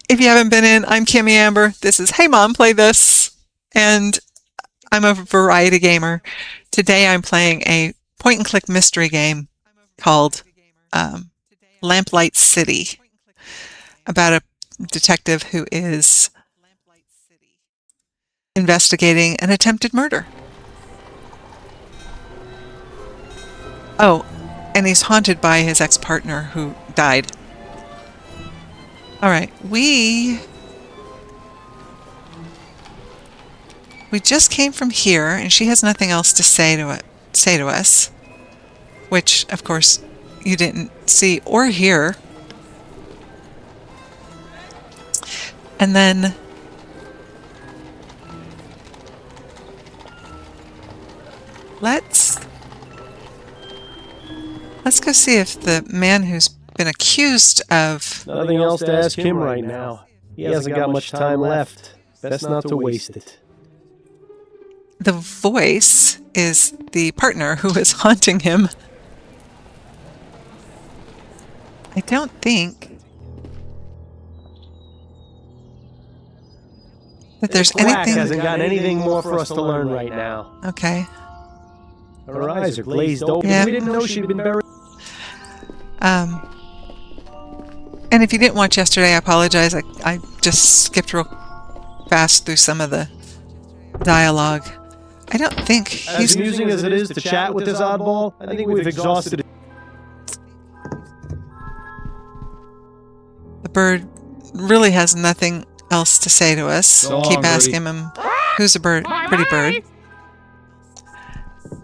If you haven't been in, I'm Kimmy Amber. This is Hey Mom, Play This. And I'm a variety gamer. Today I'm playing a point-and-click mystery game called Lamplight City, about a detective who is investigating an attempted murder. Oh, and he's haunted by his ex-partner who died. All right, we just came from here, and she has nothing else to say to us, which, of course, you didn't see or hear. And then let's go see if the man who's been accused of... Nothing else to ask him right now. He hasn't got much time left. Best not to waste it. The voice is the partner who is haunting him. I don't think that there's anything... hasn't got anything more for us to learn right now. Okay. Her eyes are glazed open. Yeah. We didn't know she'd been buried. And if you didn't watch yesterday, I apologize. I just skipped real fast through some of the dialogue. I don't think he's... As amusing as it is to chat with this oddball, I think we've exhausted it. The bird really has nothing else to say to us. Keep asking him, who's a bird? Pretty bird.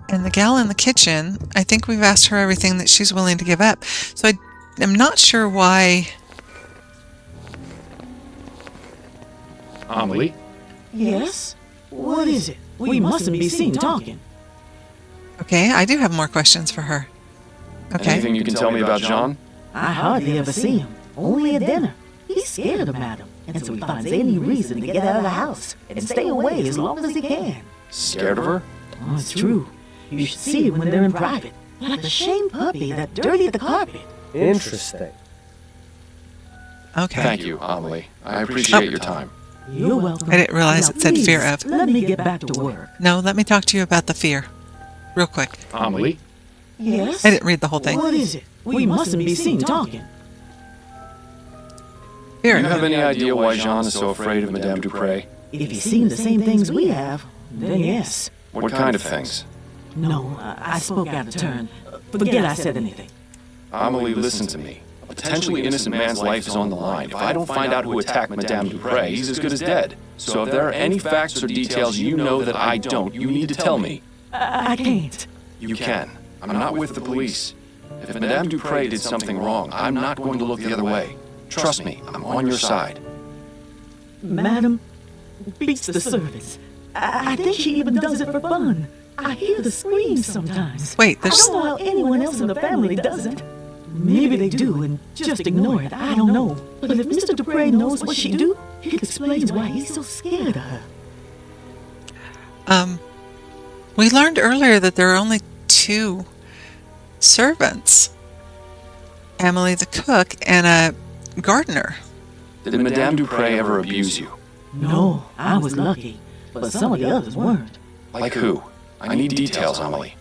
And the gal in the kitchen, I think we've asked her everything that she's willing to give up. So I'm not sure why... Amelie? Yes? What is it? We mustn't be seen talking. Okay, I do have more questions for her. Okay. Anything you can tell me about John? I hardly ever see him. Only at dinner. He's scared of Madam, and so he finds any reason to get out of the house and stay away as long as he can. Scared of her? Oh, it's true. You should see him when they're in private. Like the shame puppy that dirtied the carpet. Interesting. Okay. Thank you, Amelie. I appreciate your time. You're welcome. I didn't realize Now, it said please, fear of. Let me get back to work. No, let me talk to you about the fear. Real quick. Amelie? Yes? I didn't read the whole thing. What is it? We mustn't be seen talking. Do Fear you of. have any idea why Jean is so afraid of Madame Dupre? If he's seen the same things we have, then yes. What kind of things? No, I spoke out of turn. Forget I said anything. Amelie, listen to me. A potentially innocent man's life is on the line. If I don't find out who attacked Madame Dupre, he's as good as dead. So if there are any facts or details you know that I don't, you need to tell me. I can't. You can. I'm not with the police. If Madame Dupre did something wrong, I'm not going to look the other way. Trust me, I'm on your side. Madam beats the service. I think she even does it for fun. I hear the screams sometimes. Wait, I there's... don't know how anyone else in the family doesn't. Maybe they do and just ignore it. I don't know. But if Mr. Dupre knows what she do, it explains why he's so scared of her. We learned earlier that there are only 2 servants. Emily the cook and a gardener. Did Madame Dupre ever abuse you? No, I was lucky. But some of the others weren't. Like who? I need details, Amelie.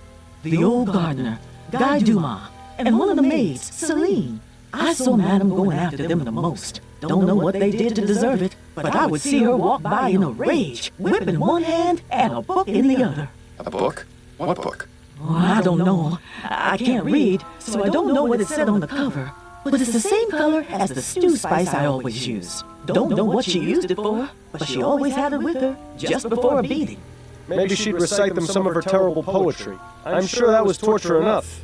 The old gardener, Guy Dumas, and one of the maids, Celine. I saw Madam going after them the most. Don't know what they did to deserve it, but I would see her walk by in a rage, whip in one hand and a book in the other. A book? What book? Oh, I don't know. I can't read, so I don't know what it said on the cover. But it's the same color as the stew spice I always use. Don't know what she used it for, but she always had it with her, just before a beating. Maybe she'd recite them some of her terrible poetry. I'm sure that was torture enough.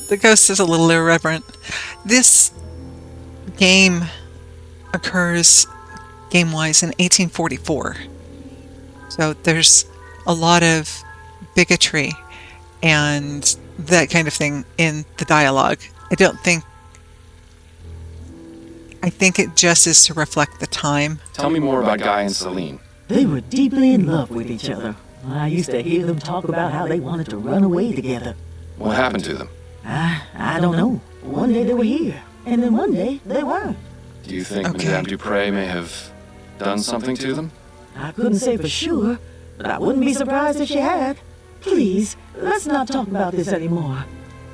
The ghost is a little irreverent. This game occurs, game-wise, in 1844. So there's a lot of bigotry and that kind of thing in the dialogue. I think it just is to reflect the time. Tell me more about Guy and Celine. They were deeply in love with each other. I used to hear them talk about how they wanted to run away together. What happened to them? I don't know. One day they were here, and then one day they weren't. Do you think Okay. Madame Dupre may have done something to them? I couldn't say for sure, but I wouldn't be surprised if she had. Please, let's not talk about this anymore.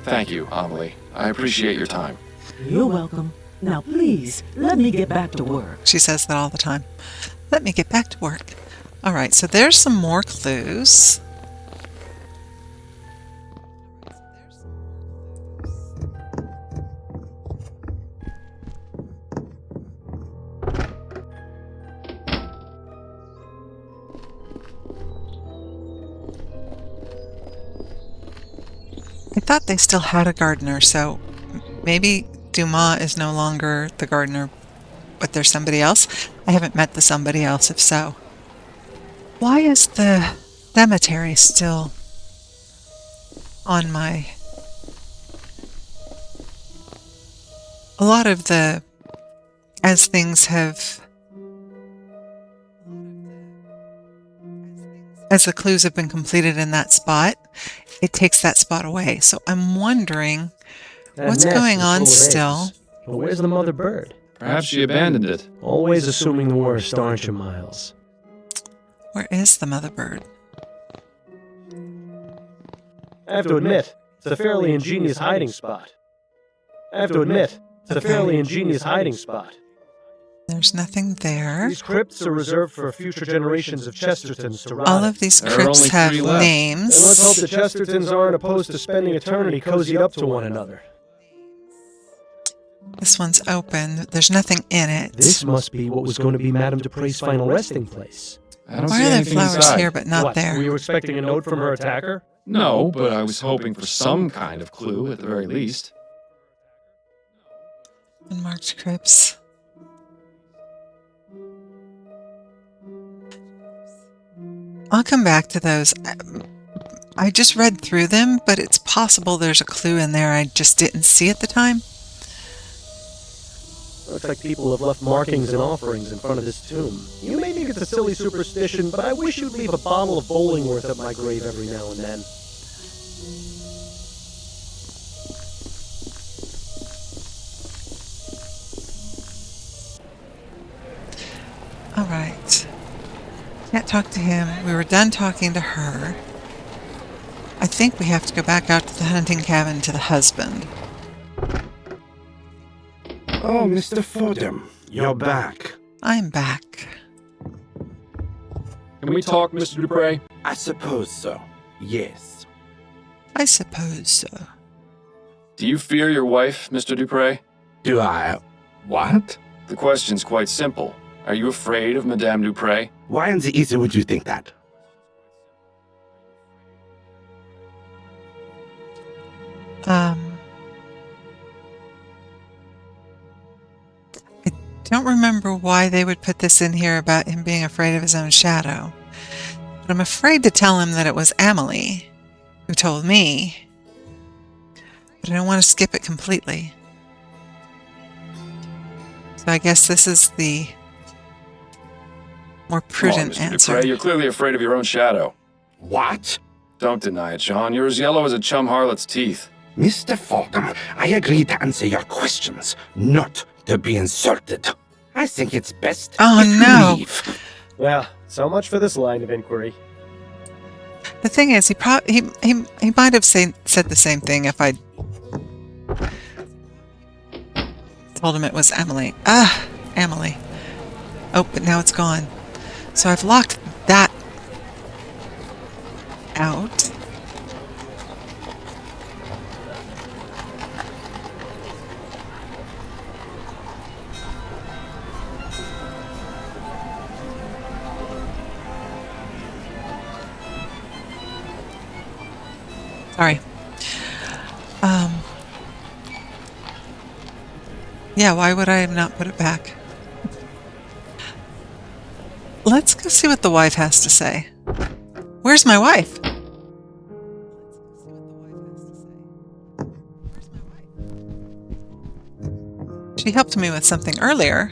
Thank you, Amelie. I appreciate your time. You're welcome. Now please, let me get back to work. She says that all the time. Let me get back to work. All right, so there's some more clues. I thought they still had a gardener, so maybe Dumas is no longer the gardener, but there's somebody else. I haven't met the somebody else, if so. Why is the cemetery still on my... A lot of the... As things have... As the clues have been completed in that spot, it takes that spot away. So I'm wondering what's nest going is on full of still. eggs. But where's the mother bird? Perhaps she abandoned it. Always assuming the worst, aren't you, Miles? Where is the mother bird? I have to admit, it's a fairly ingenious hiding spot. There's nothing there. These crypts are reserved for future generations of Chestertons to ride. All of these There are crypts only have 3 left. And let's hope names. the Chestertons aren't opposed to spending eternity cozied up to one another. This one's open. There's nothing in it. This must be what was going to be Madame Dupre's final resting place. I don't Why see are there anything flowers inside. here but not What, there? were you expecting a note from her attacker? No, but I was hoping for some kind of clue at the very least. Unmarked crypts. I'll come back to those. I just read through them, but it's possible there's a clue in there I just didn't see at the time. Looks like people have left markings and offerings in front of this tomb. You may think it's a silly superstition, but I wish you'd leave a bottle of Bollingworth at my grave every now and then. All right. Can't talk to him. We were done talking to her. I think we have to go back out to the hunting cabin to the husband. Oh, Mr. Fordham, you're back. I'm back. Can we talk, Mr. Dupre? I suppose so. Yes. I suppose so. Do you fear your wife, Mr. Dupre? Do I... what? The question's quite simple. Are you afraid of Madame Dupre? Why in the ether would you think that? I don't remember why they would put this in here about him being afraid of his own shadow. But I'm afraid to tell him that it was Amelie who told me. But I don't want to skip it completely. So I guess this is the more prudent Come on, Mr. answer. Dupre, you're clearly afraid of your own shadow. What? Don't deny it, John. You're as yellow as a chum harlot's teeth. Mr. Fordham, I agree to answer your questions, not to be insulted. I think it's best Oh, if you no. leave. Well, so much for this line of inquiry. The thing is, he might have said the same thing if I told him it was Emily. Emily. Oh, but now it's gone. So I've locked that out. Sorry. Yeah, why would I have not put it back? Let's go see what the wife has to say. Where's my wife? She helped me with something earlier.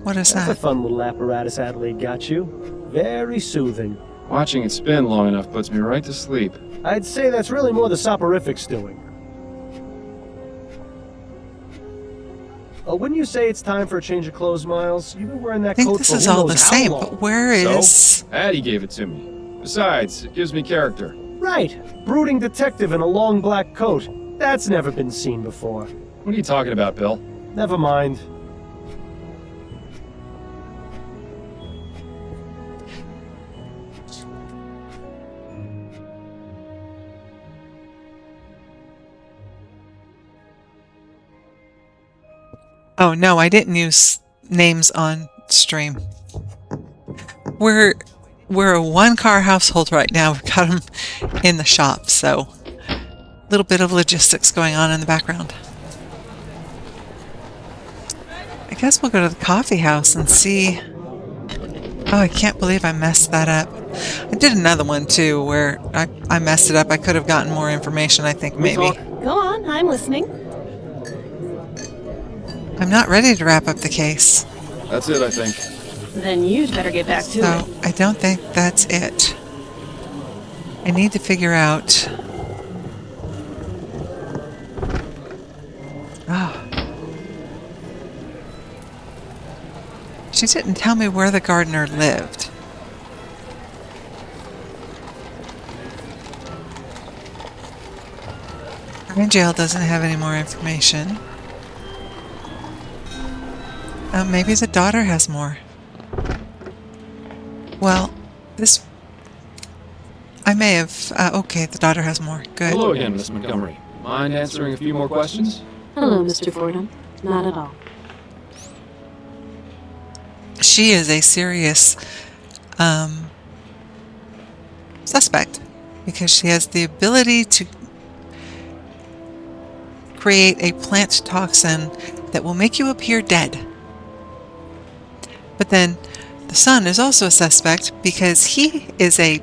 What is That's a that? fun little apparatus Adelaide got you. Very soothing. Watching it spin long enough puts me right to sleep. I'd say that's really more the soporifics doing. Wouldn't you say it's time for a change of clothes, Miles? You've been wearing that I think coat this for is who all knows the how same, long. but where is... So? Addie gave it to me. Besides, it gives me character. Right. Brooding detective in a long black coat. That's never been seen before. What are you talking about, Bill? Never mind. Oh, no, I didn't use names on stream. We're a one-car household right now. We've got them in the shop, so a little bit of logistics going on in the background. I guess we'll go to the coffee house and see... Oh, I can't believe I messed that up. I did another one, too, where I messed it up. I could have gotten more information, I think, maybe. Go on, I'm listening. I'm not ready to wrap up the case. That's it, I think. Then you'd better get back to So, it. I don't think that's it. I need to figure out... Oh. She didn't tell me where the gardener lived. Our jail doesn't have any more information. Maybe the daughter has more. Well, this... I may have... okay, the daughter has more. Good. Hello again, Miss Montgomery. Mind answering a few more questions? Hello, Mr. Fordham. Not at all. She is a serious suspect because she has the ability to create a plant toxin that will make you appear dead. But then the son is also a suspect because he is a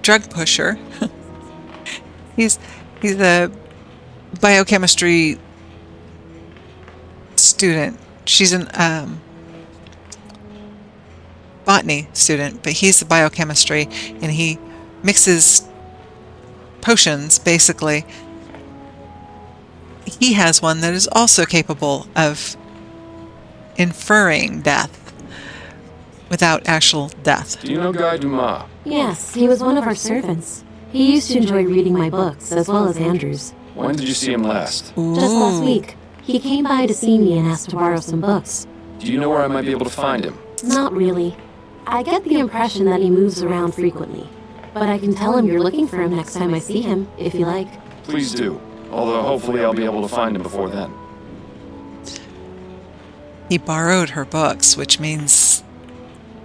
drug pusher. he's a biochemistry student. She's an botany student, but he's the biochemistry, and he mixes potions, basically. He has one that is also capable of inferring death without actual death. Do you know Guy Dumas? Yes, he was one of our servants. He used to enjoy reading my books, as well as Andrew's. When did you see him last? Just last week, he came by to see me and asked to borrow some books. Do you know where I might be able to find him? Not really. I get the impression that he moves around frequently. But I can tell him you're looking for him next time I see him, if you like. Please do. Although hopefully I'll be able to find him before then. He borrowed her books, which means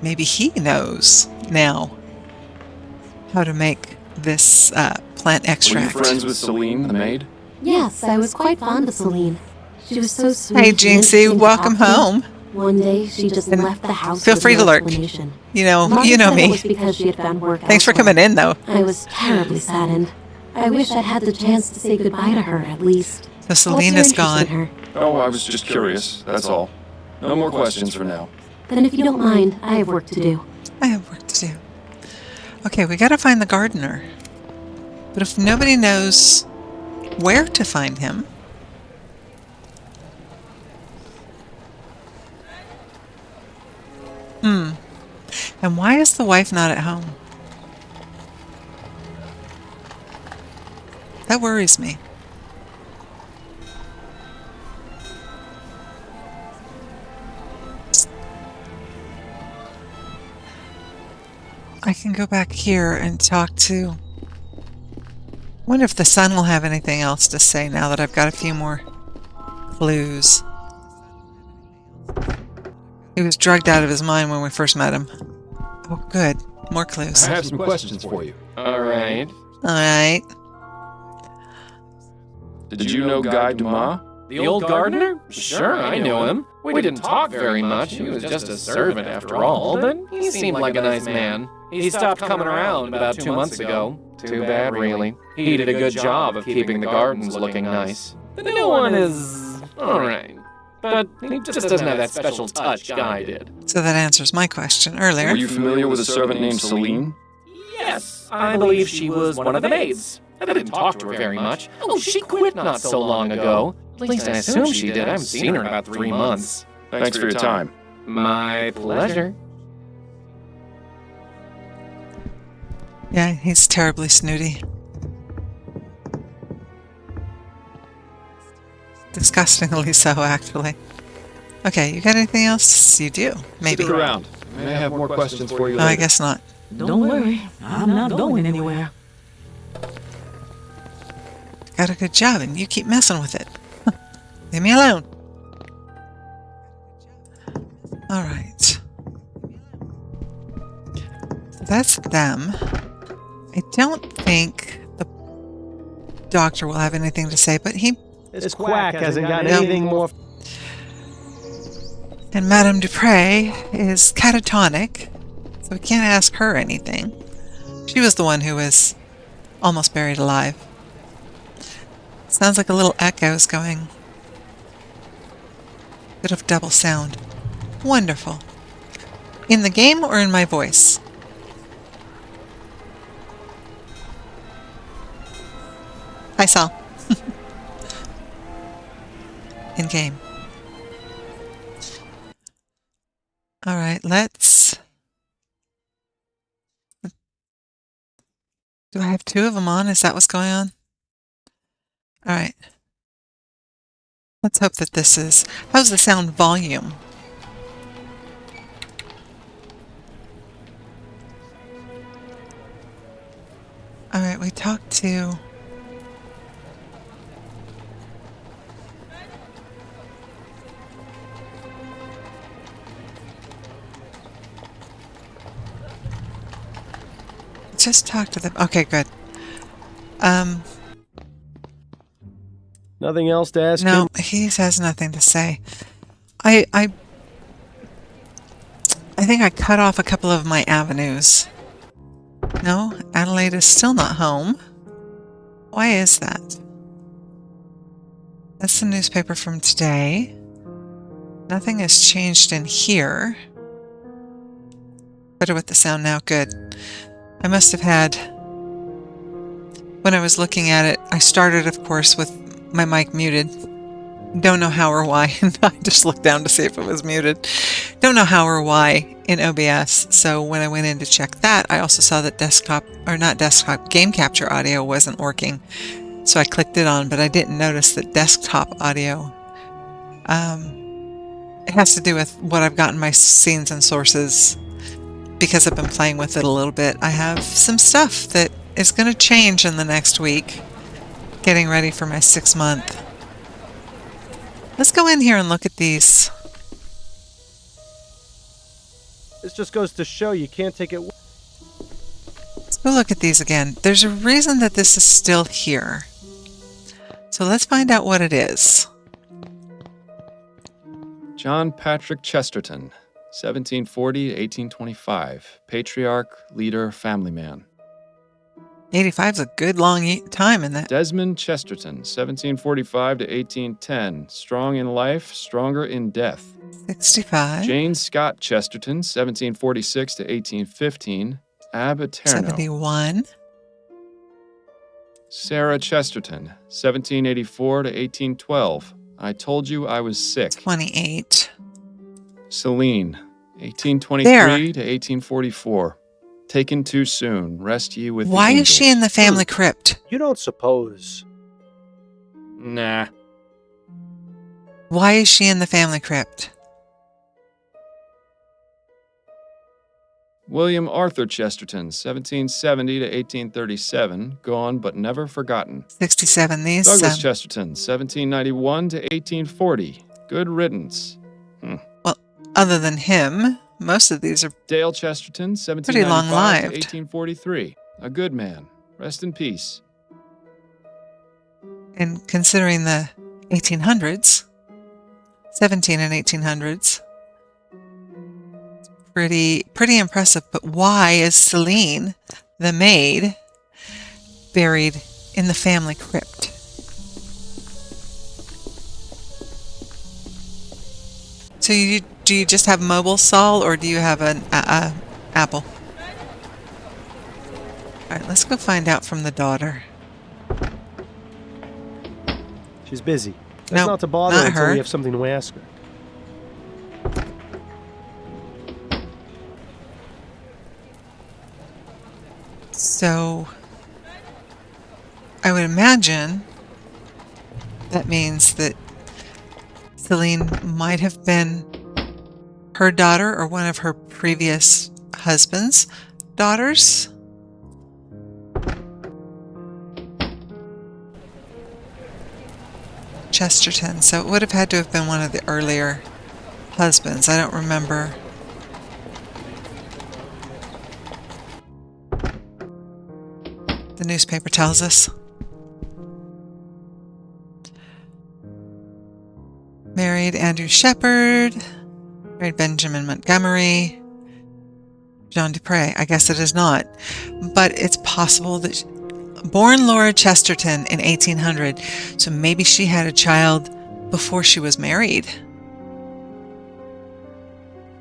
maybe he knows now how to make this plant Were you extract. friends with Celine, the maid? Yes, I was quite fond of Celine. She was so sweet. Hey, and Jinxie, interesting to welcome talk to. home. One day, she just And left the house. feel with free no to lurk. explanation. You know Mom said me. It was because she had found work Thanks for elsewhere. coming in, though. I was terribly saddened. I wish I'd had the chance to say goodbye to her, at least. So Celine What's is your interest gone. in her? Oh, I was just curious, that's all. No more questions for now. Then if you don't mind, I have work to do. I have work to do. Okay, we gotta find the gardener. But if nobody knows where to find him... And why is the wife not at home? That worries me. I can go back here and talk to... Wonder if the son will have anything else to say now that I've got a few more clues. He was drugged out of his mind when we first met him. Oh, good. More clues. I have some questions for you. Alright. Alright. Did you know Guy Dumas? The old gardener? Sure, I know him. We didn't talk very much. He was just a servant after all, but he seemed like a nice man. He stopped coming around about 2 months ago. Too bad, really. He did a good job of keeping the gardens looking nice. The new one is... alright. but he just doesn't have that special touch Guy did. So that answers my question earlier. Were you familiar with a servant named Celine? Yes, I believe she was one of the maids. I didn't talk to her very much. Oh, she quit not so long ago. At least I assume she did. I haven't seen her in about 3 months. Thanks for your time. My pleasure. Yeah, he's terribly snooty. Disgustingly so, actually. Okay, you got anything else? You do, maybe. Stick around. I may have more questions for you Oh, later. I guess not. Don't worry, I'm not going anywhere. Got a good job, and you keep messing with it. Leave me alone. All right. So that's them. I don't think the doctor will have anything to say, but he... This quack hasn't got anything more... And Madame Dupre is catatonic, so we can't ask her anything. She was the one who was almost buried alive. Sounds like a little echo's going. Bit of double sound. Wonderful. In the game or in my voice? Hi, Sal. In game. All right, let's... Do I have 2 of them on? Is that what's going on? All right. Let's hope that this is... How's the sound volume? All right, we talked to... Just talk to them. Okay, good. Nothing else to ask No, him? he has nothing to say. I think I cut off a couple of my avenues. No, Adelaide is still not home. Why is that? That's the newspaper from today. Nothing has changed in here. Better with the sound now. Good. I must have had... When I was looking at it, I started, of course, with my mic muted. Don't know how or why. I just looked down to see if it was muted. Don't know how or why in OBS. So when I went in to check that, I also saw that game capture audio wasn't working. So I clicked it on, but I didn't notice that desktop audio. It has to do with what I've got in my scenes and sources. Because I've been playing with it a little bit, I have some stuff that is going to change in the next week. Getting ready for my 6th month. Let's go in here and look at these. This just goes to show you can't take it... Let's go look at these again. There's a reason that this is still here. So let's find out what it is. John Patrick Chesterton, 1740 to 1825. Patriarch, leader, family man. 85 is a good long time in that. Desmond Chesterton, 1745 to 1810. Strong in life, stronger in death. 65. Jane Scott Chesterton, 1746 to 1815. Ab Aeterno. 71. Sarah Chesterton, 1784 to 1812. I told you I was sick. 28. Celine, 1823 There. to 1844. Taken too soon. Rest ye with Why the is she in the family crypt? You don't suppose... Nah. Why is she in the family crypt? William Arthur Chesterton, 1770 to 1837. Gone but never forgotten. 67. These. Douglas Chesterton, 1791 to 1840. Good riddance. Well, other than him, most of these are Dale Chesterton, pretty 1795 to long-lived. 1843. A good man. Rest in peace. And considering the 1800s, 17 and 1800s, pretty impressive. But why is Celine, the maid, buried in the family crypt? So do you just have mobile, Saul, or do you have an Apple? All right, let's go find out from the daughter. She's busy. That's Nope, not to bother not until her. we have something to ask her. So I would imagine that means that Celine might have been her daughter or one of her previous husband's daughters. Chesterton. So it would have had to have been one of the earlier husbands. I don't remember. The newspaper tells us. Married Andrew Shepard. Married Benjamin Montgomery. Jean Dupre. I guess it is not. But it's possible that... Born Laura Chesterton in 1800. So maybe she had a child before she was married.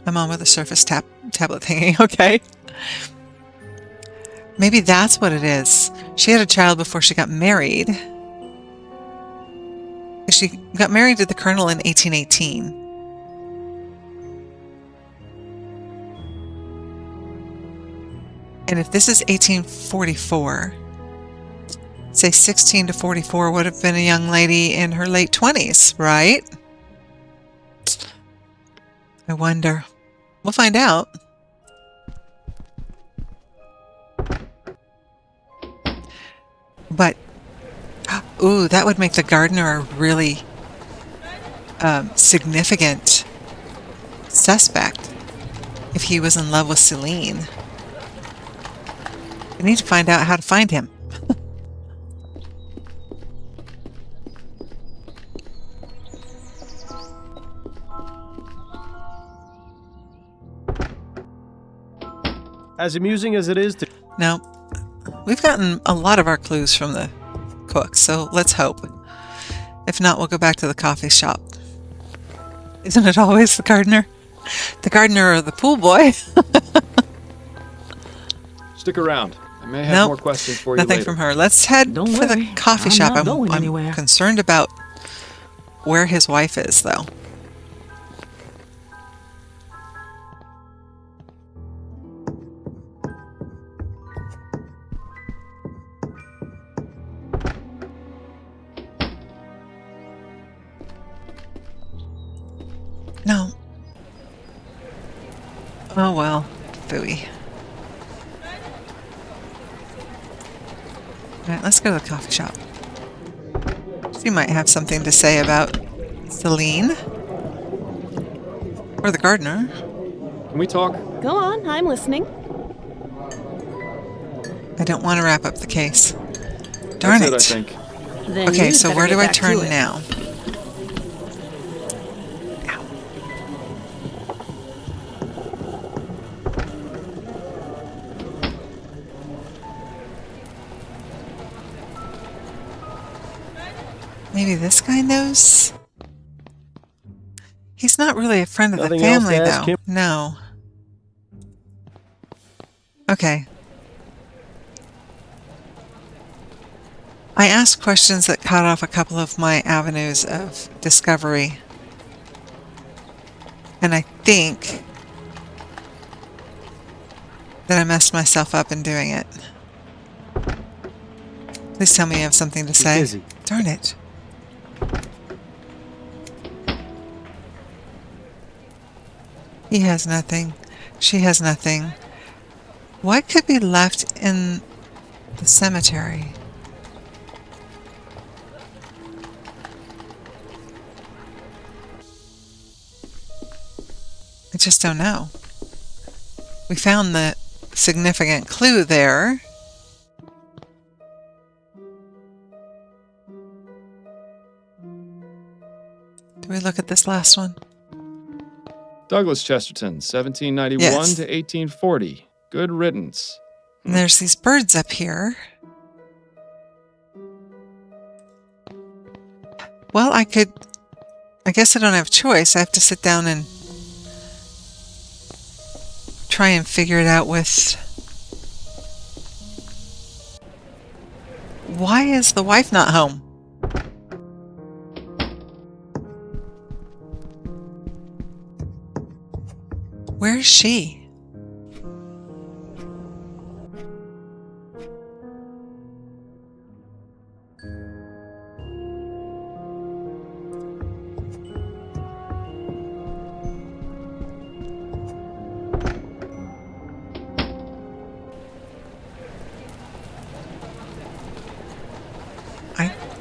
I'm on with the Surface tablet thingy, okay? Maybe that's what it is. She had a child before she got married. She got married to the colonel in 1818. And if this is 1844, say 16 to 44 would have been a young lady in her late 20s, right? I wonder. We'll find out. But, ooh, that would make the gardener a really significant suspect if he was in love with Celine. We need to find out how to find him. As amusing as it is to... No, we've gotten a lot of our clues from the cook, so let's hope. If not, we'll go back to the coffee shop. Isn't it always the gardener? The gardener or the pool boy? Stick around. I may have Nope, more questions for you nothing later. from her. Let's head Don't for worry, the coffee I'm shop. not going I'm anywhere. concerned about where his wife is, though. No. Oh well, phooey. Alright, let's go to the coffee shop. She might have something to say about Celine. Or the gardener. Can we talk? Go on, I'm listening. I don't want to wrap up the case. Darn That's it. I think. Then Okay, you'd so better where get do I back to turn it. now? Maybe this guy knows? He's not really a friend of Nothing the else to family, ask though. him? No. Okay. I asked questions that cut off a couple of my avenues of discovery. And I think that I messed myself up in doing it. Please tell me you have something to say. busy. Darn it. He has nothing. She has nothing. What could be left in the cemetery? I just don't know. We found the significant clue there. Do we look at this last one? Douglas Chesterton, 1791 Yes. to 1840. Good riddance. And there's these birds up here. Well, I could I guess I don't have a choice. I have to sit down and try and figure it out with... Why is the wife not home? Where is she?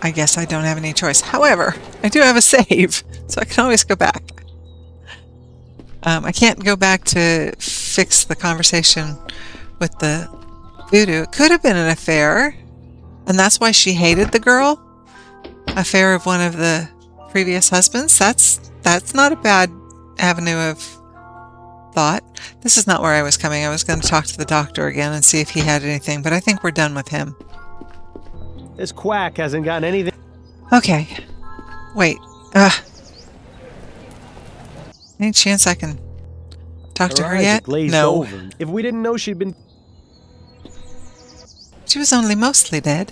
I guess I don't have any choice. However, I do have a save, so I can always go back. I can't go back to fix the conversation with the voodoo. It could have been an affair, and that's why she hated the girl. Affair of one of the previous husbands. That's not a bad avenue of thought. This is not where I was coming. I was going to talk to the doctor again and see if he had anything, but I think we're done with him. This quack hasn't gotten anything. Okay. Wait. Any chance I can talk to her yet? No. Over. If we didn't know she'd been... She was only mostly dead.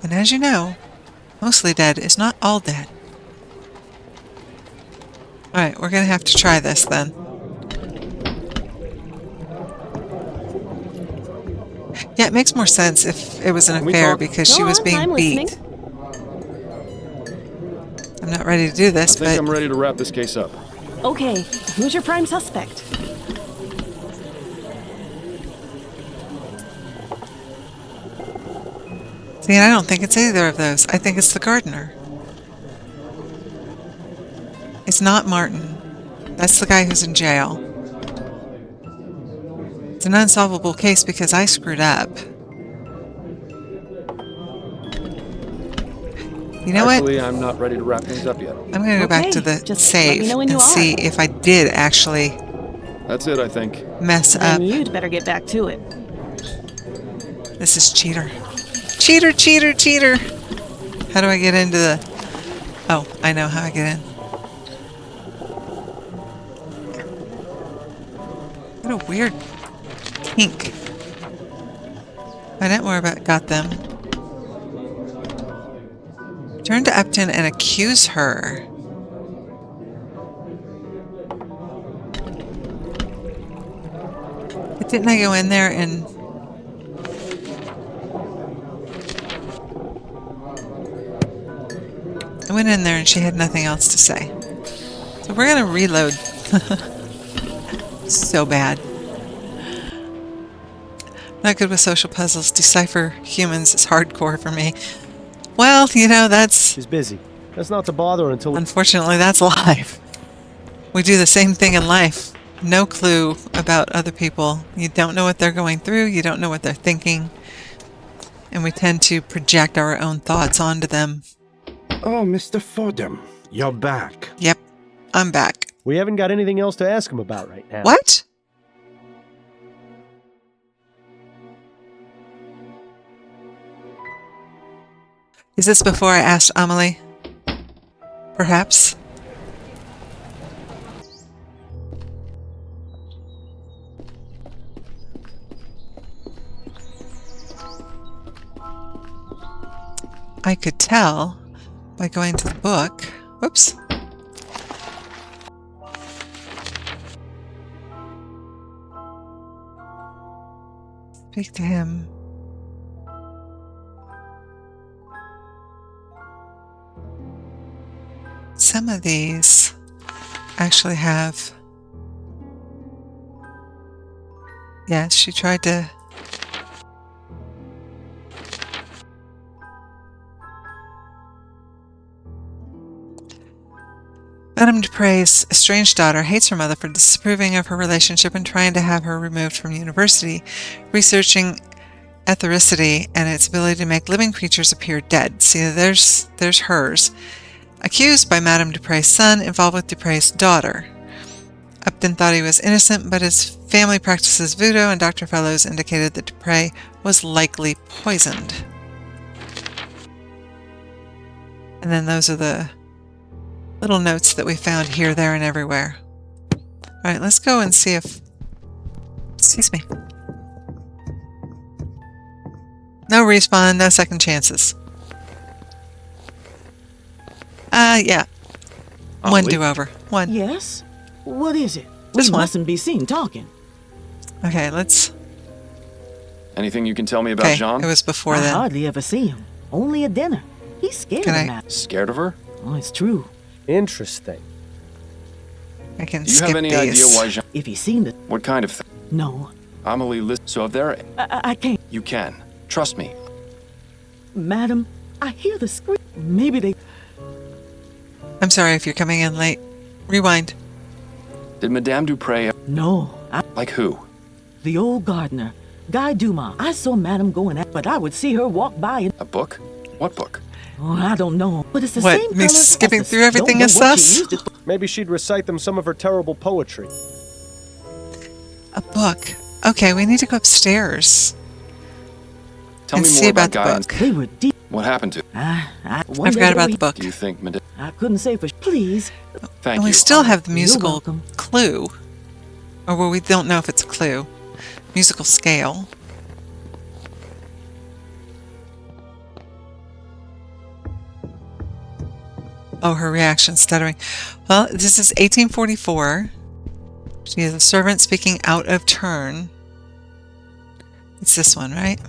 And as you know, mostly dead is not all dead. Alright, we're going to have to try this then. Yeah, it makes more sense if it was an affair because she was being beat. I'm not ready to do this, I think I'm ready to wrap this case up. Okay, who's your prime suspect? See, I don't think it's either of those. I think it's the gardener. It's not Martin. That's the guy who's in jail. It's an unsolvable case because I screwed up. You know Actually, what? I'm not ready to wrap things up yet. I'm going to go back to the save and see if I did actually That's it, I think. mess up. Then you'd better get back to it. This is cheater. Cheater, cheater, cheater! How do I get into the... Oh, I know how I get in. What a weird kink. Find out more about got them. Turn to Upton and accuse her. But didn't I go in there and... I went in there and she had nothing else to say. So we're going to reload. So bad. Not good with social puzzles. Decipher humans is hardcore for me. Well, you know, that's... She's busy. That's not to bother her until... Unfortunately, that's life. We do the same thing in life. No clue about other people. You don't know what they're going through. You don't know what they're thinking. And we tend to project our own thoughts onto them. Oh, Mr. Fordham, you're back. Yep, I'm back. We haven't got anything else to ask him about right now. What? Is this before I asked Amelie? Perhaps? I could tell by going to the book. Whoops. Speak to him. Some of these actually have... Yes, she tried to... Madame Dupre's estranged daughter hates her mother for disapproving of her relationship and trying to have her removed from university, researching ethericity and its ability to make living creatures appear dead. See, there's hers. Accused by Madame Dupre's son, involved with Dupre's daughter. Upton thought he was innocent, but his family practices voodoo, and Dr. Fellows indicated that Dupre was likely poisoned. And then those are the little notes that we found here, there, and everywhere. Alright, let's go and see if... Excuse me. No respawn, no second chances. Yeah. One Amelie? do-over. One. Yes? What is it? Just We one. mustn't be seen talking. Okay, let's... Anything you can tell me about Okay, Jean? it was before I then. hardly ever see him. Only at dinner. He's scared Can of I- Matt. Scared of her? Oh, it's true. Interesting. I can Do you skip have any these. idea why Jean... If he's seen the... What kind of thing? No, Amelie, listen. So if there... I can't. You can. Trust me. Madam, I hear the scream. Maybe they... I'm sorry if you're coming in late. Rewind. Did Madame Dupre... No, Like who? the old gardener, Guy Dumas. I saw Madam going out, but I would see her walk by and... A book? What book? Oh, I don't know. But it's the What, same me colors as skipping the- through everything don't is know what she sus? used it- Maybe she'd recite them some of her terrible poetry. A book. Okay, we need to go upstairs. Tell and me see more about about the Guy and... book. They were deep. What happened to... I I forgot about the book. Do you think Madame... I couldn't say for... Please. Thank And we you. still have the You're musical welcome. clue. Or well, we don't know if it's a clue. Musical scale. Oh, her reaction, stuttering. Well, this is 1844. She is a servant speaking out of turn. It's this one, right?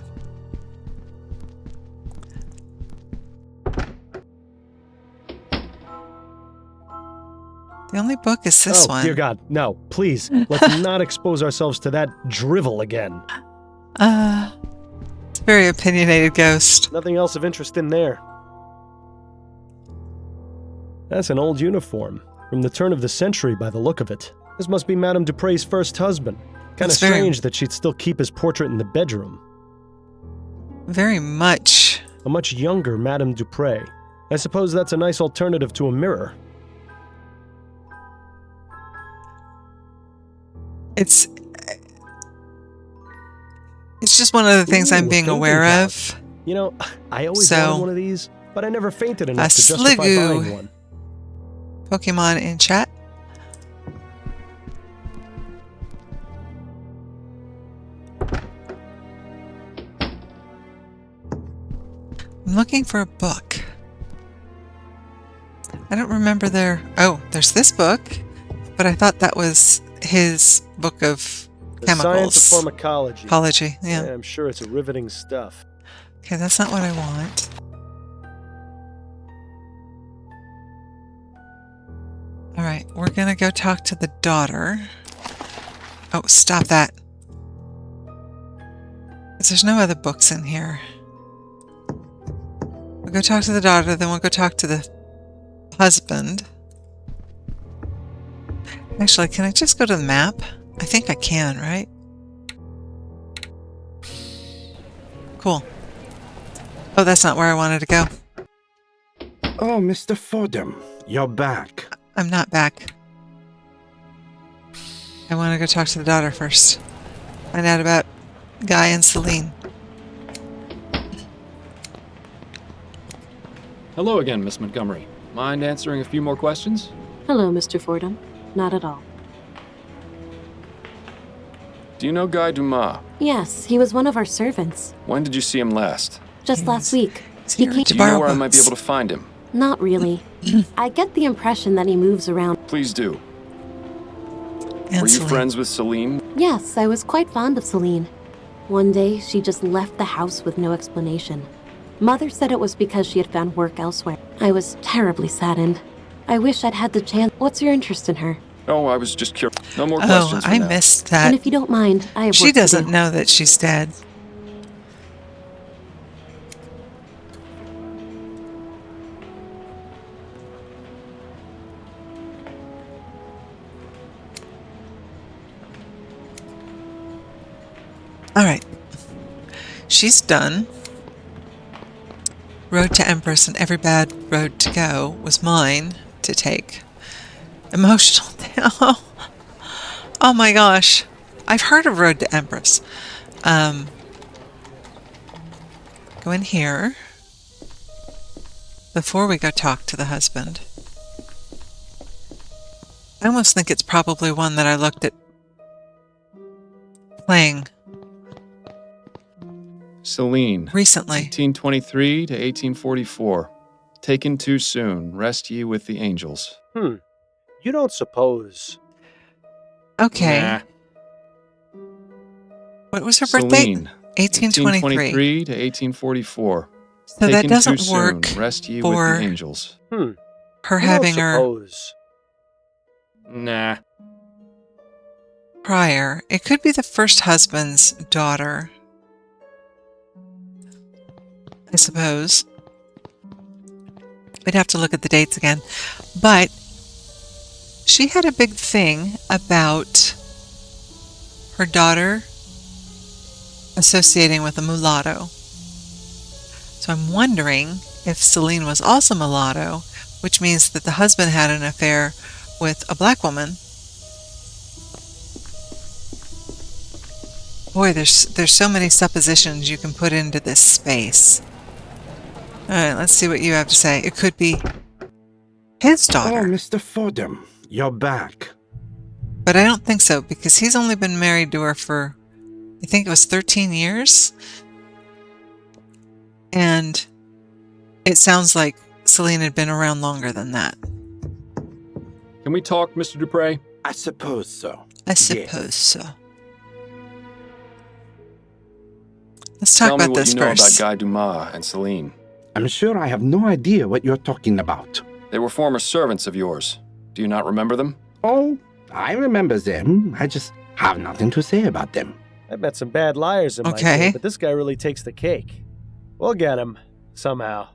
The only book is this oh, one. dear God, no, please, let's not expose ourselves to that drivel again. It's a very opinionated ghost. Nothing else of interest in there. That's an old uniform, from the turn of the century by the look of it. This must be Madame Dupre's first husband. Kind of That's very- strange that she'd still keep his portrait in the bedroom. Very much. A much younger Madame Dupre. I suppose that's a nice alternative to a mirror. It's just one of the things Ooh, I'm being fainting aware couch. of. You know, I always So- wanted one of these, but I never fainted enough A to justify sligoo. buying one. Pokemon in chat. I'm looking for a book. I don't remember there. Oh, there's this book, but I thought that was his book of The chemicals. Science of Pharmacology. Ecology. Yeah. I'm sure it's riveting stuff. Okay, that's not what I want. All right, we're gonna go talk to the daughter. Oh, stop that. 'Cause there's no other books in here. We'll go talk to the daughter, then we'll go talk to the husband. Actually, can I just go to the map? I think I can, right? Cool. Oh, that's not where I wanted to go. Oh, Mr. Fordham, you're back. I'm not back. I want to go talk to the daughter first. Find out about Guy and Celine. Hello again, Miss Montgomery. Mind answering a few more questions? Hello, Mr. Fordham. Not at all. Do you know Guy Dumas? Yes, he was one of our servants. When did you see him last? Just last week. He's He here came... to Do you know borrow where I might be books. able to find him? Not really. I get the impression that he moves around. Please do. And Were you Celine. friends with Celine? Yes, I was quite fond of Celine. One day, she just left the house with no explanation. Mother said it was because she had found work elsewhere. I was terribly saddened. I wish I'd had the chance. What's your interest in her? Oh, I was just curious. No more Oh, questions for I now. missed And that. if you don't mind, I have She work to doesn't do. know that she's dead. All right. She's done. Road to Empress and every bad road to go was mine to take. Emotional. Oh my gosh. I've heard of Road to Empress. Go in here. before we go talk to the husband. I almost think it's probably one that I looked at playing Celine. recently. 1823 to 1844. Taken too soon. Rest ye with the angels. You don't suppose... Okay. Nah. What was her birthday? Celine. 1823. to 1844. So Taken that doesn't too work soon. Rest ye for with the angels. her You having don't her suppose... Nah. prior. It could be the first husband's daughter, I suppose. We'd have to look at the dates again. But she had a big thing about her daughter associating with a mulatto. So I'm wondering if Celine was also mulatto, which means that the husband had an affair with a black woman. Boy, there's so many suppositions you can put into this space. Alright, let's see what you have to say. It could be his Oh, daughter. Mr. Fordham, you're back. But I don't think so, because he's only been married to her for, I think it was 13 years. And it sounds like Celine had been around longer than that. Can we talk, Mr. Dupre? I suppose so. I suppose so. Let's talk Tell me about what this you know first. about Guy Dumas and Celine. I'm sure I have no idea what you're talking about. They were former servants of yours. Do you not remember them? Oh, I remember them. I just have nothing to say about them. I met some bad liars in my Okay. day, but this guy really takes the cake. We'll get him, somehow.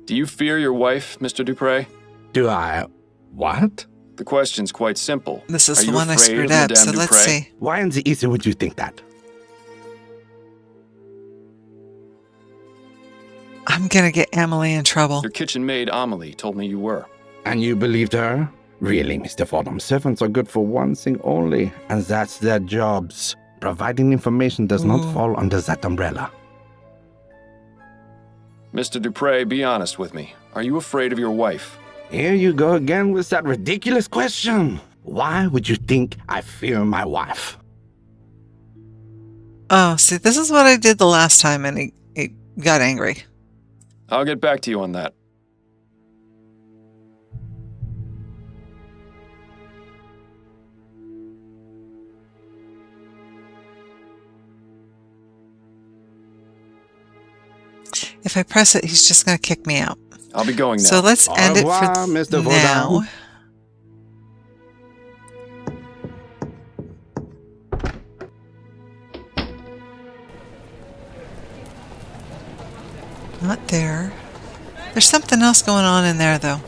Do you fear your wife, Mr. Dupre? Do I... what? The question's quite simple. This is Are the you one I afraid screwed of up, so Madame let's Dupre? see. Why in the easy would you think that? I'm gonna get Emily in trouble. Your kitchen maid, Amelie, told me you were. And you believed her? Really, Mr. Fordham, servants are good for one thing only, and that's their jobs. Providing information does not fall under that umbrella. Mr. Dupre, be honest with me. Are you afraid of your wife? Here you go again with that ridiculous question. Why would you think I fear my wife? Oh, see, this is what I did the last time, and he got angry. I'll get back to you on that. If I press it, he's just gonna kick me out. I'll be going now. So let's Au end it revoir, for Mr. now. Vaudin. Not there. There's something else going on in there, though.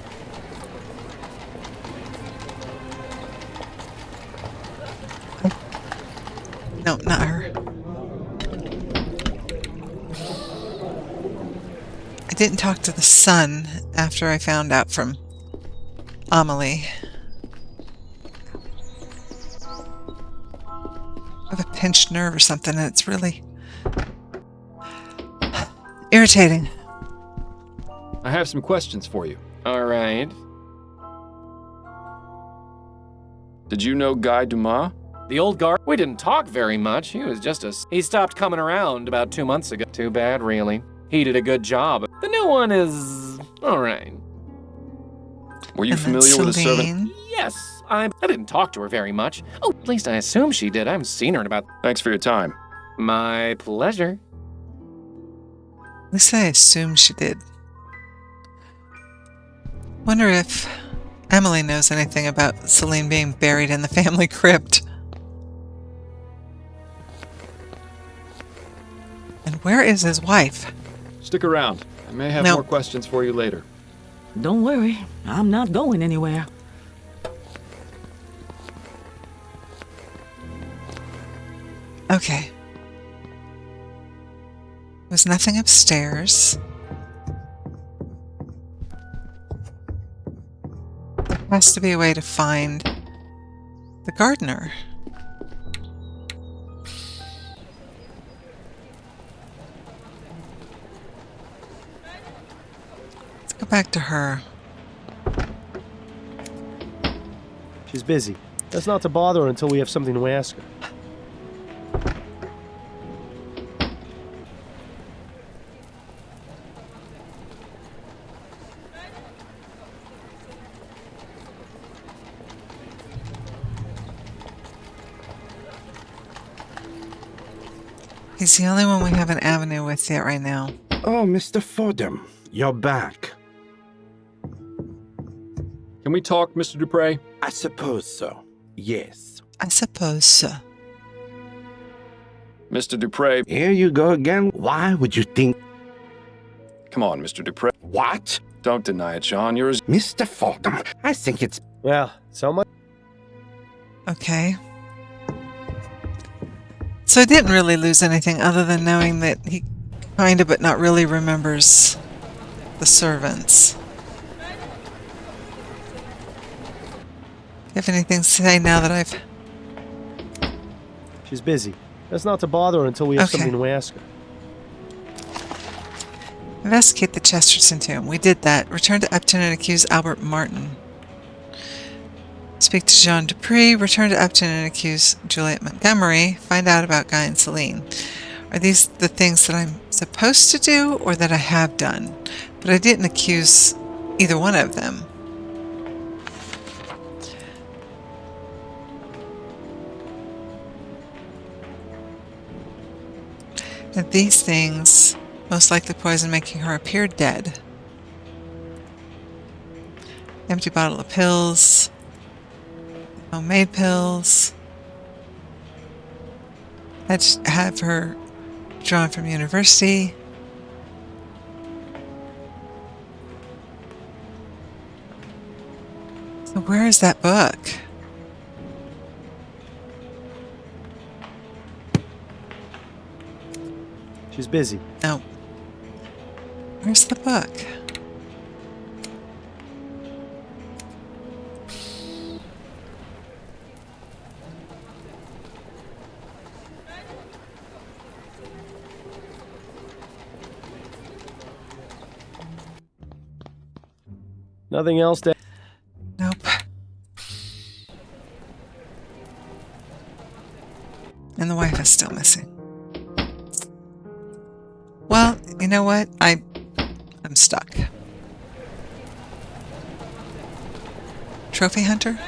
No, not her. I didn't talk to the son after I found out from Amelie. I have a pinched nerve or something, and it's really irritating. I have some questions for you. All right. Did you know Guy Dumas? The old guard, we didn't talk very much. He was just he stopped coming around about 2 months ago. Too bad, really. He did a good job. The new one is all right. Were you And then familiar with a servant? Celine. Yes, I didn't talk to her very much. Oh, at least I assume she did. I haven't seen her in about... Thanks for your time. My pleasure. At least I assume she did. Wonder if Emily knows anything about Celine being buried in the family crypt. And where is his wife? Stick around. I may have No. more questions for you later. Don't worry, I'm not going anywhere. Okay. There's nothing upstairs. There has to be a way to find the gardener. back to her. She's busy. That's not to bother her until we have something to ask her. He's the only one we have an avenue with yet right now. Oh, Mr. Fordham, you're back. Can we talk, Mr. Dupre? I suppose so. Yes. I suppose so. Mr. Dupre. Here you go again. Why would you think... Come on, Mr. Dupre. What? Don't deny it, John. You're as... Mr. Fordham, I think it's... Well, so much. Okay. So I didn't really lose anything other than knowing that he kind of but not really remembers the servants. You have anything to say now that I've... She's busy. That's not to bother her until we have Okay. something to ask her. Investigate the Chesterton tomb. We did that. Return to Epton and accuse Albert Martin. Speak to Jean Dupree. Return to Epton and accuse Juliet Montgomery. Find out about Guy and Celine. Are these the things that I'm supposed to do or that I have done? But I didn't accuse either one of them. And these things most likely poison, making her appear dead. Empty bottle of pills. Homemade pills. Had to have her drawn from university. So where is that book? She's busy. No. Where's the book? Nothing else to... Nope. And the wife is still missing. Well, you know what? I'm stuck. Trophy hunter?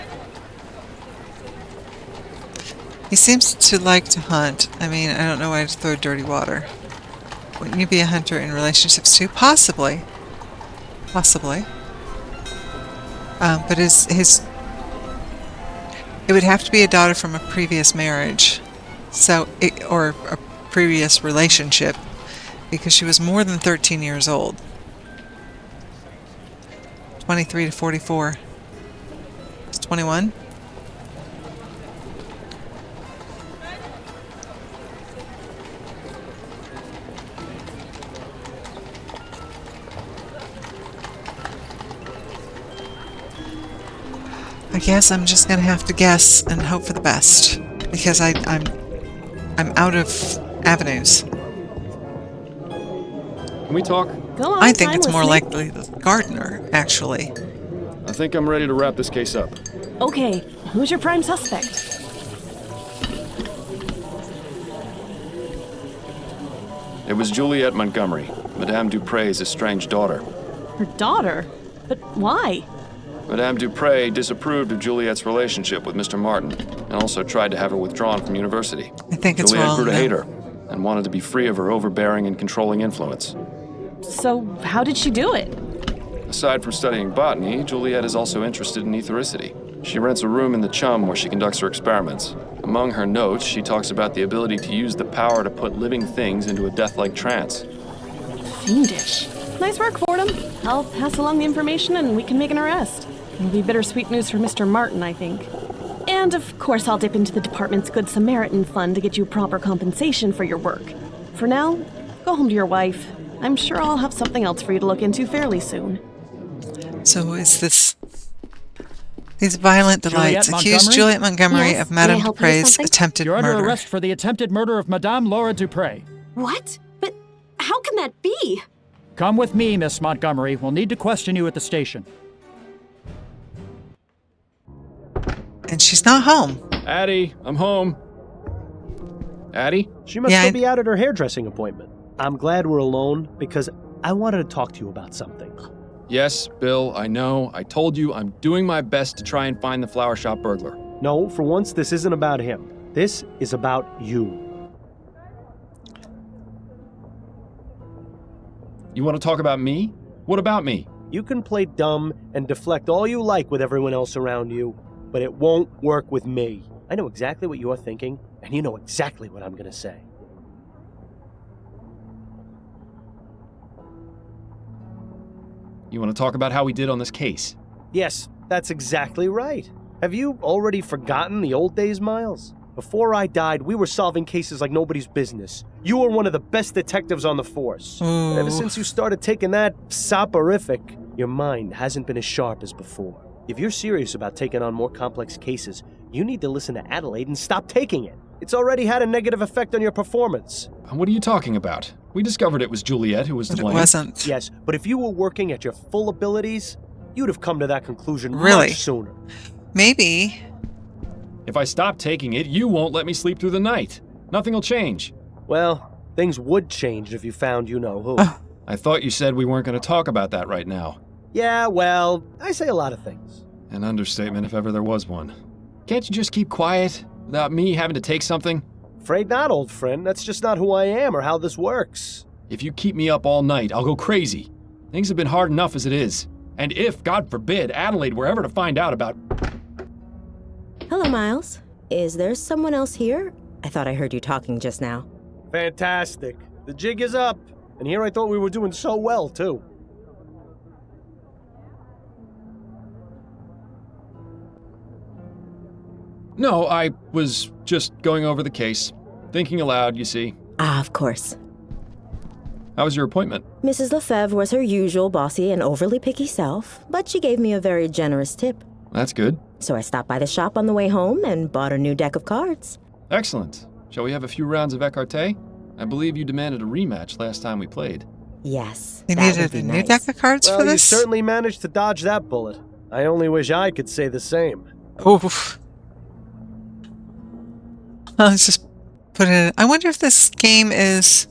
He seems to like to hunt. I mean, I don't know why to throw dirty water. Wouldn't you be a hunter in relationships too? Possibly. Possibly. But it would have to be a daughter from a previous marriage, or a previous relationship, because she was more than 13 years old. 23 to 44. It's 21? I guess I'm just gonna have to guess and hope for the best, because I'm out of avenues. Can we talk? Go on, I think I'm it's more listening. likely the gardener, actually. I think I'm ready to wrap this case up. Okay, who's your prime suspect? It was Juliet Montgomery, Madame Dupre's estranged daughter. Her daughter? But why? Madame Dupre disapproved of Juliet's relationship with Mr. Martin and also tried to have her withdrawn from university. I think it's Juliet wrong. grew to though. hate her and wanted to be free of her overbearing and controlling influence. So, how did she do it? Aside from studying botany, Juliet is also interested in ethericity. She rents a room in the Chum where she conducts her experiments. Among her notes, she talks about the ability to use the power to put living things into a death-like trance. Fiendish. Nice work, Fordham. I'll pass along the information and we can make an arrest. It'll be bittersweet news for Mr. Martin, I think. And of course I'll dip into the department's Good Samaritan fund to get you proper compensation for your work. For now, go home to your wife. I'm sure I'll have something else for you to look into fairly soon. So is this... These violent delights Juliet accuse Montgomery? Juliet Montgomery Yes, of may I Madame help you with Dupre's something? attempted You're under murder. arrest for the attempted murder of Madame Laura Dupre. What? But how can that be? Come with me, Miss Montgomery. We'll need to question you at the station. And she's not home. Addie, I'm home. Addie? She must Yeah, still be out at her hairdressing appointment. I'm glad we're alone because I wanted to talk to you about something. Yes, Bill, I know. I told you I'm doing my best to try and find the flower shop burglar. No, for once, this isn't about him. This is about you. You want to talk about me? What about me? You can play dumb and deflect all you like with everyone else around you, but it won't work with me. I know exactly what you're thinking, and you know exactly what I'm going to say. You want to talk about how we did on this case? Yes, that's exactly right. Have you already forgotten the old days, Miles? Before I died, we were solving cases like nobody's business. You were one of the best detectives on the force. But ever since you started taking that soporific, your mind hasn't been as sharp as before. If you're serious about taking on more complex cases, you need to listen to Adelaide and stop taking it. It's already had a negative effect on your performance. What are you talking about? We discovered it was Juliet who was to But it blame. wasn't. Yes, but if you were working at your full abilities, you'd have come to that conclusion Really? much sooner. Maybe. If I stop taking it, you won't let me sleep through the night. Nothing will change. Well, things would change if you found you-know-who. I thought you said we weren't going to talk about that right now. Yeah, well, I say a lot of things. An understatement if ever there was one. Can't you just keep quiet without me having to take something? Afraid not, old friend. That's just not who I am or how this works. If you keep me up all night, I'll go crazy. Things have been hard enough as it is. And if, God forbid, Adelaide were ever to find out about... Hello, Miles. Is there someone else here? I thought I heard you talking just now. Fantastic. The jig is up. And here I thought we were doing so well, too. No, I was just going over the case. Thinking aloud, you see. Ah, of course. How was your appointment? Mrs. Lefebvre was her usual bossy and overly picky self, but she gave me a very generous tip. That's good. So I stopped by the shop on the way home and bought a new deck of cards. Excellent. Shall we have a few rounds of écarté? I believe you demanded a rematch last time we played. Yes, They that needed would be a new nice. deck of cards Well, for you this? certainly managed to dodge that bullet. I only wish I could say the same. Oof. Let's just put it in. I wonder if this game is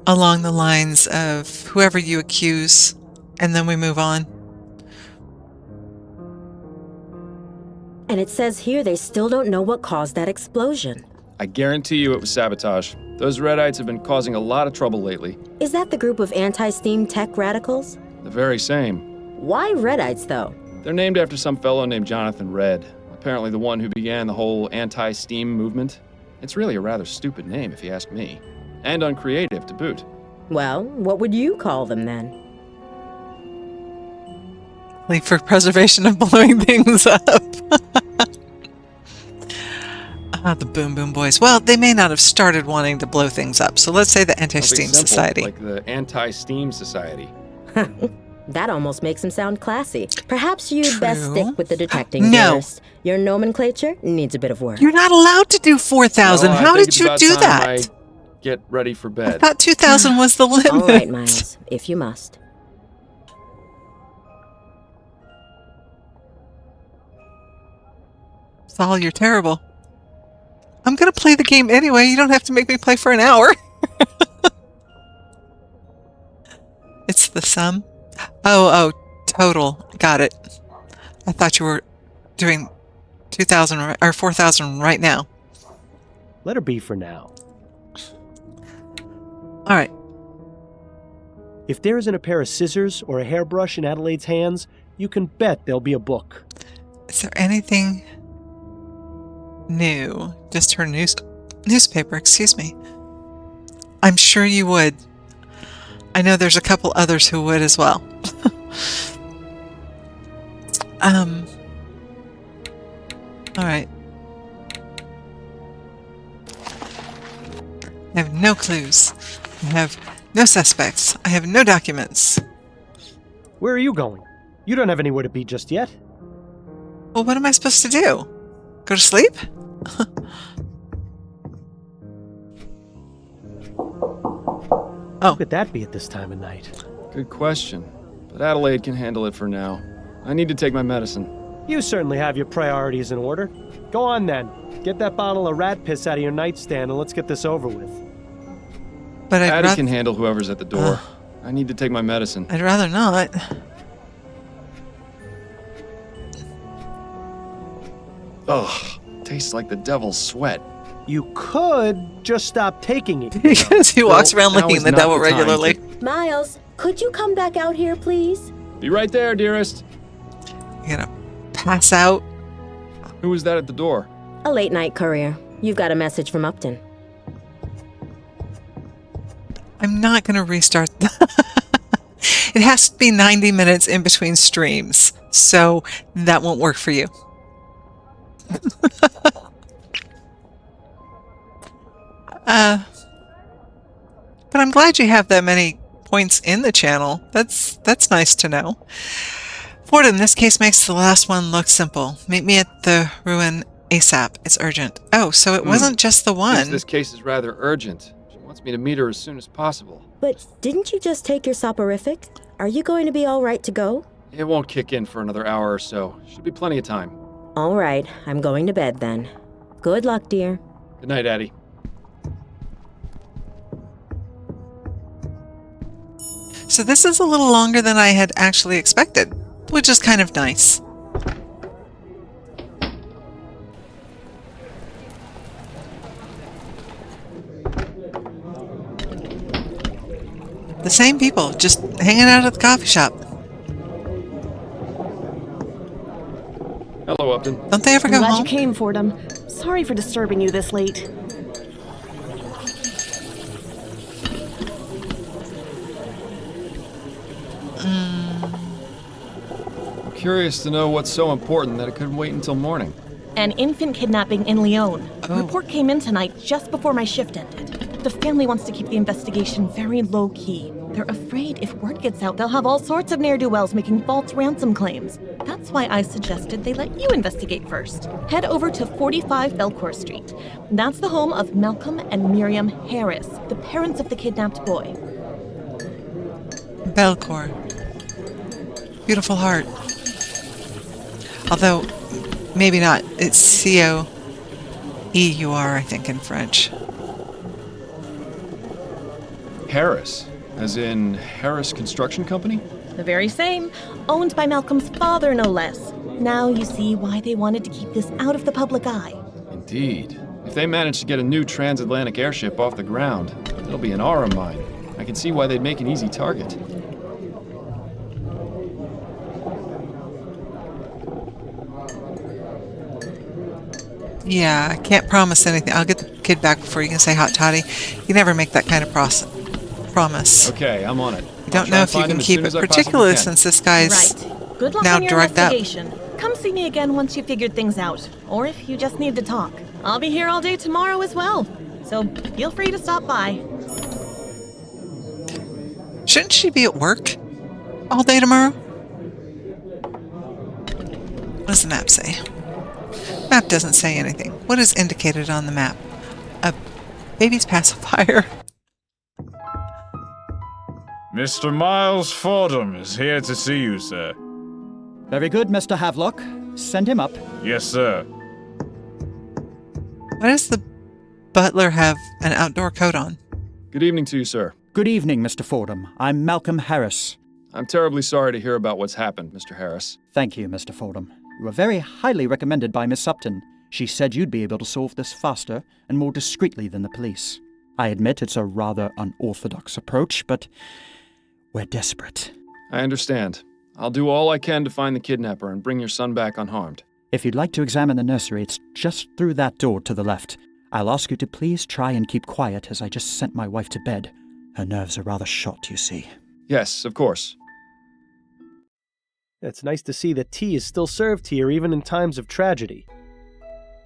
along the lines of whoever you accuse, and then we move on. And it says here they still don't know what caused that explosion. I guarantee you it was sabotage. Those Redites have been causing a lot of trouble lately. Is that the group of anti-steam tech radicals? The very same. Why Redites, though? They're named after some fellow named Jonathan Red, apparently the one who began the whole anti-steam movement. It's really a rather stupid name, if you ask me. And uncreative, to boot. Well, what would you call them then? Like for preservation of blowing things up. The Boom Boom Boys. Well, they may not have started wanting to blow things up, so let's say the Anti-Steam Something simple, Society. like the Anti-Steam Society. That almost makes him sound classy. Perhaps you'd best True. stick with the detecting No. first. Your nomenclature needs a bit of work. You're not allowed to do 4,000. Well, I How think did it's you about do time that? I get ready for I bed. thought 2,000 was the limit. All right, Miles, if you must. Saul, you're terrible. I'm going to play the game anyway. You don't have to make me play for an hour. It's the sum. Oh, total. Got it. I thought you were doing 2,000 or 4,000 right now. Let her be for now. All right. If there isn't a pair of scissors or a hairbrush in Adelaide's hands, you can bet there'll be a book. Is there anything new? Just her newspaper, excuse me. I'm sure you would. I know there's a couple others who would as well. All right. I have no clues. I have no suspects. I have no documents. Where are you going? You don't have anywhere to be just yet. Well, what am I supposed to do? Go to sleep? Who could that be at this time of night? Good question. But Adelaide can handle it for now. I need to take my medicine. You certainly have your priorities in order. Go on then. Get that bottle of rat piss out of your nightstand and let's get this over with. But Addie can handle whoever's at the door. I need to take my medicine. I'd rather not. Ugh, tastes like the devil's sweat. You could just stop taking it. Because he walks around now licking is the not devil the time regularly. Miles, could you come back out here, please? Be right there, dearest. You're gonna pass out. Who was that at the door? A late night courier. You've got a message from Upton. I'm not gonna restart. It has to be 90 minutes in between streams, so that won't work for you. But I'm glad you have that many points in the channel. That's nice to know. Fordham, this case makes the last one look simple. Meet me at the ruin ASAP. It's urgent. Oh, so it wasn't just the one. Seems this case is rather urgent. She wants me to meet her as soon as possible. But didn't you just take your soporific? Are you going to be all right to go? It won't kick in for another hour or so. Should be plenty of time. All right, I'm going to bed then. Good luck, dear. Good night, Addie. So this is a little longer than I had actually expected, which is kind of nice. The same people, just hanging out at the coffee shop. Hello, Upton. Don't they ever go Glad home? you came, Fordham. Sorry for disturbing you this late. I'm curious to know what's so important that it couldn't wait until morning. An infant kidnapping in Lyon. Oh. Report came in tonight just before my shift ended. The family wants to keep the investigation very low-key. They're afraid if word gets out, they'll have all sorts of ne'er-do-wells making false ransom claims. That's why I suggested they let you investigate first. Head over to 45 Belcourt Street. That's the home of Malcolm and Miriam Harris, the parents of the kidnapped boy. Belcourt. Beautiful heart. Although, maybe not. It's C-O-E-U-R, I think, in French. Harris? As in Harris Construction Company? The very same. Owned by Malcolm's father, no less. Now you see why they wanted to keep this out of the public eye. Indeed. If they manage to get a new transatlantic airship off the ground, it'll be an aura mine. I can see why they'd make an easy target. Yeah, I can't promise anything. I'll get the kid back before you can say hot toddy. You never make that kind of promise. Okay, I'm on it. You don't know if you can keep it, particularly since this guy's Right. Good luck now on your drugged up. investigation. Come see me again once you've figured things out. Or if you just need to talk. I'll be here all day tomorrow as well. So feel free to stop by. Shouldn't she be at work all day tomorrow? What does the map say? Map doesn't say anything. What is indicated on the map? A baby's pacifier. Mr. Miles Fordham is here to see you, sir. Very good, Mr. Havelock. Send him up. Yes, sir. Why does the butler have an outdoor coat on? Good evening to you, sir. Good evening, Mr. Fordham. I'm Malcolm Harris. I'm terribly sorry to hear about what's happened, Mr. Harris. Thank you, Mr. Fordham. You were very highly recommended by Miss Upton. She said you'd be able to solve this faster and more discreetly than the police. I admit it's a rather unorthodox approach, but we're desperate. I understand. I'll do all I can to find the kidnapper and bring your son back unharmed. If you'd like to examine the nursery, it's just through that door to the left. I'll ask you to please try and keep quiet as I just sent my wife to bed. Her nerves are rather shot, you see. Yes, of course. It's nice to see that tea is still served here even in times of tragedy.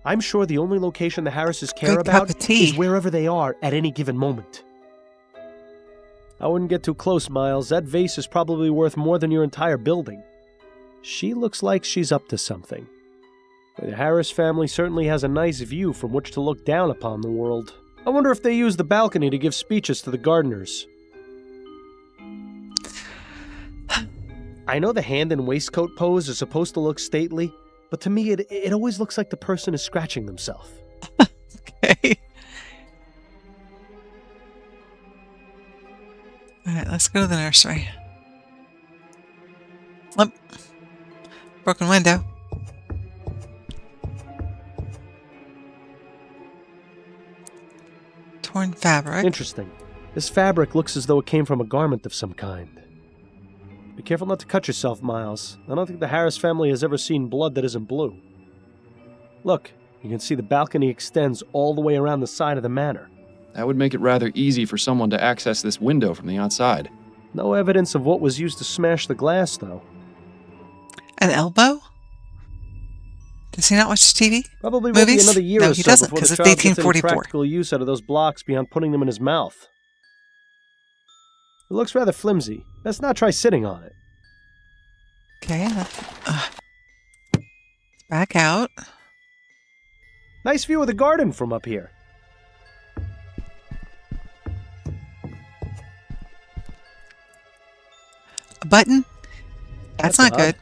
I'm sure the only location the Harrises care Good cup about of tea. is wherever they are at any given moment. I wouldn't get too close, Miles. That vase is probably worth more than your entire building. She looks like she's up to something. The Harris family certainly has a nice view from which to look down upon the world. I wonder if they use the balcony to give speeches to the gardeners. I know the hand and waistcoat pose is supposed to look stately, but to me it always looks like the person is scratching themselves. Okay. Alright, let's go to the nursery. Oh. Broken window. Torn fabric. Interesting. This fabric looks as though it came from a garment of some kind. Be careful not to cut yourself, Miles. I don't think the Harris family has ever seen blood that isn't blue. Look, you can see the balcony extends all the way around the side of the manor. That would make it rather easy for someone to access this window from the outside. No evidence of what was used to smash the glass, though. An elbow? Does he not watch TV? Probably won't be Movies? another year No, or he so doesn't, before the 'cause it's child gets any 1844. practical use out of those blocks beyond putting them in his mouth. It looks rather flimsy. Let's not try sitting on it. Okay. Back out. Nice view of the garden from up here. A button? That's not odd. good.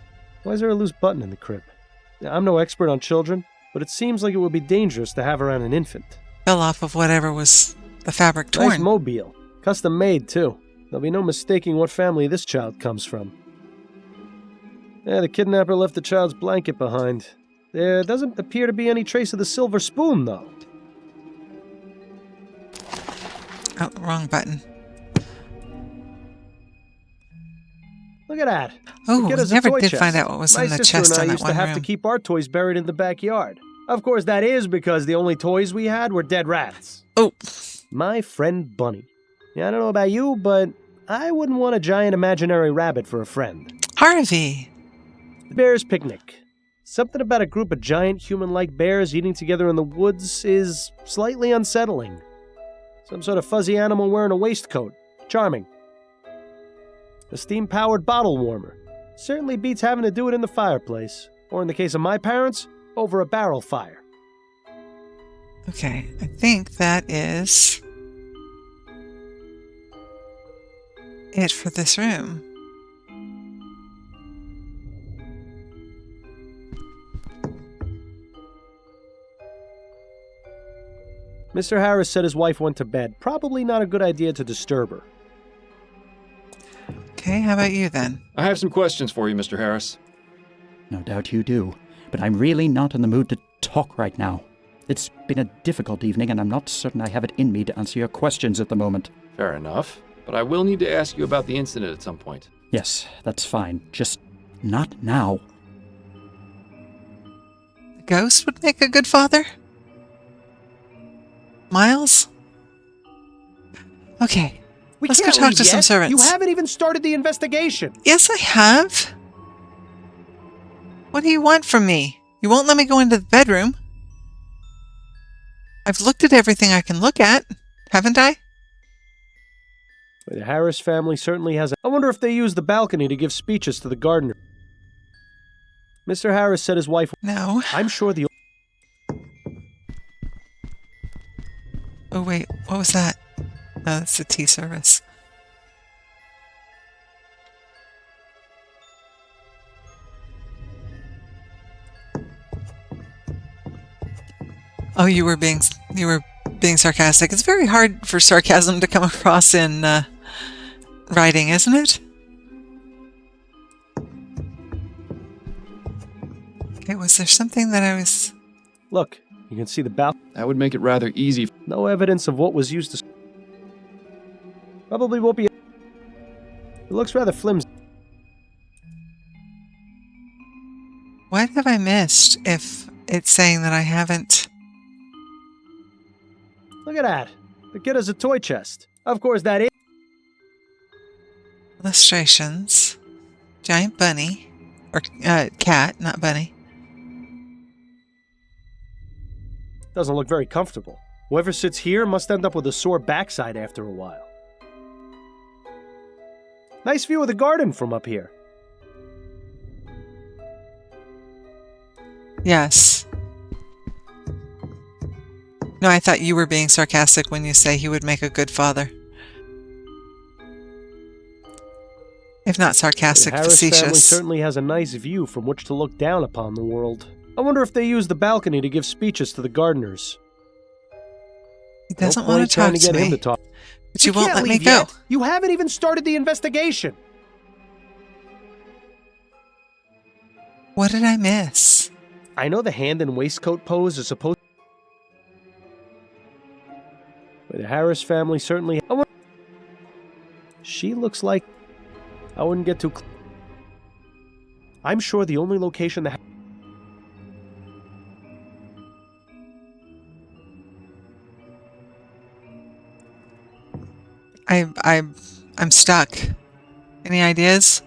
Why is there a loose button in the crib? Now, I'm no expert on children, but it seems like it would be dangerous to have around an infant. Fell off of whatever was the fabric torn. Nice mobile. Custom made, too. There'll be no mistaking what family this child comes from. Yeah, the kidnapper left the child's blanket behind. There doesn't appear to be any trace of the silver spoon, though. Oh, wrong button. Look at that. Oh, The kid we has a never toy did chest. find out what was My in the sister chest and I in that used to one have room. to keep our toys buried in the backyard. Of course, that is because the only toys we had were dead rats. Oh. My friend Bunny. Yeah, I don't know about you, but I wouldn't want a giant imaginary rabbit for a friend. Harvey. The Bear's Picnic. Something about a group of giant human-like bears eating together in the woods is slightly unsettling. Some sort of fuzzy animal wearing a waistcoat. Charming. A steam-powered bottle warmer. Certainly beats having to do it in the fireplace. Or in the case of my parents, over a barrel fire. Okay, I think that is it for this room. Mr. Harris said his wife went to bed. Probably not a good idea to disturb her. Okay, how about you then? I have some questions for you, Mr. Harris. No doubt you do, but I'm really not in the mood to talk right now. It's been a difficult evening, and I'm not certain I have it in me to answer your questions at the moment. Fair enough, but I will need to ask you about the incident at some point. Yes, that's fine. Just not now. The ghost would make a good father? Miles? Okay, let's go talk to some servants. You haven't even started the investigation. Yes, I have. What do you want from me? You won't let me go into the bedroom. I've looked at everything I can look at, haven't I? The Harris family certainly has I wonder if they use the balcony to give speeches to the gardener. Mr. Harris said his wife... No. I'm sure the... Oh, wait, what was that? Oh, that's the tea service. Oh, you were being sarcastic. It's very hard for sarcasm to come across in writing, isn't it? Okay, was there something that I was... Look, you can see the balcony. That would make it rather easy. No evidence of what was used to... Probably won't be... It looks rather flimsy. What have I missed if it's saying that I haven't... Look at that. The kid has a toy chest. Of course, that is... Illustrations. Giant bunny. Or cat, not bunny. Doesn't look very comfortable. Whoever sits here must end up with a sore backside after a while. Nice view of the garden from up here. Yes. No, I thought you were being sarcastic when you say he would make a good father. if not The sarcastic, Harris family facetious. certainly has a nice view from which to look down upon the world. I wonder if they use the balcony to give speeches to the gardeners. He doesn't No want point to trying talk to get to him me, to talk. but you We won't can't let me leave go. yet. You haven't even started the investigation. What did I miss? I know the hand and waistcoat pose is supposed. But the Harris family certainly. She looks like. I wouldn't get too. I'm sure the only location that. I'm stuck. Any ideas?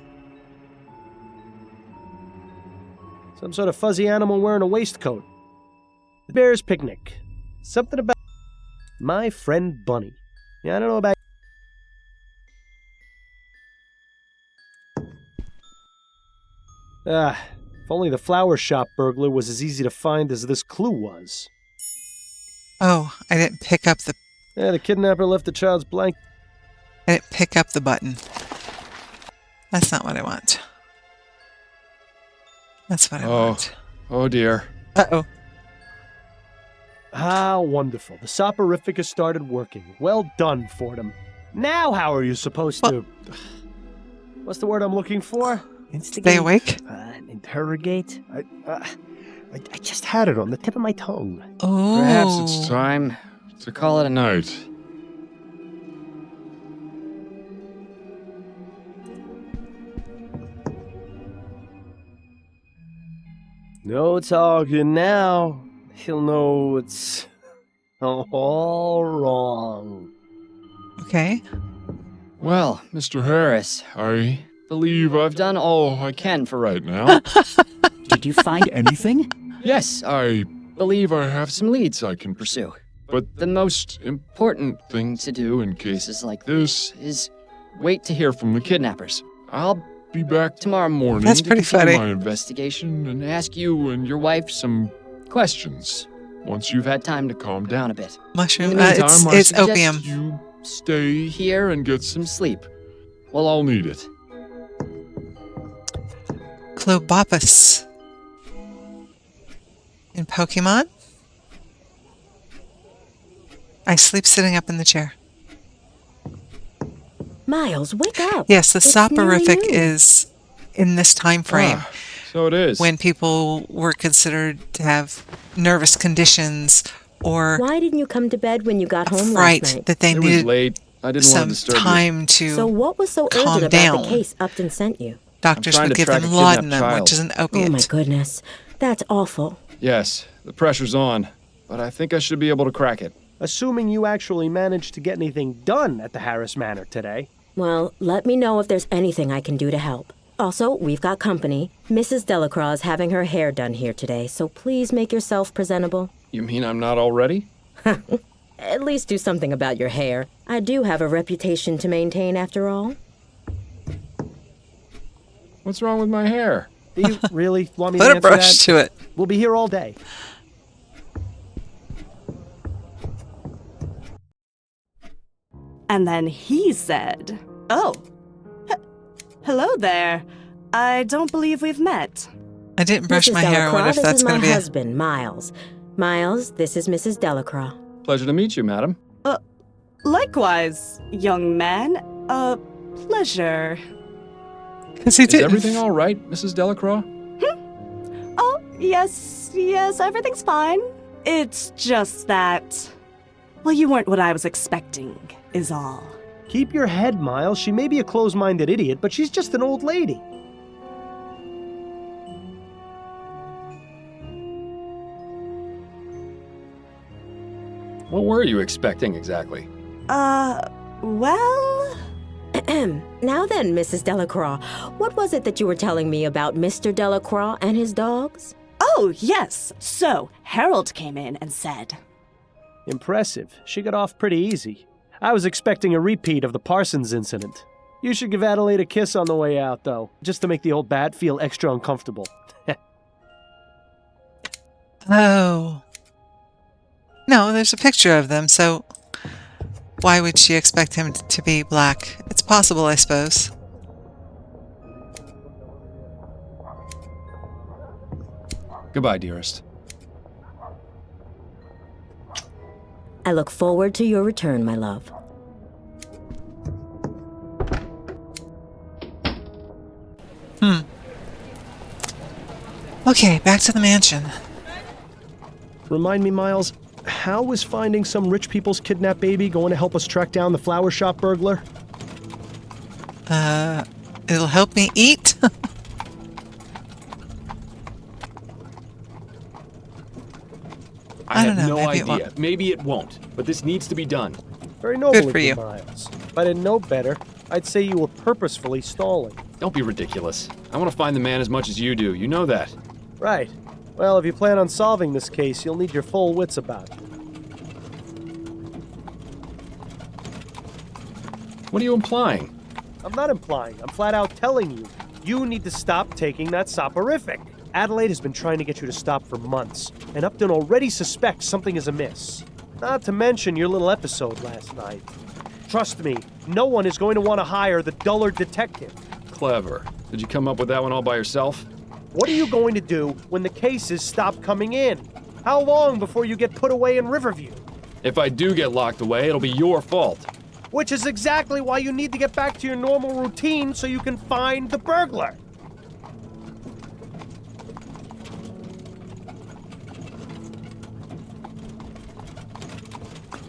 Some sort of fuzzy animal wearing a waistcoat. The bear's picnic. Something about my friend Bunny. Yeah, I don't know about. If only the flower shop burglar was as easy to find as this clue was. Oh, I didn't pick up the Yeah, the kidnapper left the child's blanket. I didn't pick up the button. That's not what I want. That's what I want. Oh dear. Uh-oh. How wonderful. The soporific has started working. Well done, Fordham. Now how are you supposed to... What's the word I'm looking for? Stay awake? Interrogate? I just had it on the tip of my tongue. Oh. Perhaps it's time to call it a night. No talking now. He'll know it's all wrong. Okay. Well, Mr. Harris, I believe I've done all I can for right now. Did you find anything? Yes, I believe I have some leads I can pursue. But the most important thing to do in cases like this is wait to hear from the kidnappers. I'll be back tomorrow morning That's to pretty continue funny. my investigation and ask you and your wife some questions once you've had time to calm down a bit. Mushroom. In the meantime, I It's suggest opium. you stay here and get some sleep. Well, I'll need it. Clobopus. In Pokemon? I sleep sitting up in the chair. Miles, wake up. Yes, the It's nearly soporific noon. is in this time frame So it is. when people were considered to have nervous conditions or Why didn't you come to bed when you got a home fright last night? that they it was needed late. I didn't want some to disturb you. time to So what was so calm urgent about down. the case Upton sent you? Doctors trying would to give track them a kidnapped laudanum, child. which is an Oh my opiate. goodness. That's awful. Yes, the pressure's on, but I think I should be able to crack it. Assuming you actually managed to get anything done at the Harris Manor today. Well, let me know if there's anything I can do to help. Also, we've got company. Mrs. Delacroix is having her hair done here today, so please make yourself presentable. You mean I'm not all ready? At least do something about your hair. I do have a reputation to maintain after all. What's wrong with my hair? Do you really want me to Put a answer brush that? to it. We'll be here all day. And then he said, "Oh, hello there. I don't believe we've met." I didn't brush Mrs. my hair. I Delacroix, wonder if this that's is going my to be husband, Miles. Miles, this is Mrs. Delacroix. Pleasure to meet you, madam. Likewise, young man. Pleasure. because he Is didn't. everything all right, Mrs. Delacroix? Oh, yes, everything's fine. It's just that, well, you weren't what I was expecting, is all. Keep your head, Miles. She may be a close-minded idiot, but she's just an old lady. What were you expecting exactly? Well... Now then, Mrs. Delacroix, what was it that you were telling me about Mr. Delacroix and his dogs? Oh, yes. So, Harold came in and said... Impressive. She got off pretty easy. I was expecting a repeat of the Parsons incident. You should give Adelaide a kiss on the way out, though, just to make the old bat feel extra uncomfortable. Oh. No, there's a picture of them, so why would she expect him to be black? It's possible, I suppose. Goodbye, dearest. I look forward to your return, my love. Okay, back to the mansion. Remind me, Miles, how is finding some rich people's kidnapped baby going to help us track down the flower shop burglar? It'll help me eat? I don't have know, no maybe it idea. won't. Maybe it won't, but this needs to be done. Very noble Good for of you. Miles. If I didn't know better, I'd say you were purposefully stalling. Don't be ridiculous. I want to find the man as much as you do. You know that. Right. Well, if you plan on solving this case, you'll need your full wits about you. What are you implying? I'm not implying. I'm flat out telling you. You need to stop taking that soporific. Adelaide has been trying to get you to stop for months, and Upton already suspects something is amiss. Not to mention your little episode last night. Trust me, no one is going to want to hire the dullard detective. Clever. Did you come up with that one all by yourself? What are you going to do when the cases stop coming in? How long before you get put away in Riverview? If I do get locked away, it'll be your fault. Which is exactly why you need to get back to your normal routine so you can find the burglar.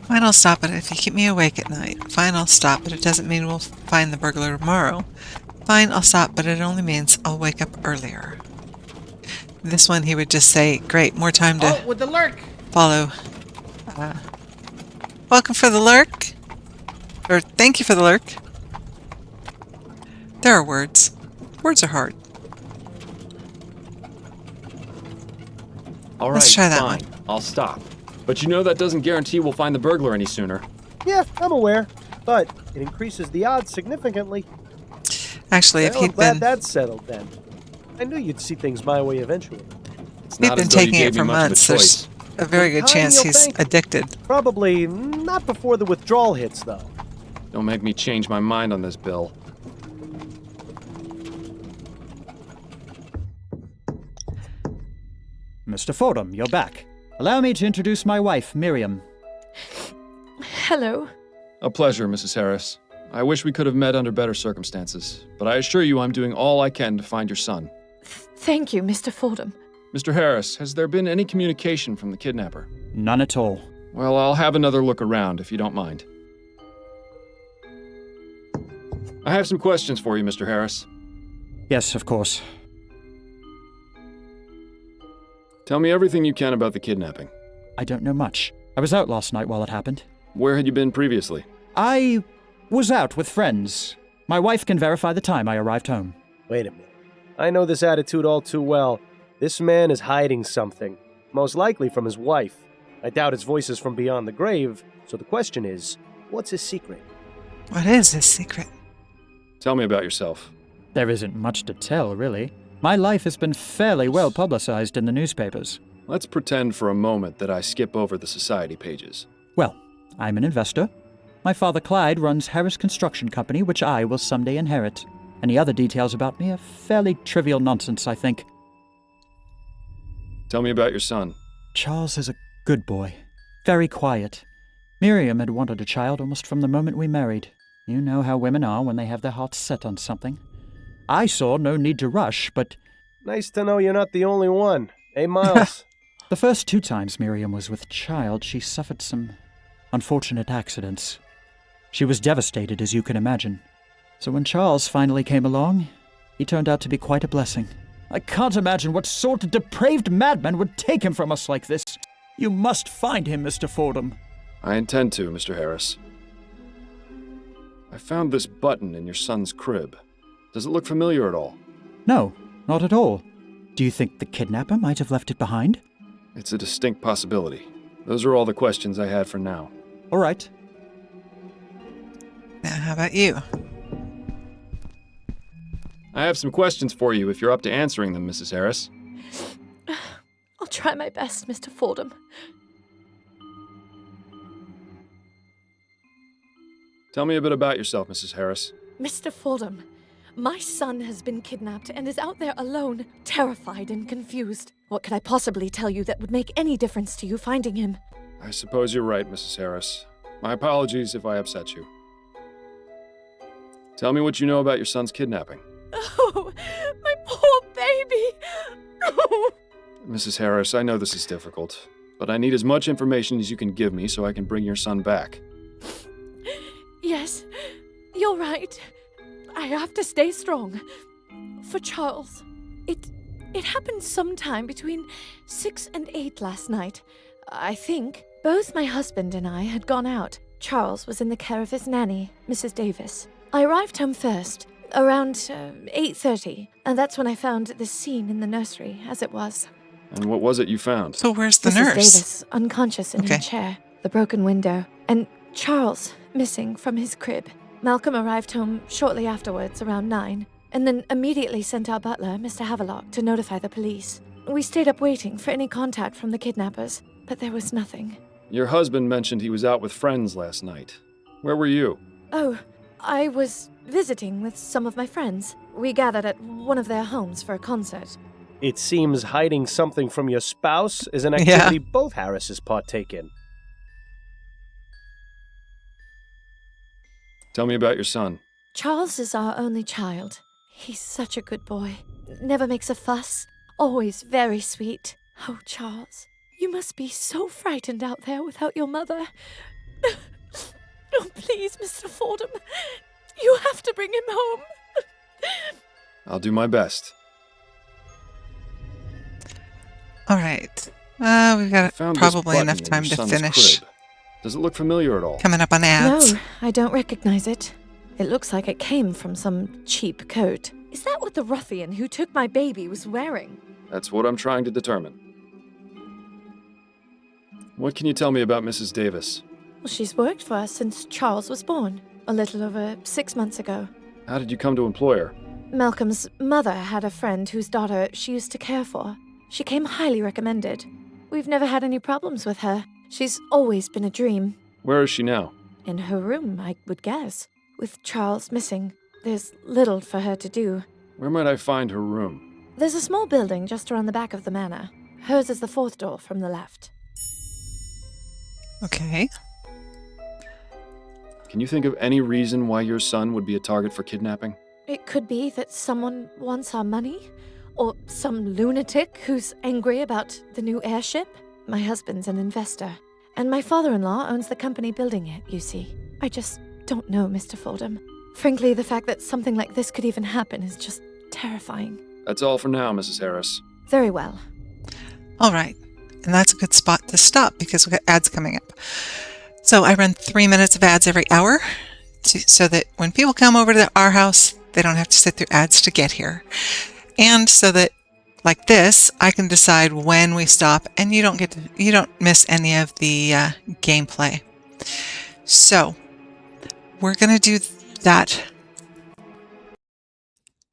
Fine, I'll stop it if you keep me awake at night. Fine, I'll stop, but it doesn't mean we'll find the burglar tomorrow. Fine, I'll stop, but it only means I'll wake up earlier. This one he would just say, great, more time to with the lurk. follow. Welcome for the lurk. Or thank you for the lurk. There are words. Words are hard. All right, Let's try that fine. one. I'll stop. But you know that doesn't guarantee we'll find the burglar any sooner. Yeah, I'm aware, but it increases the odds significantly. Actually, if Well, I'm he'd glad been that's settled then. I knew you'd see things my way eventually. It's he'd not been as though you taking gave it me for much of a months, there's choice. a very In good time, chance you'll he's thank- addicted. Probably not before the withdrawal hits, though. Don't make me change my mind on this, Bill. Mr. Fordham, you're back. Allow me to introduce my wife, Miriam. Hello. A pleasure, Mrs. Harris. I wish we could have met under better circumstances, but I assure you I'm doing all I can to find your son. Thank you, Mr. Fordham. Mr. Harris, has there been any communication from the kidnapper? None at all. Well, I'll have another look around, if you don't mind. I have some questions for you, Mr. Harris. Yes, of course. Tell me everything you can about the kidnapping. I don't know much. I was out last night while it happened. Where had you been previously? I was out with friends. My wife can verify the time I arrived home. Wait a minute. I know this attitude all too well. This man is hiding something, most likely from his wife. I doubt his voice is from beyond the grave, so the question is, what's his secret? What is his secret? Tell me about yourself. There isn't much to tell, really. My life has been fairly well publicized in the newspapers. Let's pretend for a moment that I skip over the society pages. Well, I'm an investor. My father Clyde runs Harris Construction Company, which I will someday inherit. Any other details about me are fairly trivial nonsense, I think. Tell me about your son. Charles is a good boy. Very quiet. Miriam had wanted a child almost from the moment we married. You know how women are when they have their hearts set on something. I saw no need to rush, but... Nice to know you're not the only one. Hey, Miles. The first 2 times Miriam was with child, she suffered some unfortunate accidents. She was devastated, as you can imagine. So when Charles finally came along, he turned out to be quite a blessing. I can't imagine what sort of depraved madman would take him from us like this. You must find him, Mr. Fordham. I intend to, Mr. Harris. I found this button in your son's crib. Does it look familiar at all? No, not at all. Do you think the kidnapper might have left it behind? It's a distinct possibility. Those are all the questions I had for now. All right. Now, how about you? I have some questions for you if you're up to answering them, Mrs. Harris. I'll try my best, Mr. Fordham. Tell me a bit about yourself, Mrs. Harris. Mr. Fordham, My son has been kidnapped and is out there alone, terrified and confused. What could I possibly tell you that would make any difference to you finding him? I suppose you're right, Mrs. Harris. My apologies if I upset you. Tell me what you know about your son's kidnapping. Oh, my poor baby! Mrs. Harris, I know this is difficult, but I need as much information as you can give me so I can bring your son back. Yes, you're right. I have to stay strong. For Charles, it happened sometime between 6 and 8 last night. I think both my husband and I had gone out. Charles was in the care of his nanny, Mrs. Davis. I arrived home first, around 8:30, and that's when I found this scene in the nursery, as it was. And what was it you found? So where's the Mrs. nurse? Davis, unconscious in her chair, the broken window, and Charles missing from his crib. Malcolm arrived home shortly afterwards, around 9, and then immediately sent our butler, Mr. Havelock, to notify the police. We stayed up waiting for any contact from the kidnappers, but there was nothing. Your husband mentioned he was out with friends last night. Where were you? Oh, I was visiting with some of my friends. We gathered at one of their homes for a concert. It seems hiding something from your spouse is an activity both Harrises partake in. Tell me about your son. Charles is our only child. He's such a good boy. Never makes a fuss. Always very sweet. Oh, Charles, you must be so frightened out there without your mother. Oh, please, Mr. Fordham. You have to bring him home. I'll do my best. All right. We've got probably enough time to finish. Crib. Does it look familiar at all? Coming up on ads. No, I don't recognize it. It looks like it came from some cheap coat. Is that what the ruffian who took my baby was wearing? That's what I'm trying to determine. What can you tell me about Mrs. Davis? Well, she's worked for us since Charles was born, a little over 6 months ago. How did you come to employ her? Malcolm's mother had a friend whose daughter she used to care for. She came highly recommended. We've never had any problems with her. She's always been a dream. Where is she now? In her room, I would guess. With Charles missing, there's little for her to do. Where might I find her room? There's a small building just around the back of the manor. Hers is the 4th door from the left. Okay. Can you think of any reason why your son would be a target for kidnapping? It could be that someone wants our money, or some lunatic who's angry about the new airship. My husband's an investor, and my father-in-law owns the company building it, you see. I just don't know, Mr. Fordham. Frankly, the fact that something like this could even happen is just terrifying. That's all for now, Mrs. Harris. Very well. All right. And that's a good spot to stop because we've got ads coming up. So I run 3 minutes of ads every hour so that when people come over to our house, they don't have to sit through ads to get here. And so that, like this, I can decide when we stop and you don't miss any of the gameplay. So we're going to do that.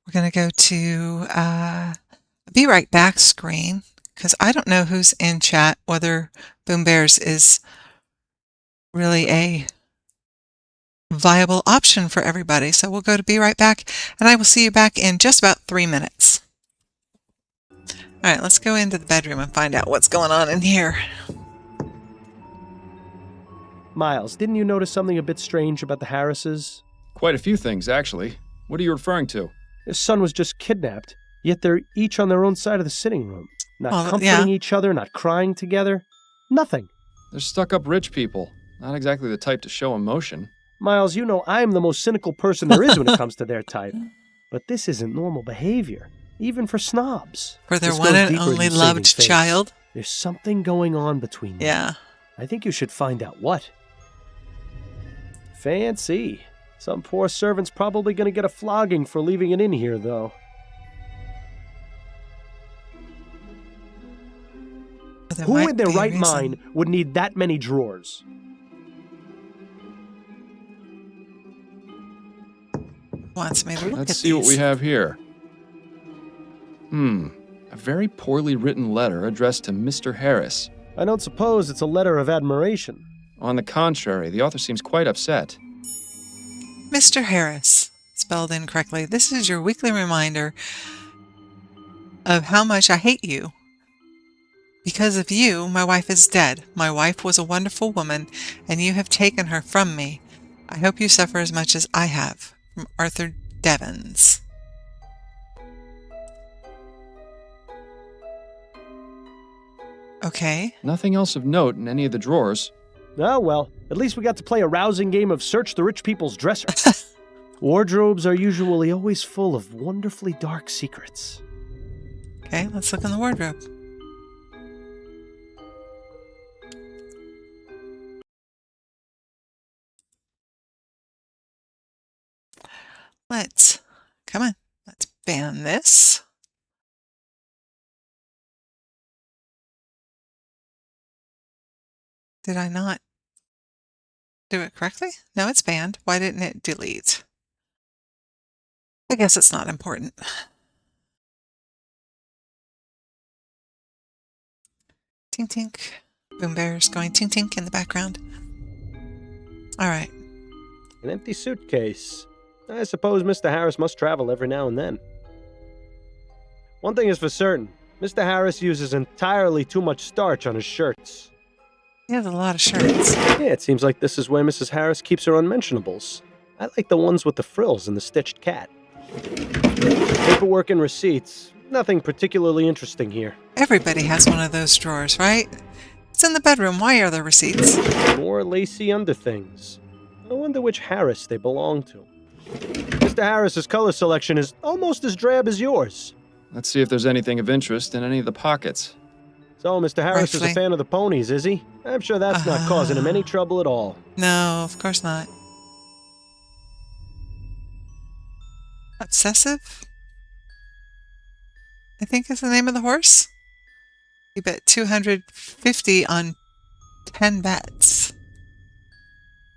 We're going to go to Be Right Back screen because I don't know who's in chat, whether Boom Bears is really a viable option for everybody. So we'll go to Be Right Back, and I will see you back in just about 3 minutes. All right, let's go into the bedroom and find out what's going on in here. Miles, didn't you notice something a bit strange about the Harrises? Quite a few things, actually. What are you referring to? Their son was just kidnapped, yet they're each on their own side of the sitting room. Not comforting each other, not crying together. Nothing. They're stuck-up rich people. Not exactly the type to show emotion. Miles, you know I am the most cynical person there is when it comes to their type. But this isn't normal behavior, even for snobs. For their one and only loved child? There's something going on between them. Yeah. I think you should find out what. Fancy. Some poor servant's probably going to get a flogging for leaving it in here, though. Who in their right mind would need that many drawers? Wants me to look Let's at see what we have here. A very poorly written letter addressed to Mr. Harris. I don't suppose it's a letter of admiration. On the contrary, the author seems quite upset. Mr. Harris, it's spelled incorrectly. This is your weekly reminder of how much I hate you. Because of you, my wife is dead. My wife was a wonderful woman, and you have taken her from me. I hope you suffer as much as I have. From Arthur Devons. Okay. Nothing else of note in any of the drawers. Oh, well, at least we got to play a rousing game of Search the Rich People's Dresser. Wardrobes are usually always full of wonderfully dark secrets. Okay, let's look in the wardrobe. Come on, let's ban this. Did I not do it correctly? No, it's banned. Why didn't it delete? I guess it's not important. Tink tink. Boom Bear's going tink tink in the background. All right. An empty suitcase. I suppose Mr. Harris must travel every now and then. One thing is for certain. Mr. Harris uses entirely too much starch on his shirts. He has a lot of shirts. Yeah, it seems like this is where Mrs. Harris keeps her unmentionables. I like the ones with the frills and the stitched cat. Paperwork and receipts. Nothing particularly interesting here. Everybody has one of those drawers, right? It's in the bedroom. Why are there receipts? More lacy underthings. I wonder which Harris they belong to. Mr. Harris's color selection is almost as drab as yours. Let's see if there's anything of interest in any of the pockets. So, Mr. Harris is a fan of the ponies, is he? I'm sure that's not causing him any trouble at all. No, of course not. Obsessive? I think is the name of the horse. You bet 250 on 10 bets.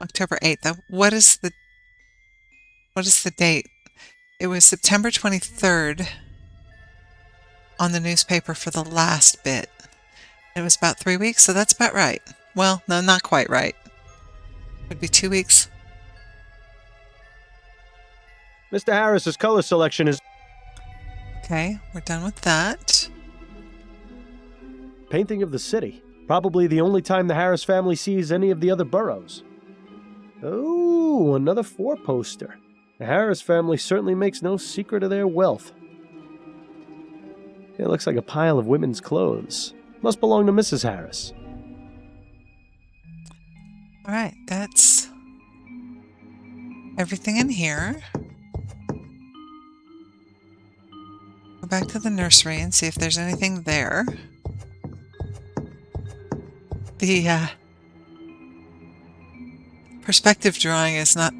October 8th. What is the date? It was September 23rd on the newspaper for the last bit. It was about 3 weeks, so that's about right. Well, no, not quite right. Would be 2 weeks. Mr. Harris's color selection is... Okay, we're done with that. Painting of the city. Probably the only time the Harris family sees any of the other boroughs. Oh, another four-poster. The Harris family certainly makes no secret of their wealth. It looks like a pile of women's clothes. Must belong to Mrs. Harris. All right, that's everything in here. Go back to the nursery and see if there's anything there. The perspective drawing is not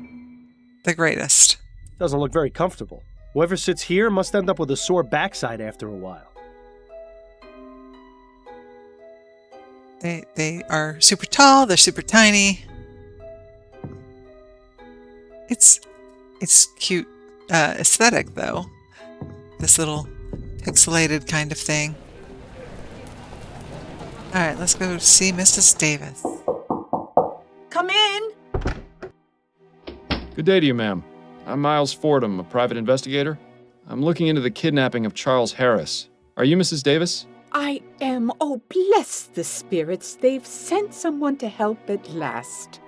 the greatest. Doesn't look very comfortable. Whoever sits here must end up with a sore backside after a while. They are super tall, they're super tiny. It's cute aesthetic though. This little pixelated kind of thing. Alright, let's go see Mrs. Davis. Come in! Good day to you, ma'am. I'm Miles Fordham, a private investigator. I'm looking into the kidnapping of Charles Harris. Are you Mrs. Davis? I am. Oh, bless the spirits. They've sent someone to help at last.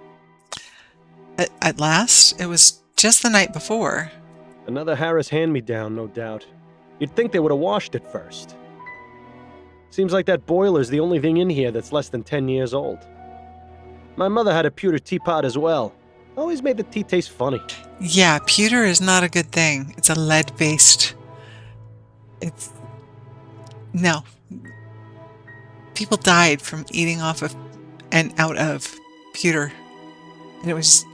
At last? It was just the night before. Another Harris hand-me-down, no doubt. You'd think they would have washed it first. Seems like that boiler's the only thing in here that's less than 10 years old. My mother had a pewter teapot as well. Always made the tea taste funny. Yeah, pewter is not a good thing. It's a lead-based... No. People died from eating off of and out of pewter. And it was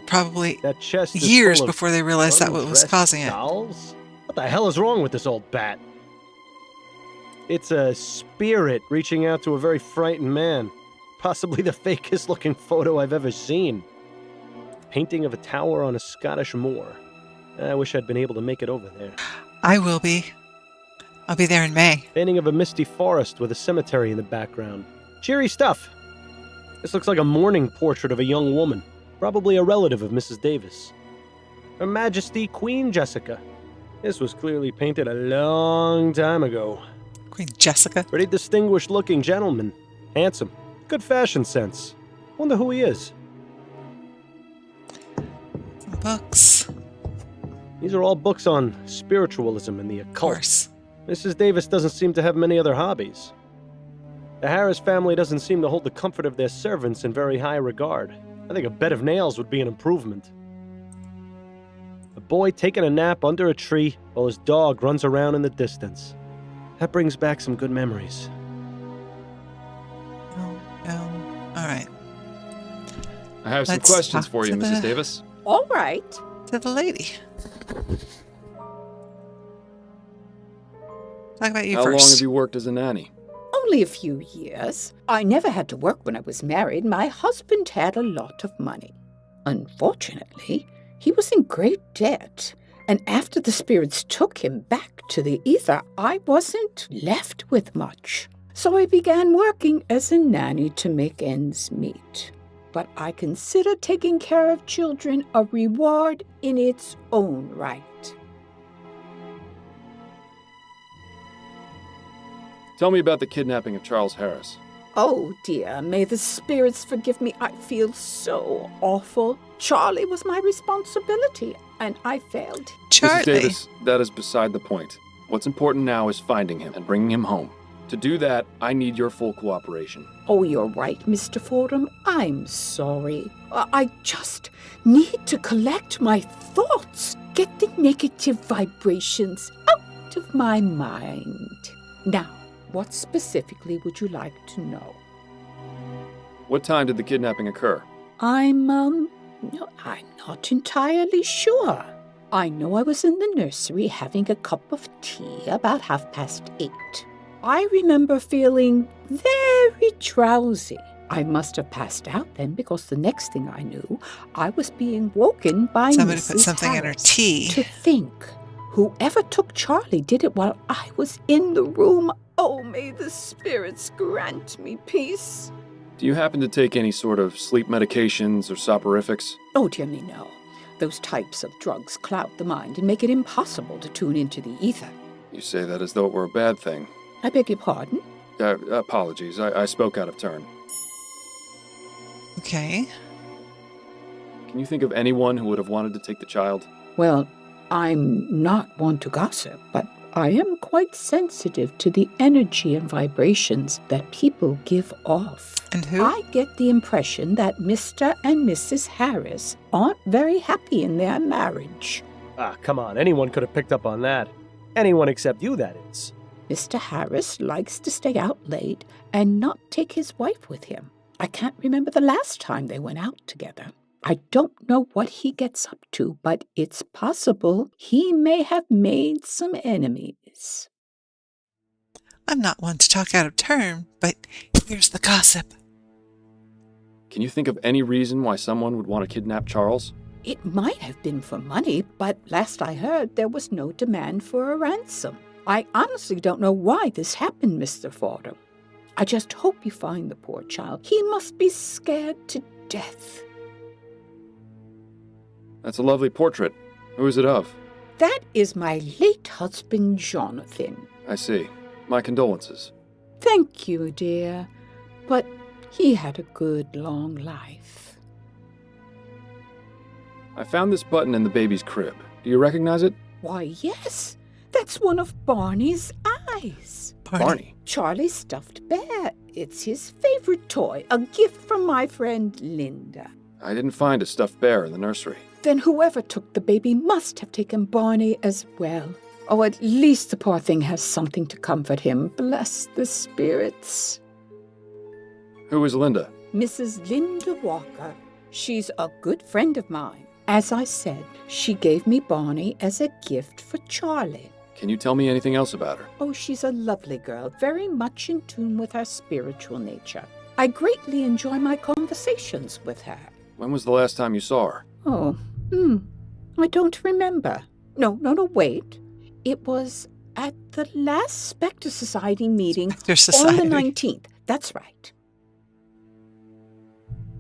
probably that chest years before they realized that what was causing it. Dolls? What the hell is wrong with this old bat? It's a spirit reaching out to a very frightened man. Possibly the fakest looking photo I've ever seen. Painting of a tower on a Scottish moor. I wish I'd been able to make it over there. I will be. I'll be there in May. Painting of a misty forest with a cemetery in the background. Cheery stuff. This looks like a mourning portrait of a young woman. Probably a relative of Mrs. Davis. Her Majesty Queen Jessica. This was clearly painted a long time ago. Queen Jessica? Pretty distinguished looking gentleman. Handsome. Good fashion sense. Wonder who he is. Some books. These are all books on spiritualism and the occult. Of course. Mrs. Davis doesn't seem to have many other hobbies. The Harris family doesn't seem to hold the comfort of their servants in very high regard. I think a bed of nails would be an improvement. A boy taking a nap under a tree while his dog runs around in the distance. That brings back some good memories. All right. I have some Let's questions talk for you, to Mrs. the- Davis. All right. To the lady. Talk about you How first. long have you worked as a nanny? Only a few years. I never had to work when I was married. My husband had a lot of money. Unfortunately, he was in great debt. And after the spirits took him back to the ether, I wasn't left with much. So I began working as a nanny to make ends meet. But I consider taking care of children a reward in its own right. Tell me about the kidnapping of Charles Harris. Oh dear, may the spirits forgive me. I feel so awful. Charlie was my responsibility, and I failed. Charlie. Mrs. Davis, that is beside the point. What's important now is finding him and bringing him home. To do that, I need your full cooperation. Oh, you're right, Mr. Fordham. I'm sorry. I just need to collect my thoughts, get the negative vibrations out of my mind. Now, what specifically would you like to know? What time did the kidnapping occur? I'm not entirely sure. I know I was in the nursery having a cup of tea about 8:30. I remember feeling very drowsy. I must have passed out then because the next thing I knew, I was being woken by Somebody Mrs. put something in her Harris. tea. To think, whoever took Charlie did it while I was in the room. Oh, may the spirits grant me peace. Do you happen to take any sort of sleep medications or soporifics? Oh, dear me, no. Those types of drugs cloud the mind and make it impossible to tune into the ether. You say that as though it were a bad thing. I beg your pardon? Apologies, I spoke out of turn. Okay. Can you think of anyone who would have wanted to take the child? Well, I'm not one to gossip, but I am quite sensitive to the energy and vibrations that people give off. And who? I get the impression that Mr. and Mrs. Harris aren't very happy in their marriage. Ah, come on, anyone could have picked up on that. Anyone except you, that is. Mr. Harris likes to stay out late and not take his wife with him. I can't remember the last time they went out together. I don't know what he gets up to, but it's possible he may have made some enemies. I'm not one to talk out of turn, but here's the gossip. Can you think of any reason why someone would want to kidnap Charles? It might have been for money, but last I heard there was no demand for a ransom. I honestly don't know why this happened, Mr. Fordham. I just hope you find the poor child. He must be scared to death. That's a lovely portrait. Who is it of? That is my late husband, Jonathan. I see. My condolences. Thank you, dear. But he had a good, long life. I found this button in the baby's crib. Do you recognize it? Why, yes. That's one of Barney's eyes. Barney? Charlie's stuffed bear. It's his favorite toy, a gift from my friend Linda. I didn't find a stuffed bear in the nursery. Then whoever took the baby must have taken Barney as well. Oh, at least the poor thing has something to comfort him. Bless the spirits. Who is Linda? Mrs. Linda Walker. She's a good friend of mine. As I said, she gave me Barney as a gift for Charlie. Can you tell me anything else about her? Oh, she's a lovely girl, very much in tune with her spiritual nature. I greatly enjoy my conversations with her. When was the last time you saw her? Oh, I don't remember. No, wait. It was at the last Spectre Society meeting on the 19th. That's right.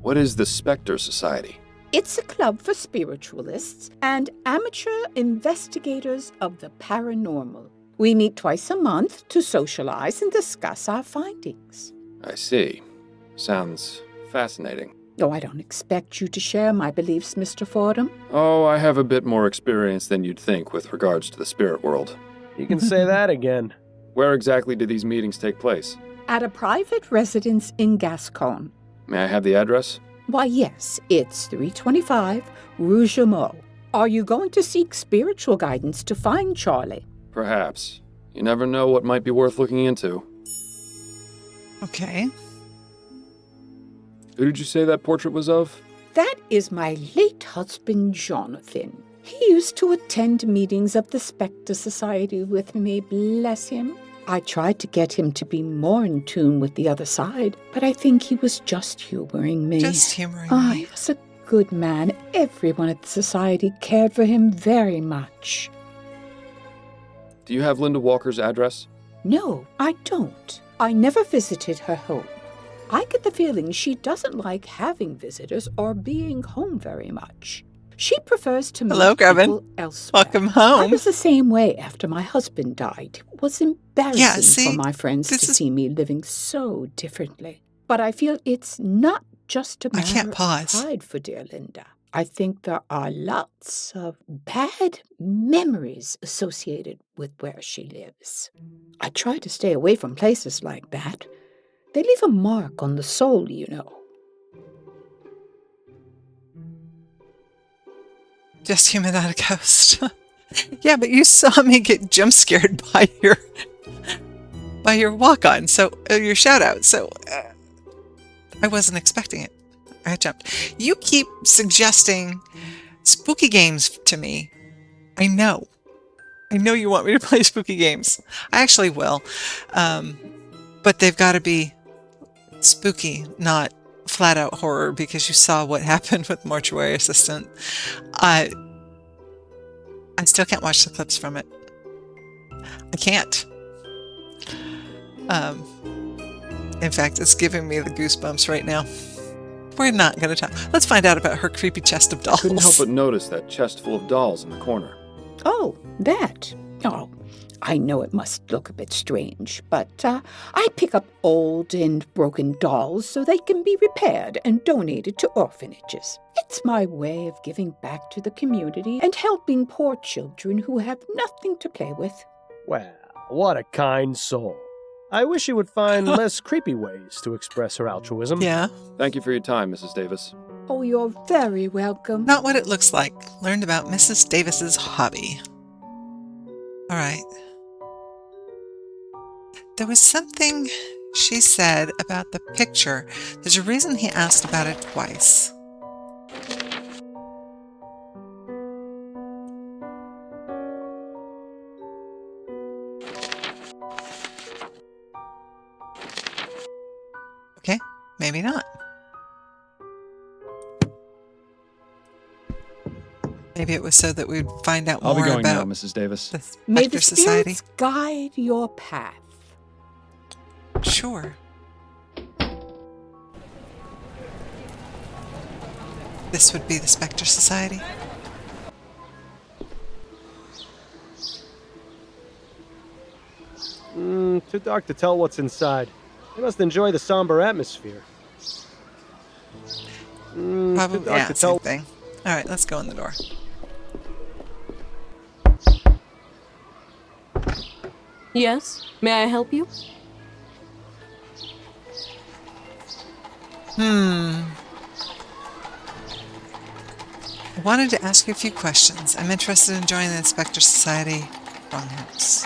What is the Spectre Society? It's a club for spiritualists and amateur investigators of the paranormal. We meet twice a month to socialize and discuss our findings. I see. Sounds fascinating. Oh, I don't expect you to share my beliefs, Mr. Fordham. Oh, I have a bit more experience than you'd think with regards to the spirit world. You can say that again. Where exactly do these meetings take place? At a private residence in Gascon. May I have the address? Why, yes, it's 325 Rue Jameau. Are you going to seek spiritual guidance to find Charlie? Perhaps. You never know what might be worth looking into. Okay. Who did you say that portrait was of? That is my late husband, Jonathan. He used to attend meetings of the Spectre Society with me, bless him. I tried to get him to be more in tune with the other side, but I think he was just humoring me. Just humoring me. He was a good man. Everyone at the society cared for him very much. Do you have Linda Walker's address? No, I don't. I never visited her home. I get the feeling she doesn't like having visitors or being home very much. She prefers to meet people elsewhere. Welcome home. I was the same way after my husband died. It was embarrassing for my friends to see me living so differently. But I feel it's not just a matter of pride for dear Linda. I think there are lots of bad memories associated with where she lives. I try to stay away from places like that. They leave a mark on the soul, you know. Just human, not a ghost. Yeah, but you saw me get jump scared by your walk-on, so your shout-out. So I wasn't expecting it. I jumped. You keep suggesting spooky games to me. I know you want me to play spooky games. I actually will, but they've got to be spooky, not flat-out horror, because you saw what happened with Mortuary Assistant. I still can't watch the clips from it. I can't. In fact, it's giving me the goosebumps right now. We're not going to talk. Let's find out about her creepy chest of dolls. I couldn't help but notice that chest full of dolls in the corner. Oh, that. Oh, I know it must look a bit strange, but I pick up old and broken dolls so they can be repaired and donated to orphanages. It's my way of giving back to the community and helping poor children who have nothing to play with. Well, what a kind soul. I wish she would find less creepy ways to express her altruism. Yeah. Thank you for your time, Mrs. Davis. Oh, you're very welcome. Not what it looks like. Learned about Mrs. Davis's hobby. All right. There was something she said about the picture. There's a reason he asked about it twice. Okay, maybe not. Maybe it was so that we'd find out more I'll be going about now, Mrs. Davis. The May the Spectre Society. spirits guide your path. Sure. This would be the Spectre Society. Too dark to tell what's inside. They must enjoy the somber atmosphere. Probably, too dark yeah, to same tell. thing. All right, let's go in the door. Yes? May I help you? I wanted to ask you a few questions. I'm interested in joining the Spectre Society. Wrong house.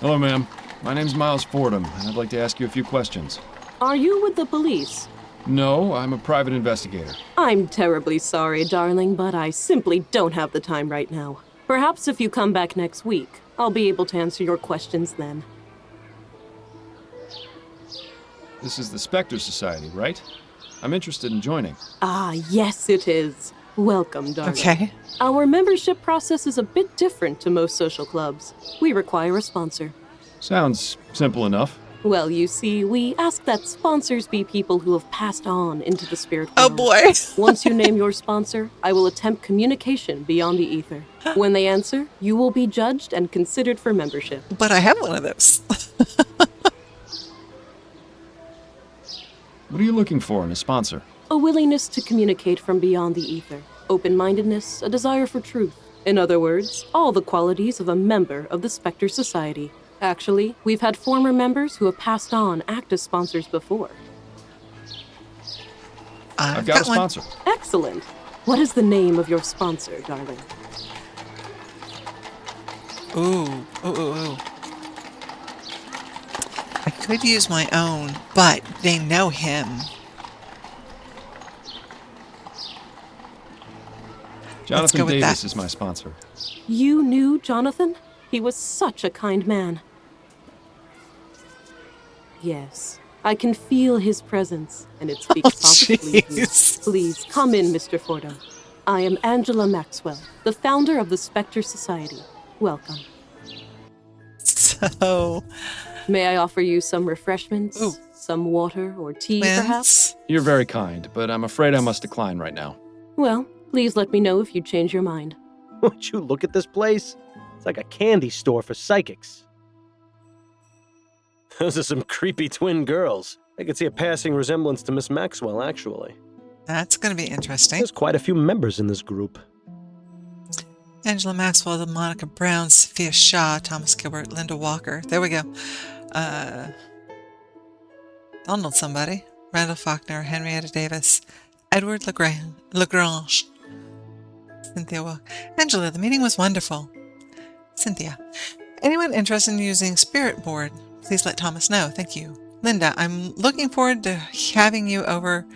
Hello, ma'am. My name's Miles Fordham, and I'd like to ask you a few questions. Are you with the police? No, I'm a private investigator. I'm terribly sorry, darling, but I simply don't have the time right now. Perhaps if you come back next week, I'll be able to answer your questions then. This is the Spectre Society, right? I'm interested in joining. Ah, yes it is. Welcome, darling. Okay. Our membership process is a bit different to most social clubs. We require a sponsor. Sounds simple enough. Well, you see, we ask that sponsors be people who have passed on into the spirit Oh world. boy. Once you name your sponsor, I will attempt communication beyond the ether. When they answer, you will be judged and considered for membership. But I have one of those. What are you looking for in a sponsor? A willingness to communicate from beyond the ether. Open-mindedness, a desire for truth. In other words, all the qualities of a member of the Spectre Society. Actually, we've had former members who have passed on act as sponsors before. I've got a sponsor. Excellent. What is the name of your sponsor, darling? Ooh. I could use my own, but they know him. Jonathan Davis is my sponsor. You knew Jonathan? He was such a kind man. Yes, I can feel his presence, and it speaks positively of you. Please, come in, Mr. Fordham. I am Angela Maxwell, the founder of the Spectre Society. Welcome. So... May I offer you some refreshments? Ooh. Some water or tea, perhaps? You're very kind, but I'm afraid I must decline right now. Well, please let me know if you change your mind. Would you look at this place? It's like a candy store for psychics. Those are some creepy twin girls. I could see a passing resemblance to Miss Maxwell, actually. That's going to be interesting. There's quite a few members in this group. Angela Maxwell, Monica Brown, Sophia Shaw, Thomas Gilbert, Linda Walker. There we go. Donald somebody. Randall Faulkner, Henrietta Davis, Edward Lagrange. Cynthia Walker. Angela, the meeting was wonderful. Cynthia. Anyone interested in using Spirit Board? Please let Thomas know. Thank you. Linda, I'm looking forward to having you over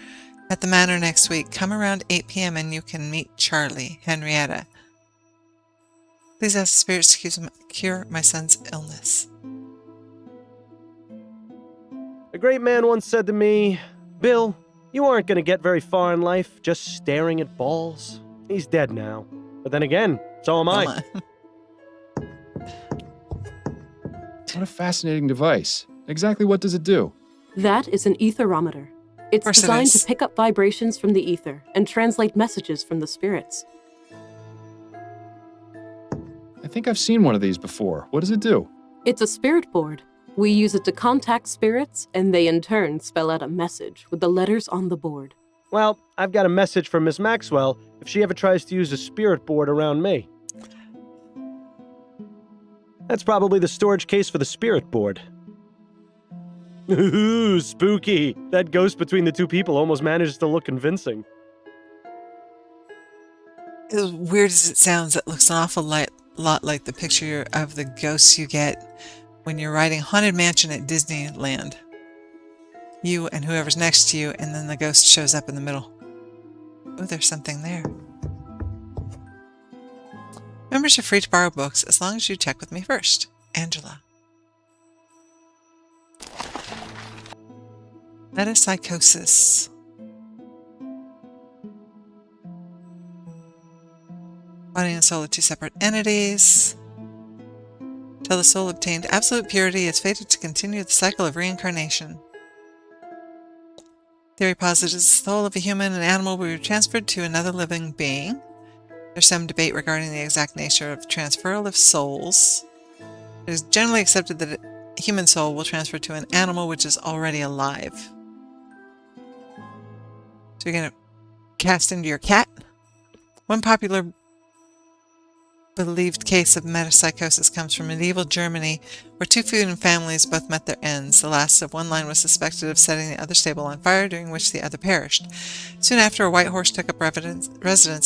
at the Manor next week. Come around 8 p.m. and you can meet Charlie. Henrietta. Please ask the spirits to cure my son's illness. A great man once said to me, Bill, you aren't going to get very far in life just staring at balls. He's dead now. But then again, so am I. What a fascinating device. Exactly what does it do? That is an etherometer. It's designed to pick up vibrations from the ether and translate messages from the spirits. I think I've seen one of these before. What does it do? It's a spirit board. We use it to contact spirits, and they in turn spell out a message with the letters on the board. Well, I've got a message from Miss Maxwell if she ever tries to use a spirit board around me. That's probably the storage case for the spirit board. Ooh, spooky. That ghost between the two people almost manages to look convincing. As weird as it sounds, it looks an awful lot like the picture of the ghosts you get when you're riding Haunted Mansion at Disneyland. You and whoever's next to you, and then the ghost shows up in the middle. Oh, there's something there. Members are free to borrow books as long as you check with me first. Angela. Metapsychosis. Body and soul are two separate entities. Till the soul obtained absolute purity, it's fated to continue the cycle of reincarnation. Theory posits the soul of a human and animal will be transferred to another living being. There's some debate regarding the exact nature of transferal of souls. It is generally accepted that a human soul will transfer to an animal which is already alive. So you're going to cast into your cat? One popular believed case of metapsychosis comes from medieval Germany, where two food families both met their ends. The last of one line was suspected of setting the other stable on fire, during which the other perished. Soon after, a white horse took up residence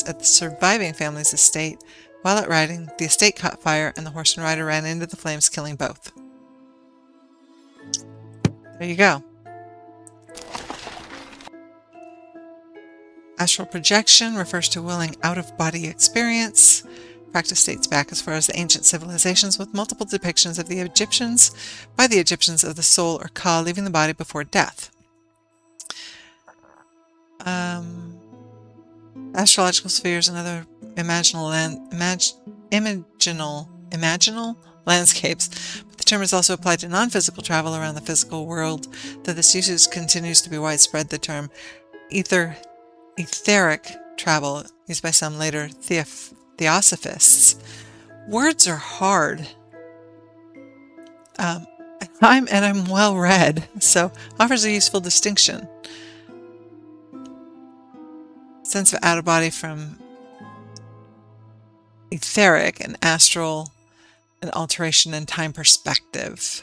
at the surviving family's estate. While out riding, the estate caught fire, and the horse and rider ran into the flames, killing both. There you go. Astral projection refers to willing out-of-body experience. Practice dates back as far as the ancient civilizations, with multiple depictions of the Egyptians by the Egyptians of the soul or Ka leaving the body before death. Astrological spheres and other imaginal landscapes, but the term is also applied to non-physical travel around the physical world. Though this usage continues to be widespread, the term etheric travel, used by some later theosophists. Words are hard. I'm well read, so offers a useful distinction. Sense of out of body from etheric and astral, an alteration in time perspective.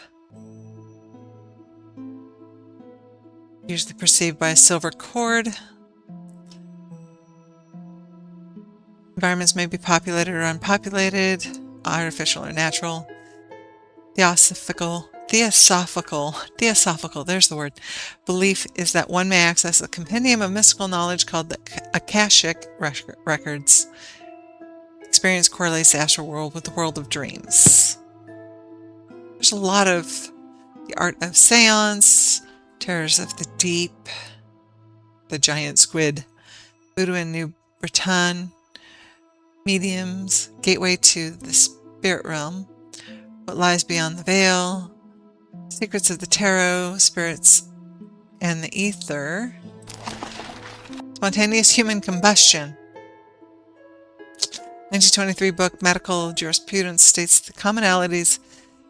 Usually perceived by a silver cord. Environments may be populated or unpopulated, artificial or natural. Theosophical, there's the word. Belief is that one may access a compendium of mystical knowledge called the Akashic records. Experience correlates the astral world with the world of dreams. There's a lot of the art of seance, terrors of the deep, the giant squid, voodoo in New Britain, mediums, gateway to the spirit realm, what lies beyond the veil, secrets of the tarot, spirits, and the ether, spontaneous human combustion. 1923 book Medical Jurisprudence states the commonalities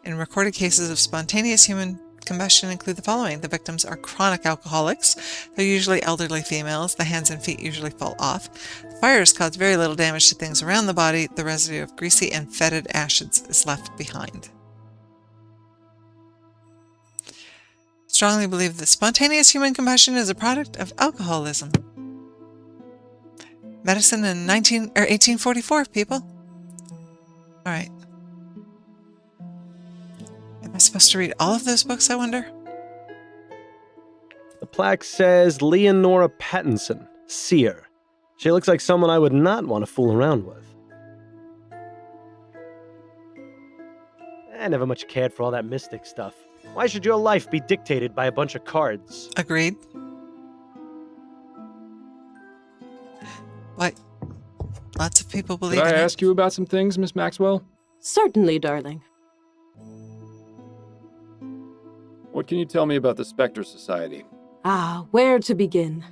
in recorded cases of spontaneous human combustion include the following. The victims are chronic alcoholics. They're usually elderly females. The hands and feet usually fall off. The fires cause very little damage to things around the body. The residue of greasy and fetid ashes is left behind. Strongly believe that spontaneous human combustion is a product of alcoholism. Medicine in 1844, people. All right. Am I supposed to read all of those books, I wonder? The plaque says Leonora Pattinson, seer. She looks like someone I would not want to fool around with. I never much cared for all that mystic stuff. Why should your life be dictated by a bunch of cards? Agreed. What? Lots of people believe in it. Could I ask you about some things, Miss Maxwell? Certainly, darling. What can you tell me about the Spectre Society? Where to begin?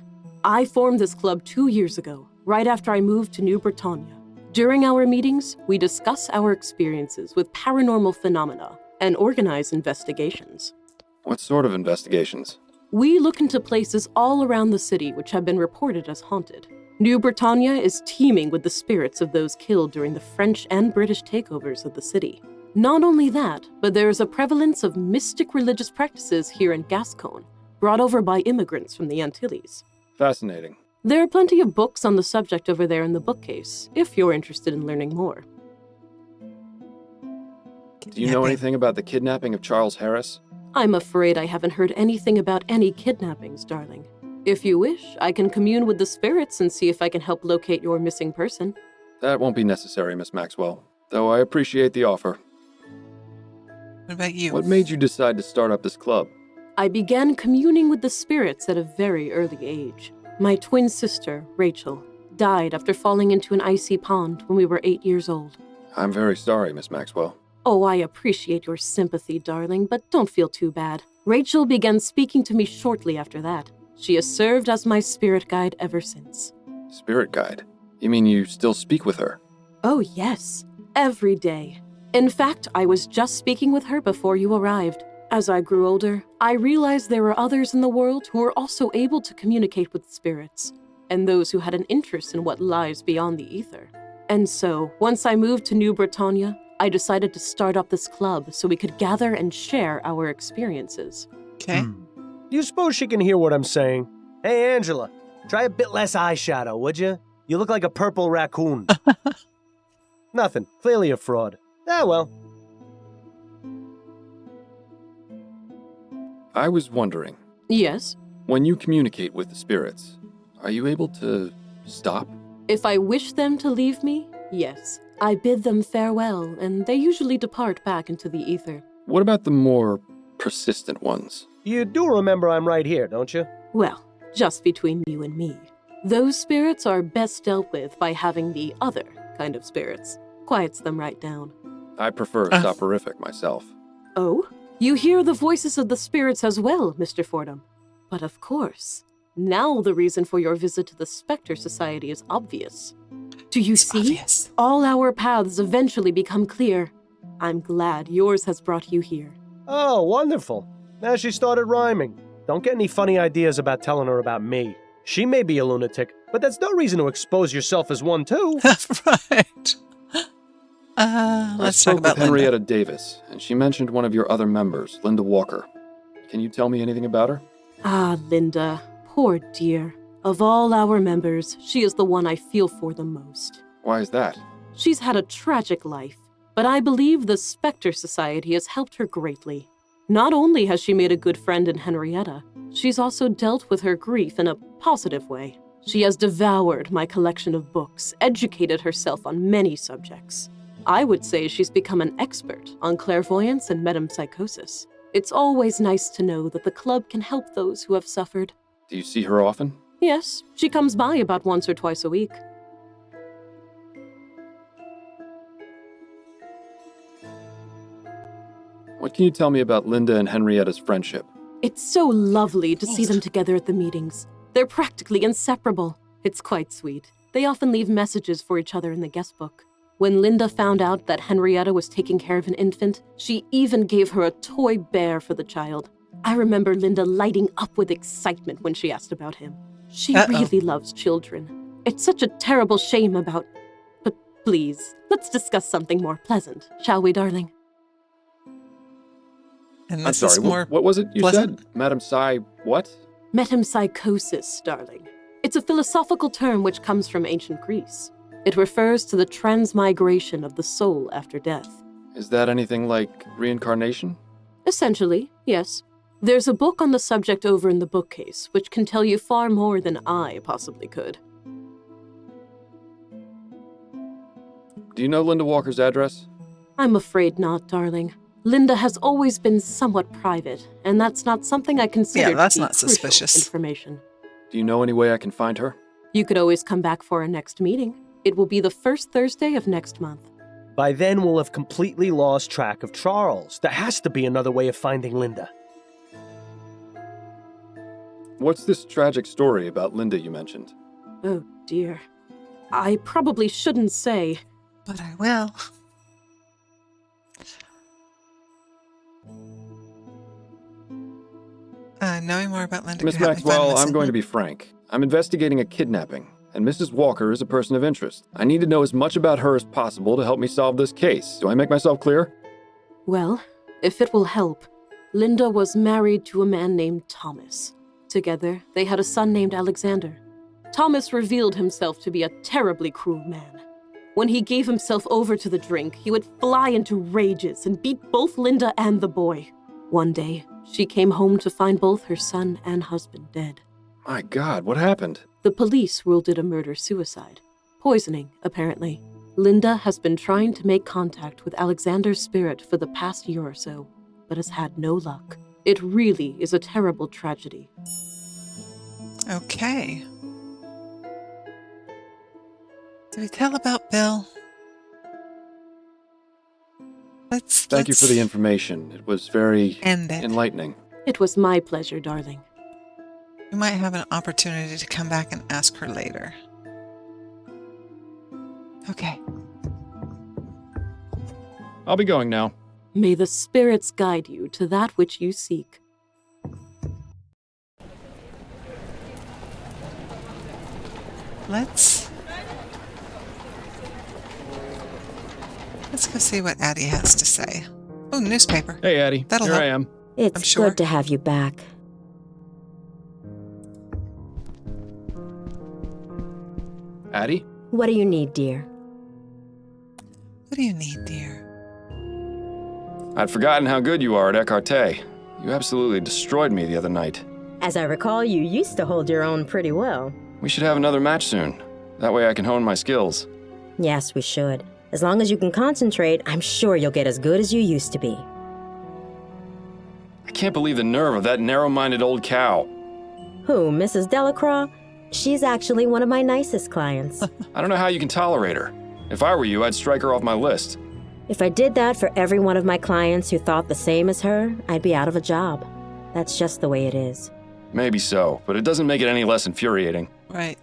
I formed this club 2 years ago, right after I moved to New Britannia. During our meetings, we discuss our experiences with paranormal phenomena and organize investigations. What sort of investigations? We look into places all around the city which have been reported as haunted. New Britannia is teeming with the spirits of those killed during the French and British takeovers of the city. Not only that, but there is a prevalence of mystic religious practices here in Gascon, brought over by immigrants from the Antilles. Fascinating. There are plenty of books on the subject over there in the bookcase, if you're interested in learning more. Do you know anything about the kidnapping of Charles Harris? I'm afraid I haven't heard anything about any kidnappings, darling. If you wish, I can commune with the spirits and see if I can help locate your missing person. That won't be necessary, Miss Maxwell, though I appreciate the offer. What about you? What made you decide to start up this club? I began communing with the spirits at a very early age. My twin sister, Rachel, died after falling into an icy pond when we were 8 years old. I'm very sorry, Miss Maxwell. Oh, I appreciate your sympathy, darling, but don't feel too bad. Rachel began speaking to me shortly after that. She has served as my spirit guide ever since. Spirit guide? You mean you still speak with her? Oh, yes. Every day. In fact, I was just speaking with her before you arrived. As I grew older, I realized there were others in the world who were also able to communicate with spirits, and those who had an interest in what lies beyond the ether. And so, once I moved to New Britannia, I decided to start up this club so we could gather and share our experiences. Okay. Do you suppose she can hear what I'm saying? Hey, Angela, try a bit less eyeshadow, would you? You look like a purple raccoon. Nothing. Clearly a fraud. Ah, well. I was wondering. Yes? When you communicate with the spirits, are you able to stop? If I wish them to leave me, yes. I bid them farewell, and they usually depart back into the ether. What about the more persistent ones? You do remember I'm right here, don't you? Well, just between you and me. Those spirits are best dealt with by having the other kind of spirits. Quiets them right down. I prefer soporific myself. Oh? You hear the voices of the spirits as well, Mr. Fordham. But of course, now the reason for your visit to the Spectre Society is obvious. Do you see? Obvious. All our paths eventually become clear. I'm glad yours has brought you here. Oh, wonderful. Now she started rhyming. Don't get any funny ideas about telling her about me. She may be a lunatic, but that's no reason to expose yourself as one too. Right. I Let's spoke talk about with Henrietta Linda. Davis, and she mentioned one of your other members, Linda Walker. Can you tell me anything about her? Ah, Linda. Poor dear. Of all our members, she is the one I feel for the most. Why is that? She's had a tragic life, but I believe the Spectre Society has helped her greatly. Not only has she made a good friend in Henrietta, she's also dealt with her grief in a positive way. She has devoured my collection of books, educated herself on many subjects. I would say she's become an expert on clairvoyance and metempsychosis. It's always nice to know that the club can help those who have suffered. Do you see her often? Yes, she comes by about once or twice a week. What can you tell me about Linda and Henrietta's friendship? It's so lovely to see them together at the meetings. They're practically inseparable. It's quite sweet. They often leave messages for each other in the guest book. When Linda found out that Henrietta was taking care of an infant, she even gave her a toy bear for the child. I remember Linda lighting up with excitement when she asked about him. She really loves children. It's such a terrible shame about... But please, let's discuss something more pleasant, shall we, darling? And I'm sorry, what was it you pleasant? said? Madam Psy, what? Metempsychosis, darling. It's a philosophical term which comes from ancient Greece. It refers to the transmigration of the soul after death. Is that anything like reincarnation? Essentially, yes. There's a book on the subject over in the bookcase, which can tell you far more than I possibly could. Do you know Linda Walker's address? I'm afraid not, darling. Linda has always been somewhat private, and that's not something I consider that's to be not crucial suspicious. information. Do you know any way I can find her? You could always come back for our next meeting. It will be the first Thursday of next month. By then, we'll have completely lost track of Charles. There has to be another way of finding Linda. What's this tragic story about Linda you mentioned? Oh, dear. I probably shouldn't say. But I will. Knowing more about Linda Miss could help me find Maxwell, Miss I'm going to Linda. be frank. I'm investigating a kidnapping, and Mrs. Walker is a person of interest. I need to know as much about her as possible to help me solve this case. Do I make myself clear? Well, if it will help, Linda was married to a man named Thomas. Together, they had a son named Alexander. Thomas revealed himself to be a terribly cruel man. When he gave himself over to the drink, he would fly into rages and beat both Linda and the boy. One day, she came home to find both her son and husband dead. My God, what happened? The police ruled it a murder-suicide. Poisoning, apparently. Linda has been trying to make contact with Alexander's spirit for the past year or so, but has had no luck. It really is a terrible tragedy. Okay. Did we tell about Bill? Thank you for the information. It was very end it. enlightening. It was my pleasure, darling. We might have an opportunity to come back and ask her later. Okay. I'll be going now. May the spirits guide you to that which you seek. Let's go see what Addie has to say. Oh, newspaper. Hey, Addie. That'll Here help. I am. It's I'm sure. good to have you back. Addie? What do you need, dear? What do you need, dear? I'd forgotten how good you are at écarté. You absolutely destroyed me the other night. As I recall, you used to hold your own pretty well. We should have another match soon. That way I can hone my skills. Yes, we should. As long as you can concentrate, I'm sure you'll get as good as you used to be. I can't believe the nerve of that narrow-minded old cow. Who, Mrs. Delacroix? She's actually one of my nicest clients. I don't know how you can tolerate her. If I were you, I'd strike her off my list. If I did that for every one of my clients who thought the same as her, I'd be out of a job. That's just the way it is. Maybe so, but it doesn't make it any less infuriating. Right.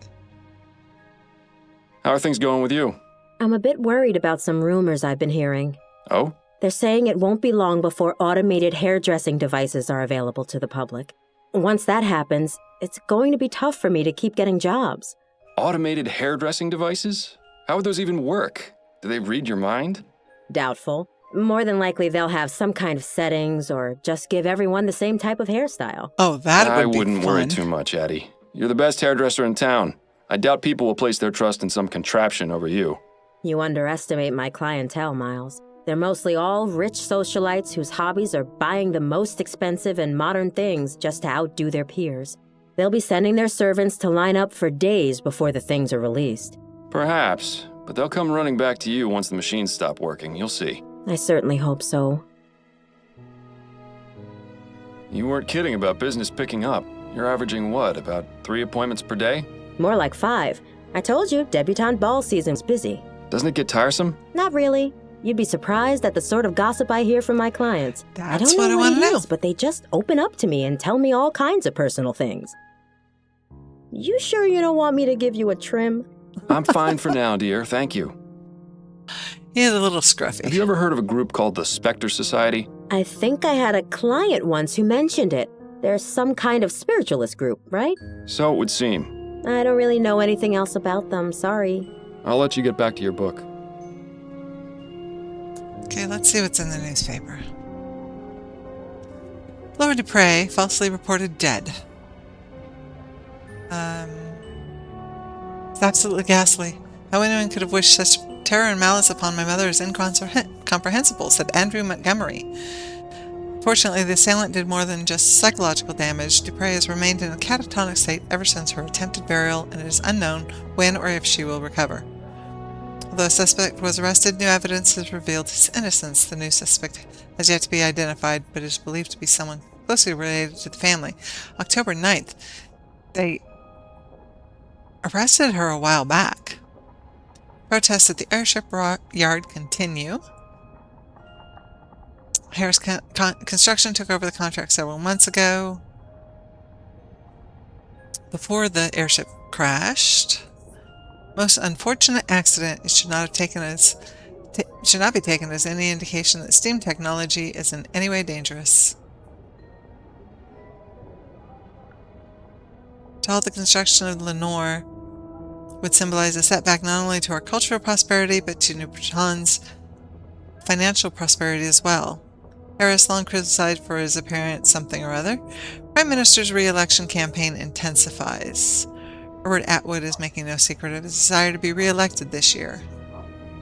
How are things going with you? I'm a bit worried about some rumors I've been hearing. Oh? They're saying it won't be long before automated hairdressing devices are available to the public. Once that happens, it's going to be tough for me to keep getting jobs. Automated hairdressing devices? How would those even work? Do they read your mind? Doubtful. More than likely they'll have some kind of settings or just give everyone the same type of hairstyle. Oh, that would be fun. I wouldn't worry too much, Addie. You're the best hairdresser in town. I doubt people will place their trust in some contraption over you. You underestimate my clientele, Miles. They're mostly all rich socialites whose hobbies are buying the most expensive and modern things just to outdo their peers. They'll be sending their servants to line up for days before the things are released. Perhaps, but they'll come running back to you once the machines stop working. You'll see. I certainly hope so. You weren't kidding about business picking up. You're averaging what, about 3 appointments per day? More like 5. I told you, debutante ball season's busy. Doesn't it get tiresome? Not really. You'd be surprised at the sort of gossip I hear from my clients. I don't know what it is, but they just open up to me and tell me all kinds of personal things. You sure you don't want me to give you a trim? I'm fine for now, dear. Thank you. He is a little scruffy. Have you ever heard of a group called the Spectre Society? I think I had a client once who mentioned it. There's some kind of spiritualist group, right? So it would seem. I don't really know anything else about them, sorry. I'll let you get back to your book. Okay, let's see what's in the newspaper. Laura Dupre falsely reported dead. It's absolutely ghastly. How anyone could have wished such terror and malice upon my mother is incomprehensible, said Andrew Montgomery. Fortunately, the assailant did more than just psychological damage. Dupre has remained in a catatonic state ever since her attempted burial, and it is unknown when or if she will recover. Although a suspect was arrested, new evidence has revealed his innocence. The new suspect has yet to be identified, but is believed to be someone closely related to the family. October 9th, they arrested her a while back. Protests at the airship yard continue. Harris Construction took over the contract several months ago, before the airship crashed. Most unfortunate accident. It should not be taken as any indication that steam technology is in any way dangerous. To halt the construction of Lenore would symbolize a setback not only to our cultural prosperity, but to New Breton's financial prosperity as well. Harris, long criticized for his apparent something or other, Prime Minister's re-election campaign intensifies. Robert Atwood is making no secret of his desire to be re-elected this year.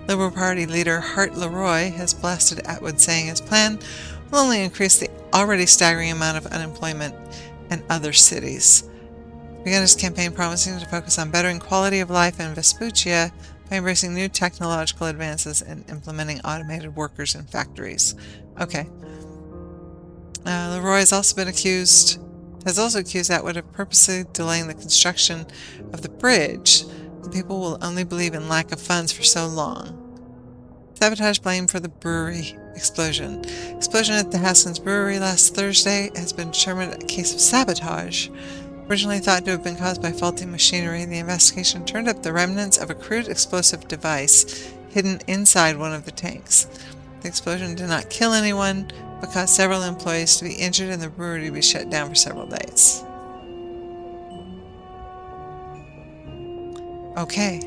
Liberal Party leader Hart Leroy has blasted Atwood, saying his plan will only increase the already staggering amount of unemployment in other cities. He began his campaign promising to focus on bettering quality of life in Vespuccia by embracing new technological advances and implementing automated workers in factories. Okay. Leroy has also accused Atwood of purposely delaying the construction of the bridge. The people will only believe in lack of funds for so long. Sabotage blamed for the brewery explosion. Explosion at the Haskins Brewery last Thursday has been determined a case of sabotage. Originally thought to have been caused by faulty machinery, the investigation turned up the remnants of a crude explosive device hidden inside one of the tanks. The explosion did not kill anyone, but caused several employees to be injured and the brewery to be shut down for several days. Okay.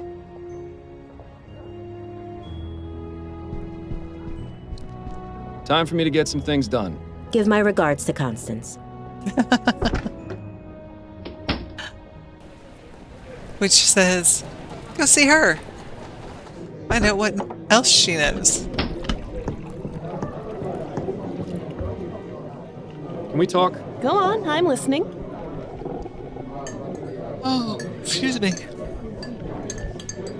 Time for me to get some things done. Give my regards to Constance. Which says, go see her. Find out what else she knows. Can we talk? Go on, I'm listening. Oh, excuse me.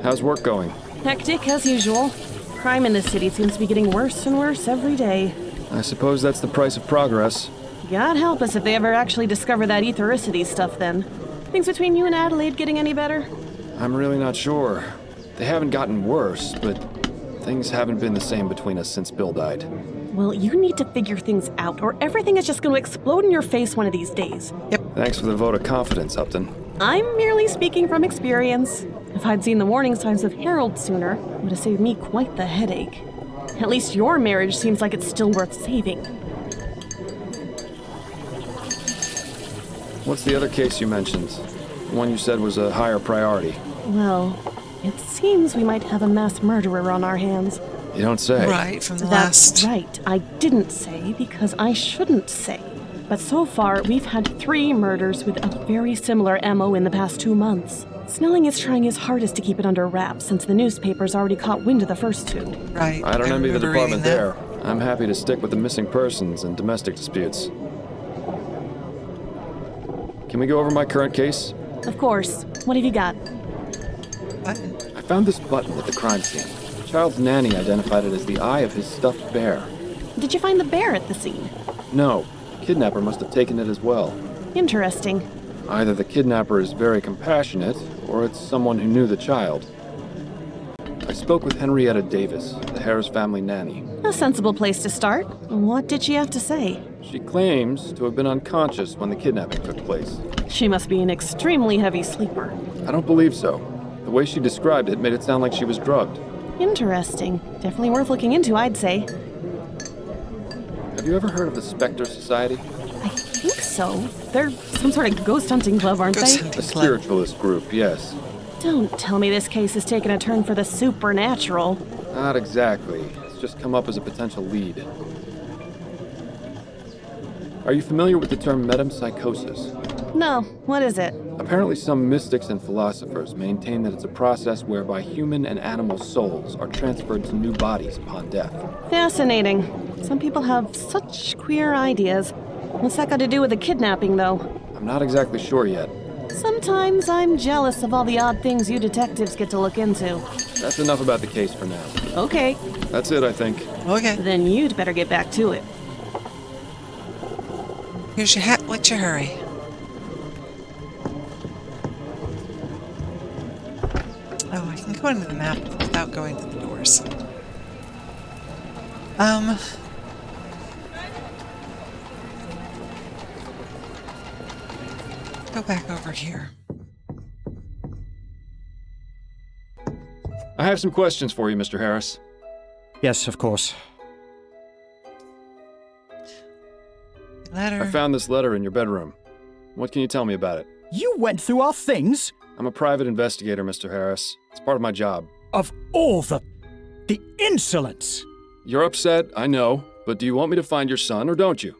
How's work going? Hectic as usual. Crime in the city seems to be getting worse and worse every day. I suppose that's the price of progress. God help us if they ever actually discover that ethericity stuff then. Things between you and Adelaide getting any better? I'm really not sure. They haven't gotten worse, but Things haven't been the same between us since Bill died. Well, you need to figure things out, or everything is just going to explode in your face one of these days. Thanks for the vote of confidence, Upton. I'm merely speaking from experience. If I'd seen the warning signs of Harold sooner, it would have saved me quite the headache. At least your marriage seems like it's still worth saving. What's the other case you mentioned? The one you said was a higher priority. Well, it seems we might have a mass murderer on our hands. You don't say. Right, from the That's last... right. I didn't say because I shouldn't say. But so far, we've had 3 murders with a very similar MO in the past 2 months. Snelling is trying his hardest to keep it under wraps since the newspapers already caught wind of the first 2. Right. I don't envy the remember department reading there. I'm happy to stick with the missing persons and domestic disputes. Can we go over my current case? Of course. What have you got? Button. I found this button at the crime scene. The child's nanny identified it as the eye of his stuffed bear. Did you find the bear at the scene? No, the kidnapper must have taken it as well. Interesting. Either the kidnapper is very compassionate, or it's someone who knew the child. I spoke with Henrietta Davis, the Harris family nanny. A sensible place to start. What did she have to say? She claims to have been unconscious when the kidnapping took place. She must be an extremely heavy sleeper. I don't believe so. The way she described it made it sound like she was drugged. Interesting. Definitely worth looking into, I'd say. Have you ever heard of the Spectre Society? I think so. They're some sort of ghost hunting club, aren't they? A spiritualist group, yes. Don't tell me this case has taken a turn for the supernatural. Not exactly. It's just come up as a potential lead. Are you familiar with the term metempsychosis? No, what is it? Apparently some mystics and philosophers maintain that it's a process whereby human and animal souls are transferred to new bodies upon death. Fascinating. Some people have such queer ideas. What's that got to do with the kidnapping, though? I'm not exactly sure yet. Sometimes I'm jealous of all the odd things you detectives get to look into. That's enough about the case for now. Okay. That's it, I think. Okay. Then you'd better get back to it. Here's your hat. What's your hurry? Oh, I can go into the map without going to the doors. Go back over here. I have some questions for you, Mr. Harris. Yes, of course. Letter. I found this letter in your bedroom. What can you tell me about it? You went through our things? I'm a private investigator, Mr. Harris. It's part of my job. Of all the insolence! You're upset, I know, but do you want me to find your son, or don't you?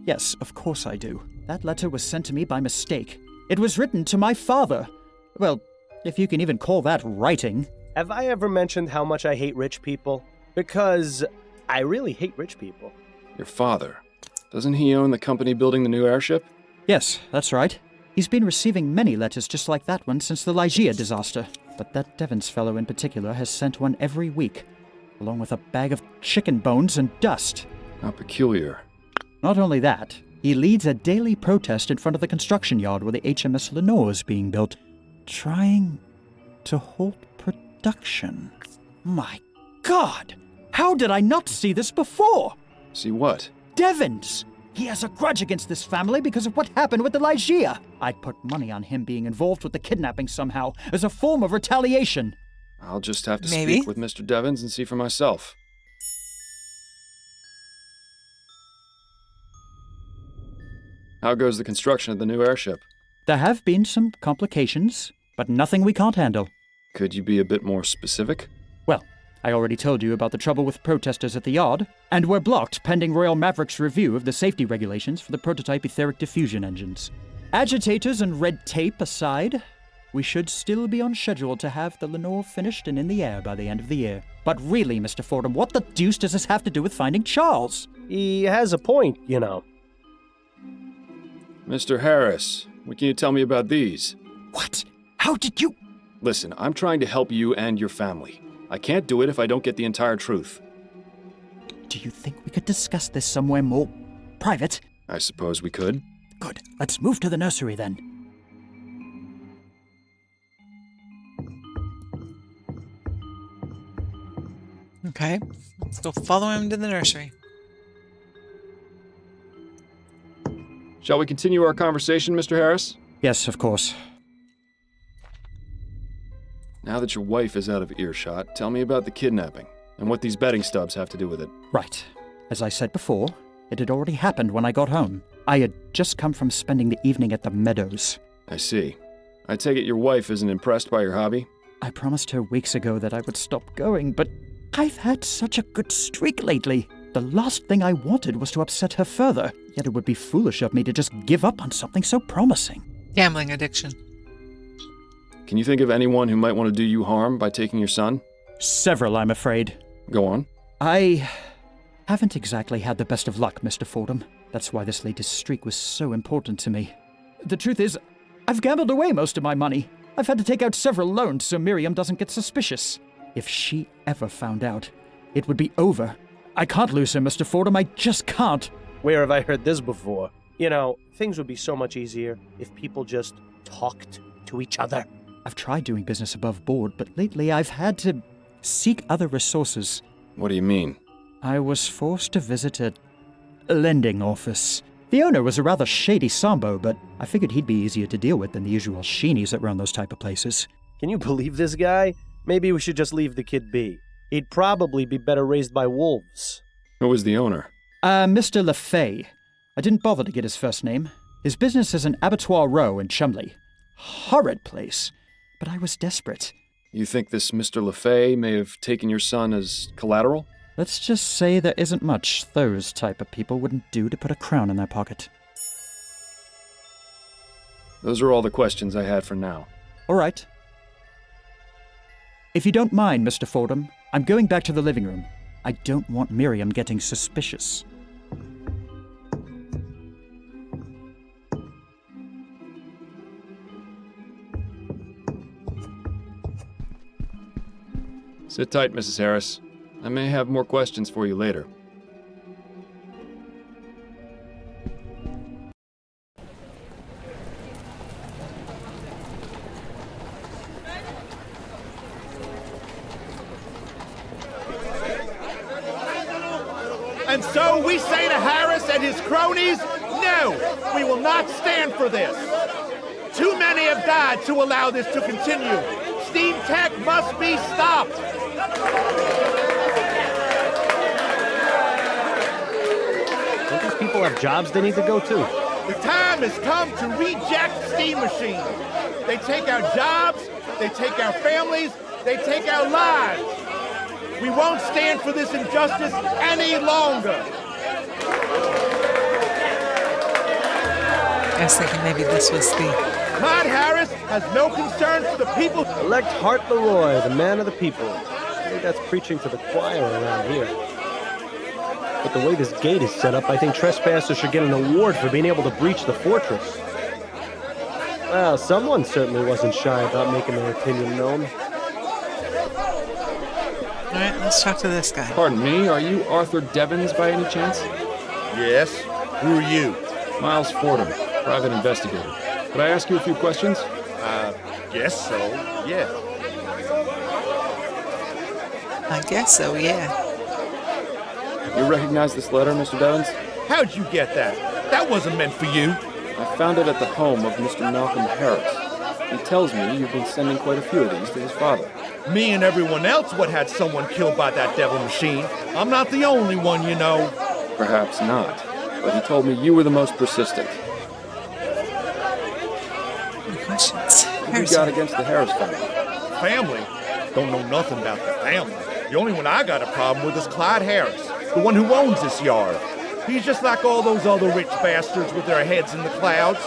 Yes, of course I do. That letter was sent to me by mistake. It was written to my father. Well, if you can even call that writing. Have I ever mentioned how much I hate rich people? Because I really hate rich people. Your father. Doesn't he own the company building the new airship? Yes, that's right. He's been receiving many letters just like that one since the Lygia disaster. But that Devons fellow in particular has sent one every week, along with a bag of chicken bones and dust. How peculiar. Not only that, he leads a daily protest in front of the construction yard where the HMS Lenore is being built, trying to halt production. My God! How did I not see this before? See what? Devons! He has a grudge against this family because of what happened with the Lygia. I'd put money on him being involved with the kidnapping somehow, as a form of retaliation. I'll just have to Maybe. speak with Mr. Devons and see for myself. How goes the construction of the new airship? There have been some complications, but nothing we can't handle. Could you be a bit more specific? Well, I already told you about the trouble with protesters at the yard, and we're blocked pending Royal Maverick's review of the safety regulations for the prototype etheric diffusion engines. Agitators and red tape aside, we should still be on schedule to have the Lenore finished and in the air by the end of the year. But really, Mr. Fordham, what the deuce does this have to do with finding Charles? He has a point, you know. Mr. Harris, what can you tell me about these? What? How did you... Listen, I'm trying to help you and your family. I can't do it if I don't get the entire truth. Do you think we could discuss this somewhere more private? I suppose we could. Good. Let's move to the nursery then. Okay, let's go follow him to the nursery. Shall we continue our conversation, Mr. Harris? Yes, of course. Now that your wife is out of earshot, tell me about the kidnapping and what these betting stubs have to do with it. Right. As I said before, it had already happened when I got home. I had just come from spending the evening at the meadows. I see. I take it your wife isn't impressed by your hobby? I promised her weeks ago that I would stop going, but I've had such a good streak lately. The last thing I wanted was to upset her further, yet it would be foolish of me to just give up on something so promising. Gambling addiction. Can you think of anyone who might want to do you harm by taking your son? Several, I'm afraid. Go on. I haven't exactly had the best of luck, Mr. Fordham. That's why this latest streak was so important to me. The truth is, I've gambled away most of my money. I've had to take out several loans so Miriam doesn't get suspicious. If she ever found out, it would be over. I can't lose her, Mr. Fordham. I just can't. Where have I heard this before? You know, things would be so much easier if people just talked to each other. I've tried doing business above board, but lately I've had to seek other resources. What do you mean? I was forced to visit a lending office. The owner was a rather shady Sambo, but I figured he'd be easier to deal with than the usual sheenies that run those type of places. Can you believe this guy? Maybe we should just leave the kid be. He'd probably be better raised by wolves. Who was the owner? Mr. LeFay. I didn't bother to get his first name. His business is an abattoir row in Chumley. Horrid place. But I was desperate. You think this Mr. LeFay may have taken your son as collateral? Let's just say there isn't much those type of people wouldn't do to put a crown in their pocket. Those are all the questions I had for now. All right. If you don't mind, Mr. Fordham, I'm going back to the living room. I don't want Miriam getting suspicious. Sit tight, Mrs. Harris. I may have more questions for you later. And so we say to Harris and his cronies, no, we will not stand for this. Too many have died to allow this to continue. Steam tech must be stopped. Don't these people have jobs they need to go to? The time has come to reject steam machines. They take our jobs, they take our families, they take our lives. We won't stand for this injustice any longer. I was thinking maybe this was the... Clyde Harris has no concern for the people. Elect Hart Leroy, the man of the people. I think that's preaching to the choir around here. But the way this gate is set up, I think trespassers should get an award for being able to breach the fortress. Well, someone certainly wasn't shy about making their opinion known. All right, let's talk to this guy. Pardon me, are you Arthur Devons by any chance? Yes. Who are you? Miles Fordham, private investigator. Could I ask you a few questions? Guess so, yeah. I guess so, yeah. You recognize this letter, Mr. Devons? How'd you get that? That wasn't meant for you. I found it at the home of Mr. Malcolm Harris. He tells me you've been sending quite a few of these to his father. Me and everyone else would had someone killed by that devil machine. I'm not the only one, you know. Perhaps not, but he told me you were the most persistent. Questions. What have you got against the Harris family? Family? Don't know nothing about the family. The only one I got a problem with is Clyde Harris, the one who owns this yard. He's just like all those other rich bastards with their heads in the clouds.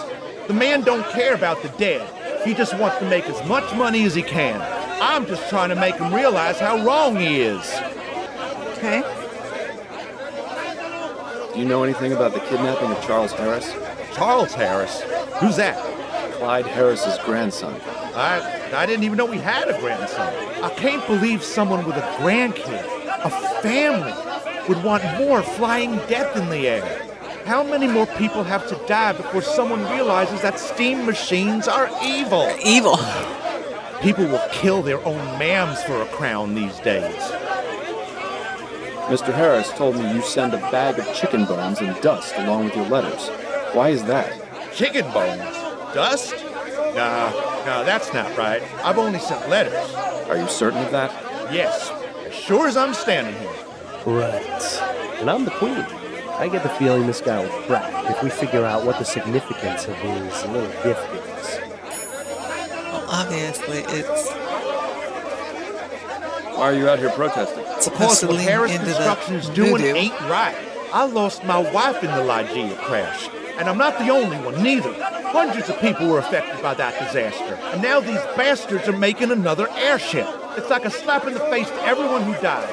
The man don't care about the dead. He just wants to make as much money as he can. I'm just trying to make him realize how wrong he is. Okay. Do you know anything about the kidnapping of Charles Harris? Charles Harris? Who's that? Clyde Harris's grandson. I didn't even know we had a grandson. I can't believe someone with a grandkid, a family, would want more flying death in the air. How many more people have to die before someone realizes that steam machines are evil? Evil. People will kill their own mams for a crown these days. Mr. Harris told me you send a bag of chicken bones and dust along with your letters. Why is that? Chicken bones? Dust? No, that's not right. I've only sent letters. Are you certain of that? Yes, as sure as I'm standing here. Right. And I'm the queen. I get the feeling this guy will crack if we figure out what the significance of his little gift is. Well, obviously, it's Why are you out here protesting? Because what Harris into Construction the is doing voodoo. ain't right. I lost my wife in the Lygia crash, and I'm not the only one, neither. Hundreds of people were affected by that disaster, and now these bastards are making another airship. It's like a slap in the face to everyone who died.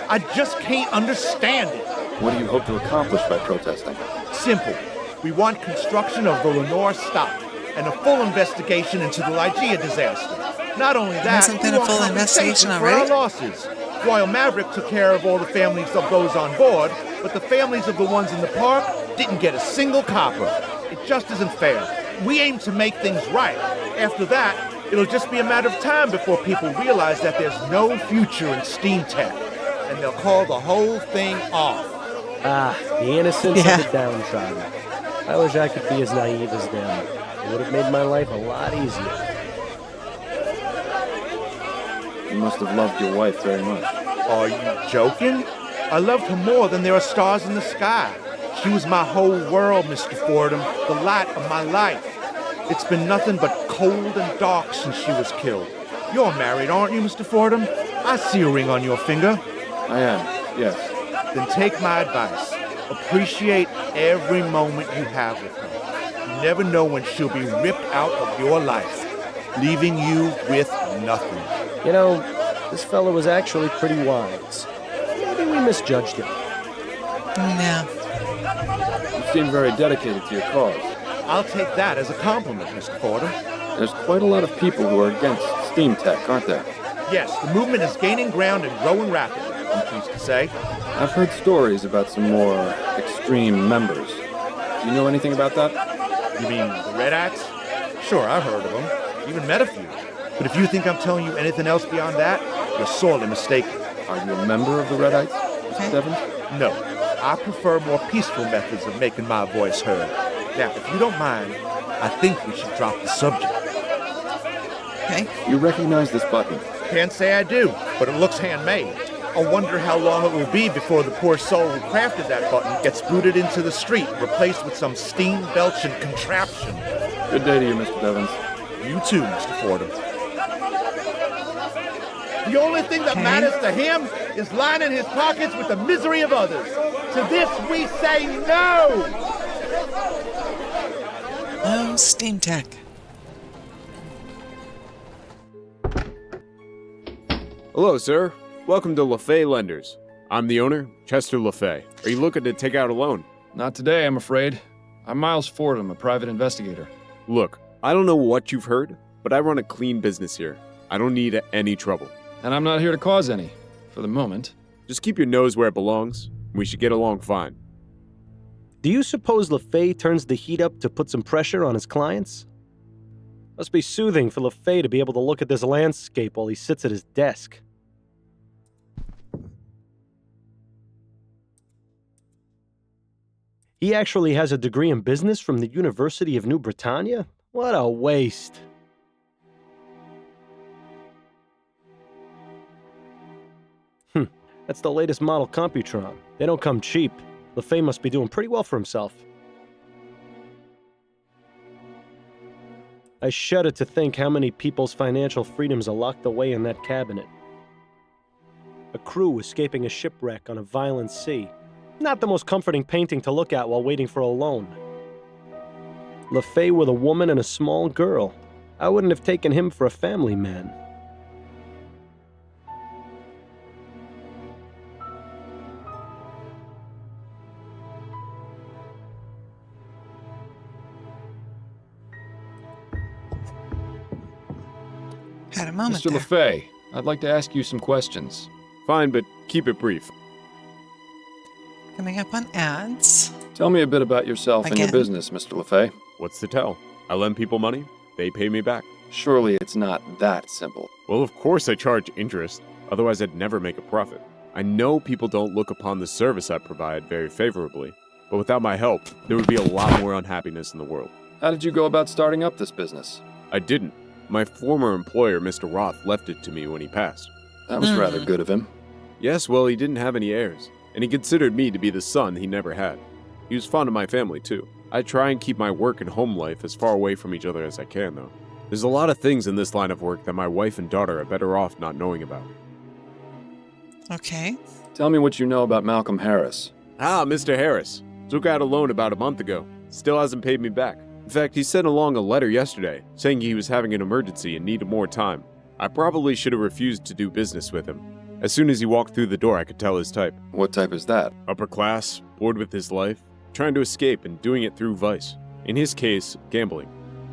I just can't understand it. What do you hope to accomplish by protesting? Simple. We want construction of the Lenore stopped, and a full investigation into the Lygia disaster. Not only that, Hasn't been we a want full compensation investigation for our already? losses. Royal Maverick took care of all the families of those on board, but the families of the ones in the park didn't get a single copper. It just isn't fair. We aim to make things right. After that, it'll just be a matter of time before people realize that there's no future in steam tech, and they'll call the whole thing off. Ah, the innocents and the downtrodden. I wish I could be as naive as them. It would have made my life a lot easier. You must have loved your wife very much. Are you joking? I loved her more than there are stars in the sky. She was my whole world, Mr. Fordham, the light of my life. It's been nothing but cold and dark since she was killed. You're married, aren't you, Mr. Fordham? I see a ring on your finger. I am, yes. Then take my advice. Appreciate every moment you have with her. You never know when she'll be ripped out of your life, leaving you with nothing. You know, this fellow was actually pretty wise. Maybe we misjudged him. Yeah. You seem very dedicated to your cause. I'll take that as a compliment, Mr. Fordham. There's quite a lot of people who are against steam tech, aren't there? Yes, the movement is gaining ground and growing rapidly, I'm pleased to say. I've heard stories about some more extreme members. Do you know anything about that? You mean the Redites? Sure, I've heard of them. Even met a few. But if you think I'm telling you anything else beyond that, you're sorely mistaken. Are you a member of the Redites, Mr. Devons? No. I prefer more peaceful methods of making my voice heard. Now, if you don't mind, I think we should drop the subject. Okay. You recognize this button? Can't say I do, but it looks handmade. I wonder how long it will be before the poor soul who crafted that button gets booted into the street, replaced with some steam-belching contraption. Good day to you, Mr. Devons. You too, Mr. Fordham. The only thing that matters to him is lining his pockets with the misery of others. To this we say no! Oh, steam tech. Hello, sir. Welcome to LaFay Lenders. I'm the owner, Chester LaFay. Are you looking to take out a loan? Not today, I'm afraid. I'm Miles Fordham, a private investigator. Look, I don't know what you've heard, but I run a clean business here. I don't need any trouble. And I'm not here to cause any, for the moment. Just keep your nose where it belongs. We should get along fine. Do you suppose LaFay turns the heat up to put some pressure on his clients? Must be soothing for LaFay to be able to look at this landscape while he sits at his desk. He actually has a degree in business from the University of New Britannia? What a waste. That's the latest model Computron. They don't come cheap. LaFay must be doing pretty well for himself. I shudder to think how many people's financial freedoms are locked away in that cabinet. A crew escaping a shipwreck on a violent sea. Not the most comforting painting to look at while waiting for a loan. LaFay with a woman and a small girl. I wouldn't have taken him for a family man. Had a moment Mr. there. LaFay, I'd like to ask you some questions. Fine, but keep it brief. Coming up on ads. Tell me a bit about yourself and your Again. business, Mr. LaFay. What's to tell? I lend people money, they pay me back. Surely it's not that simple. Well, of course I charge interest. Otherwise, I'd never make a profit. I know people don't look upon the service I provide very favorably, but without my help, there would be a lot more unhappiness in the world. How did you go about starting up this business? I didn't. My former employer, Mr. Roth, left it to me when he passed. That was rather good of him. Yes, well, he didn't have any heirs, and he considered me to be the son he never had. He was fond of my family, too. I try and keep my work and home life as far away from each other as I can, though. There's a lot of things in this line of work that my wife and daughter are better off not knowing about. Okay. Tell me what you know about Malcolm Harris. Ah, Mr. Harris. Took out a loan about a month ago. Still hasn't paid me back. In fact, he sent along a letter yesterday, saying he was having an emergency and needed more time. I probably should have refused to do business with him. As soon as he walked through the door, I could tell his type. What type is that? Upper class, bored with his life, trying to escape and doing it through vice. In his case, gambling.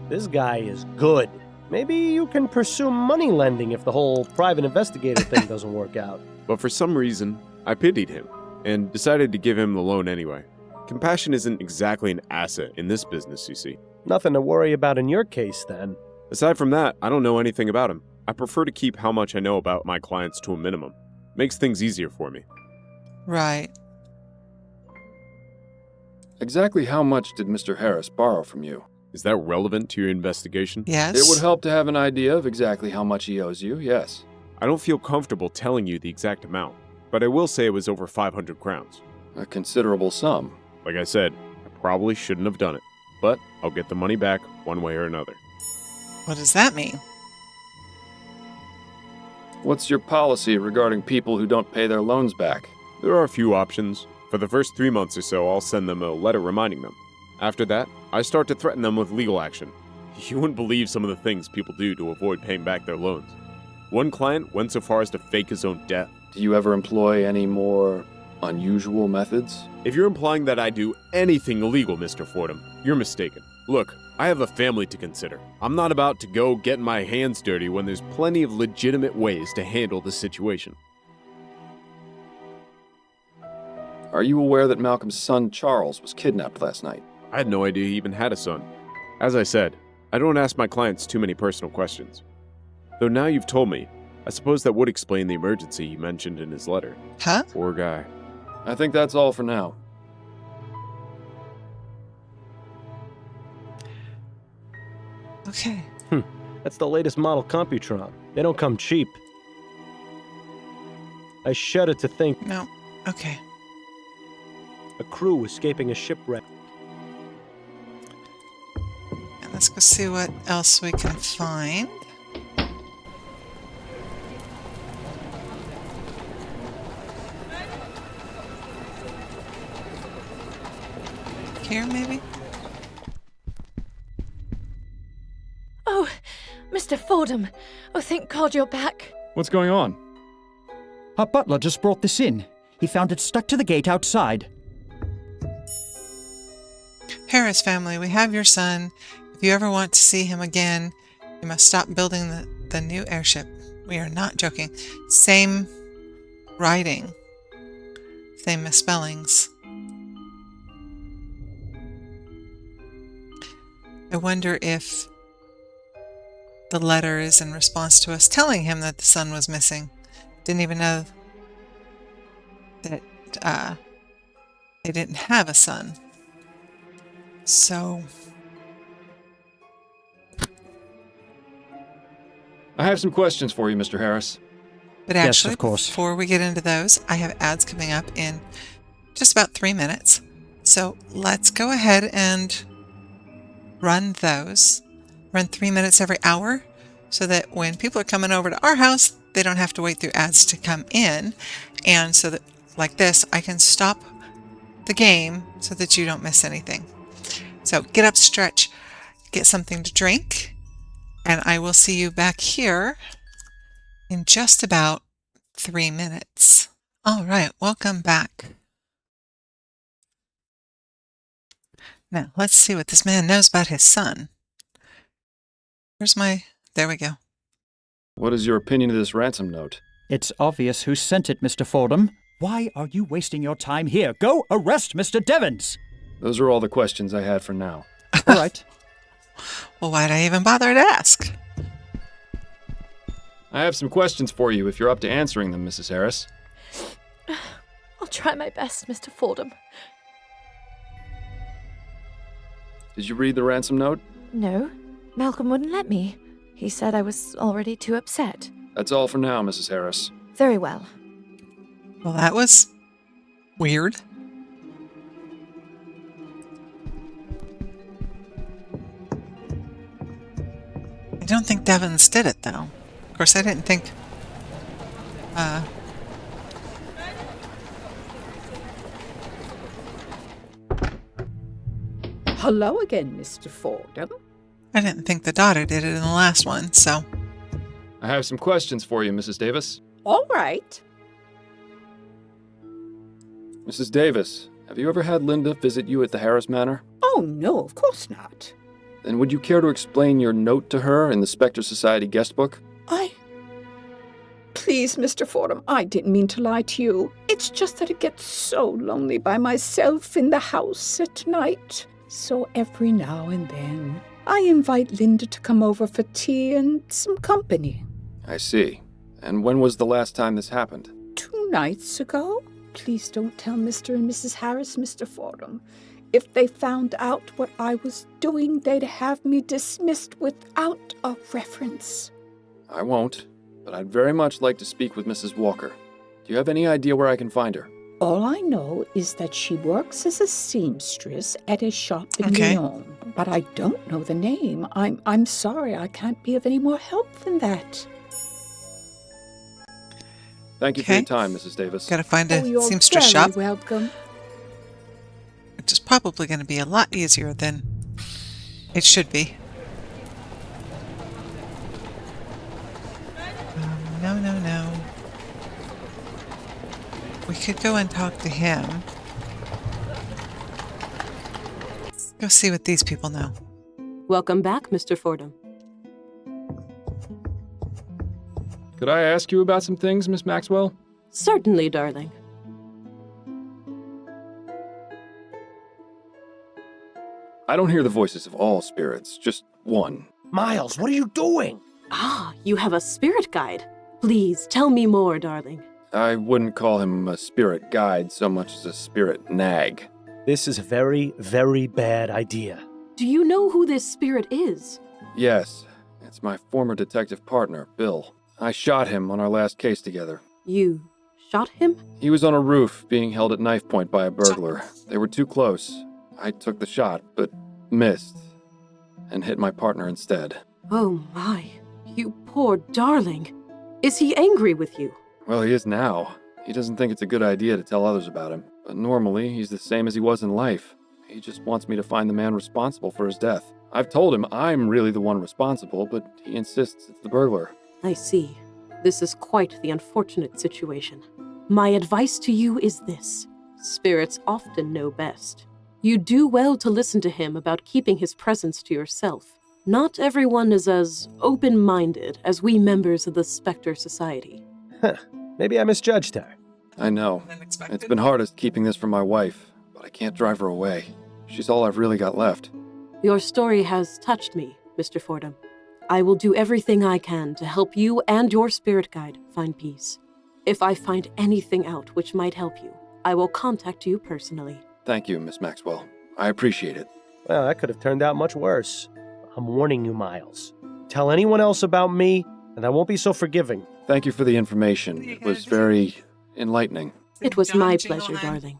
This guy is good. Maybe you can pursue money lending if the whole private investigator thing doesn't work out. But for some reason, I pitied him and decided to give him the loan anyway. Compassion isn't exactly an asset in this business, you see. Nothing to worry about in your case, then. Aside from that, I don't know anything about him. I prefer to keep how much I know about my clients to a minimum. Makes things easier for me. Right. Exactly how much did Mr. Harris borrow from you? Is that relevant to your investigation? Yes. It would help to have an idea of exactly how much he owes you, yes. I don't feel comfortable telling you the exact amount, but I will say it was over 500 crowns. A considerable sum. Like I said, I probably shouldn't have done it, but I'll get the money back one way or another. What does that mean? What's your policy regarding people who don't pay their loans back? There are a few options. For the first 3 months or so, I'll send them a letter reminding them. After that, I start to threaten them with legal action. You wouldn't believe some of the things people do to avoid paying back their loans. One client went so far as to fake his own death. Do you ever employ any more unusual methods? If you're implying that I do anything illegal, Mr. Fordham, you're mistaken. Look, I have a family to consider. I'm not about to go getting my hands dirty when there's plenty of legitimate ways to handle the situation. Are you aware that Malcolm's son Charles was kidnapped last night? I had no idea he even had a son. As I said, I don't ask my clients too many personal questions. Though now you've told me, I suppose that would explain the emergency he mentioned in his letter. Huh? Poor guy. I think that's all for now. Okay. That's the latest model Computron. They don't come cheap. I shudder to think. No. Okay. A crew escaping a shipwreck. And let's go see what else we can find. Here, maybe? Oh, Mr. Fordham. Oh, thank God you're back. What's going on? Our butler just brought this in. He found it stuck to the gate outside. Harris family, we have your son. If you ever want to see him again, you must stop building the new airship. We are not joking. Same writing. Same misspellings. I wonder if the letter is in response to us telling him that the son was missing. Didn't even know that they didn't have a son. So I have some questions for you, Mr. Harris. But actually, yes, of course. Before we get into those, I have ads coming up in just about 3 minutes. So let's go ahead and run those. Run 3 minutes every hour so that when people are coming over to our house, they don't have to wait through ads to come in. And so that, like this, I can stop the game so that you don't miss anything. So get up, stretch, get something to drink, and I will see you back here in just about 3 minutes. All right, welcome back. Now, let's see what this man knows about his son. There we go. What is your opinion of this ransom note? It's obvious who sent it, Mr. Fordham. Why are you wasting your time here? Go arrest Mr. Devons! Those are all the questions I had for now. All right. Well, why'd I even bother to ask? I have some questions for you if you're up to answering them, Mrs. Harris. try my best, Mr. Fordham. Did you read the ransom note? No, Malcolm wouldn't let me. He said I was already too upset. That's all for now, Mrs. Harris. Very well. Well, that was weird. I don't think Devons did it, though. Of course, I didn't think... Hello again, Mr. Fordham. I didn't think the daughter did it in the last one, so... I have some questions for you, Mrs. Davis. All right. Mrs. Davis, have you ever had Linda visit you at the Harris Manor? Oh, no, of course not. Then would you care to explain your note to her in the Spectre Society guest book? Please, Mr. Fordham, I didn't mean to lie to you. It's just that it gets so lonely by myself in the house at night. So every now and then, I invite Linda to come over for tea and some company. I see. And when was the last time this happened? 2 nights ago? Please don't tell Mr. and Mrs. Harris, Mr. Fordham. If they found out what I was doing, they'd have me dismissed without a reference. I won't, but I'd very much like to speak with Mrs. Walker. Do you have any idea where I can find her? All I know is that she works as a seamstress at a shop in Lyon, but I don't know the name. I'm sorry, I can't be of any more help than that. Thank you for your time, Mrs. Davis. Gotta find a you're seamstress very shop. welcome. Which is probably going to be a lot easier than it should be. No. We could go and talk to him. Let's go see what these people know. Welcome back, Mr. Fordham. Could I ask you about some things, Miss Maxwell? Certainly, darling. I don't hear the voices of all spirits, just one. Miles, what are you doing? Ah, you have a spirit guide. Please, tell me more, darling. I wouldn't call him a spirit guide so much as a spirit nag. This is a very, very bad idea. Do you know who this spirit is? Yes, it's my former detective partner, Bill. I shot him on our last case together. You shot him? He was on a roof being held at knife point by a burglar. They were too close. I took the shot, but missed, and hit my partner instead. Oh my, you poor darling. Is he angry with you? Well, he is now. He doesn't think it's a good idea to tell others about him, but normally he's the same as he was in life. He just wants me to find the man responsible for his death. I've told him I'm really the one responsible, but he insists it's the burglar. I see. This is quite the unfortunate situation. My advice to you is this. Spirits often know best. You do well to listen to him about keeping his presence to yourself. Not everyone is as open-minded as we members of the Spectre Society. Maybe I misjudged her. I know. It's been hardest keeping this from my wife, but I can't drive her away. She's all I've really got left. Your story has touched me, Mr. Fordham. I will do everything I can to help you and your spirit guide find peace. If I find anything out which might help you, I will contact you personally. Thank you, Miss Maxwell. I appreciate it. Well, that could have turned out much worse. I'm warning you, Miles. Tell anyone else about me, and I won't be so forgiving. Thank you for the information. It was very enlightening. It was my pleasure, darling.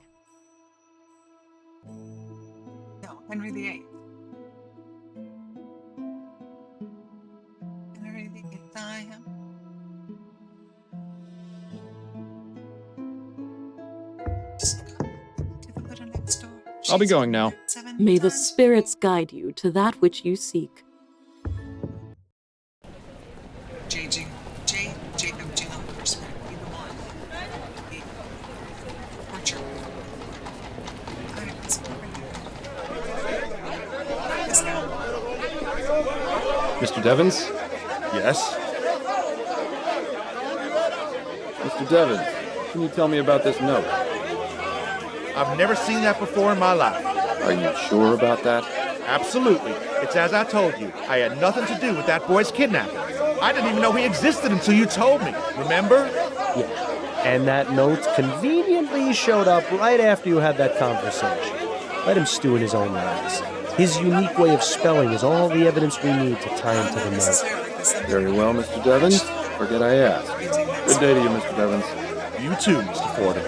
No, Henry VIII. Henry VIII, I am. Just go to the widow next door. I'll be going now. May the spirits guide you to that which you seek. Jacob Gill, spirit, be the one. The torture. Alright, let's go over here. Let's go. Mr. Devons? Yes? Mr. Devons, can you tell me about this note? I've never seen that before in my life. Are you sure about that? Absolutely. It's as I told you. I had nothing to do with that boy's kidnapping. I didn't even know he existed until you told me. Remember? Yeah. And that note conveniently showed up right after you had that conversation. Let him stew in his own rights. His unique way of spelling is all the evidence we need to tie him to the note. Very well, Mr. Devons. Forget I asked. Good day to you, Mr. Devons. You too, Mr. Fordham.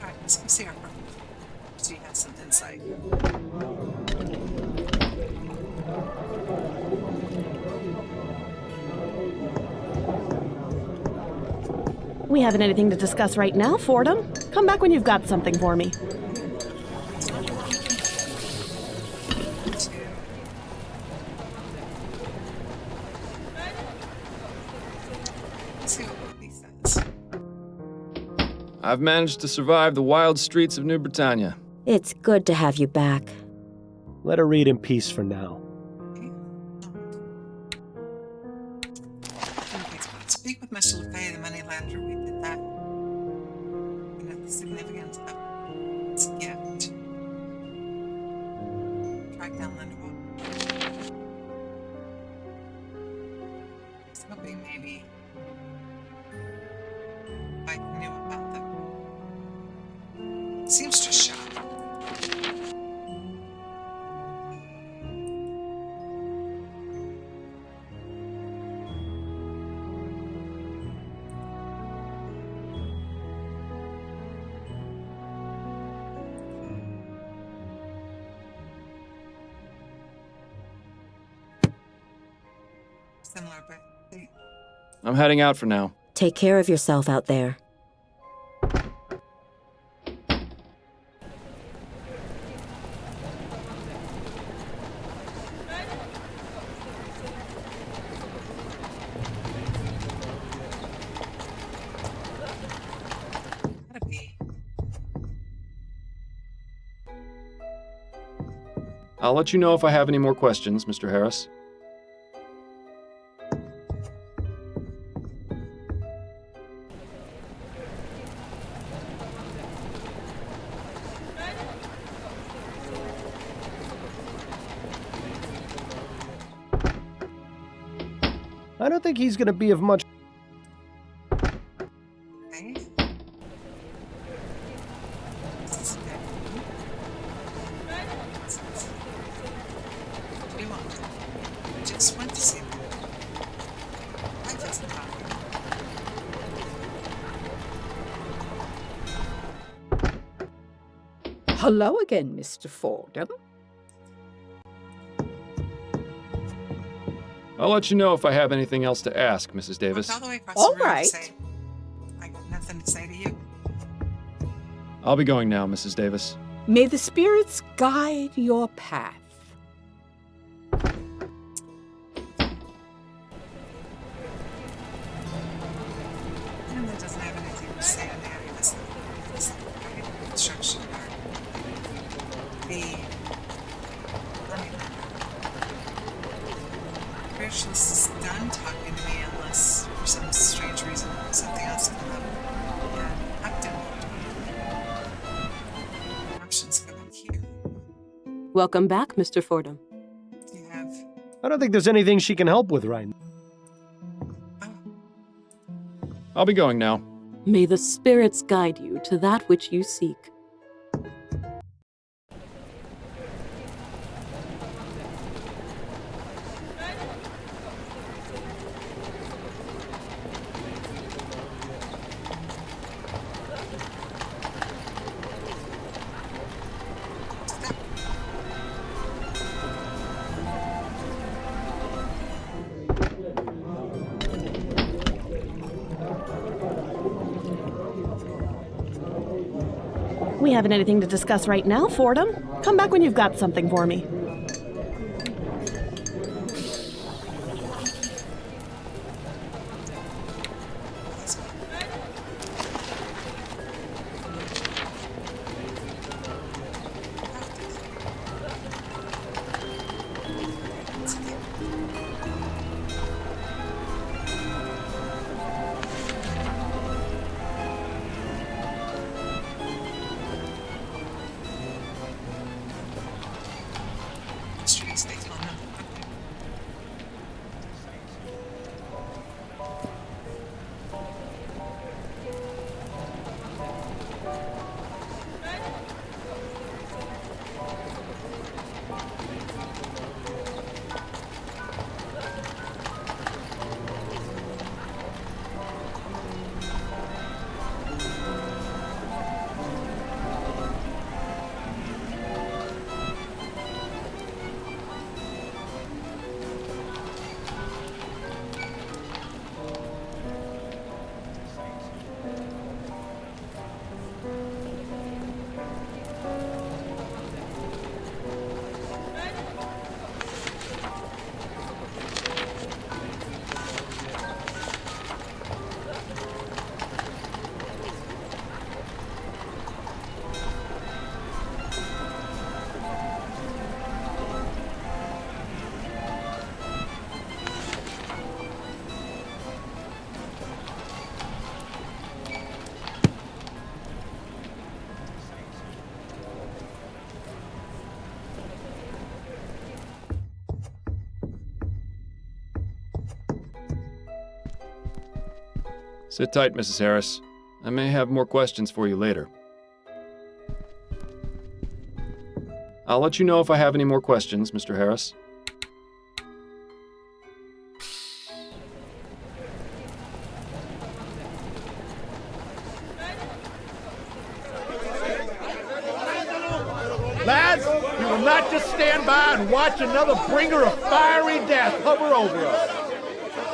Alright, let's go see our friend. She has some insight. We haven't anything to discuss right now, Fordham. Come back when you've got something for me. Let's see what he says. I've managed to survive the wild streets of New Britannia. It's good to have you back. Let her read in peace for now. Speak with Mr. LeFay, the moneylender. We did that. And at the significance of its gift. Track down Lindenwood. I was hoping maybe I knew about them. Seamstress shop. Similar, but I'm heading out for now. Take care of yourself out there. gotta be. I'll let you know if I have any more questions, Mr. Harris. I don't think he's going to be of much. Okay. What do you want? Just went to see them. I just Hello again, Mr. Fordham. I'll let you know if I have anything else to ask, Mrs. Davis. All the way across All the room right. to say, I got nothing to say to you. I'll be going now, Mrs. Davis. May the spirits guide your path. And that doesn't have anything to say on that. This construction yard. Spiritualist is done talking to me unless for some strange reason something else comes up. And I've done options go back here. Welcome back, Mr. Fordham. Do you have I don't think there's anything she can help with right now. I'll be going now. May the spirits guide you to that which you seek. We haven't anything to discuss right now, Fordham. Come back when you've got something for me. Sit tight, Mrs. Harris. I may have more questions for you later. I'll let you know if I have any more questions, Mr. Harris. Lads, we will not just stand by and watch another bringer of fiery death hover over us.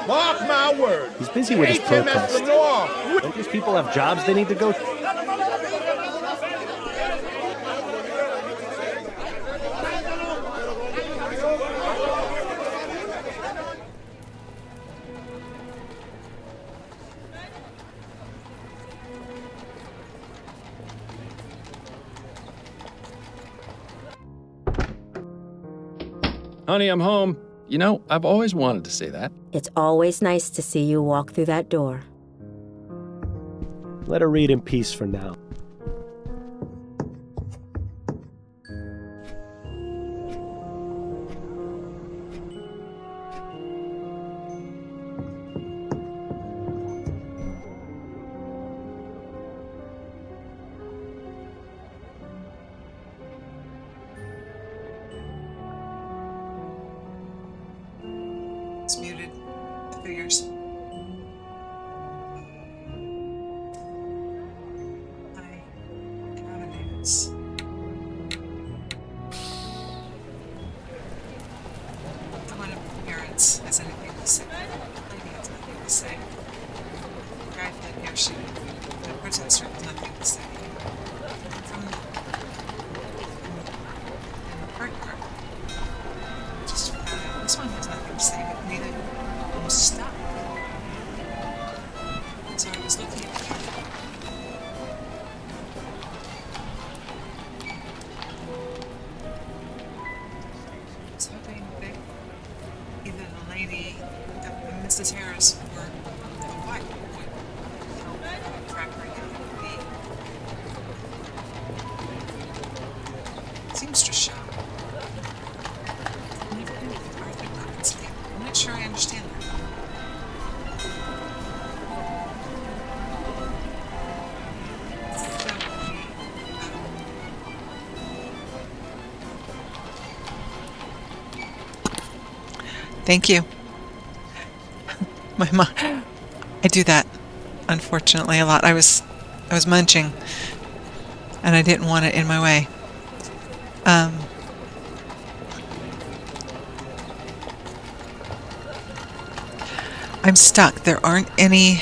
Mark my words. He's busy with his protest. Don't these people have jobs they need to go to? Honey, I'm home. You know, I've always wanted to say that. It's always nice to see you walk through that door. Let her read in peace for now. It's muted. It figures. Hi. Candidates. The one of parents has anything to say. The lady has nothing to say. The guy that here, the protester has nothing to say. From the partner. Just this one has nothing to say, but neither will stop. So I was looking at the I was hoping that either the lady, Mrs. Harris, or the wife would help track her down. The seamstress shop. I'm not sure I understand that. Thank you. My mom. I do that, unfortunately, a lot. I was munching, and I didn't want it in my way. I'm stuck. There aren't any...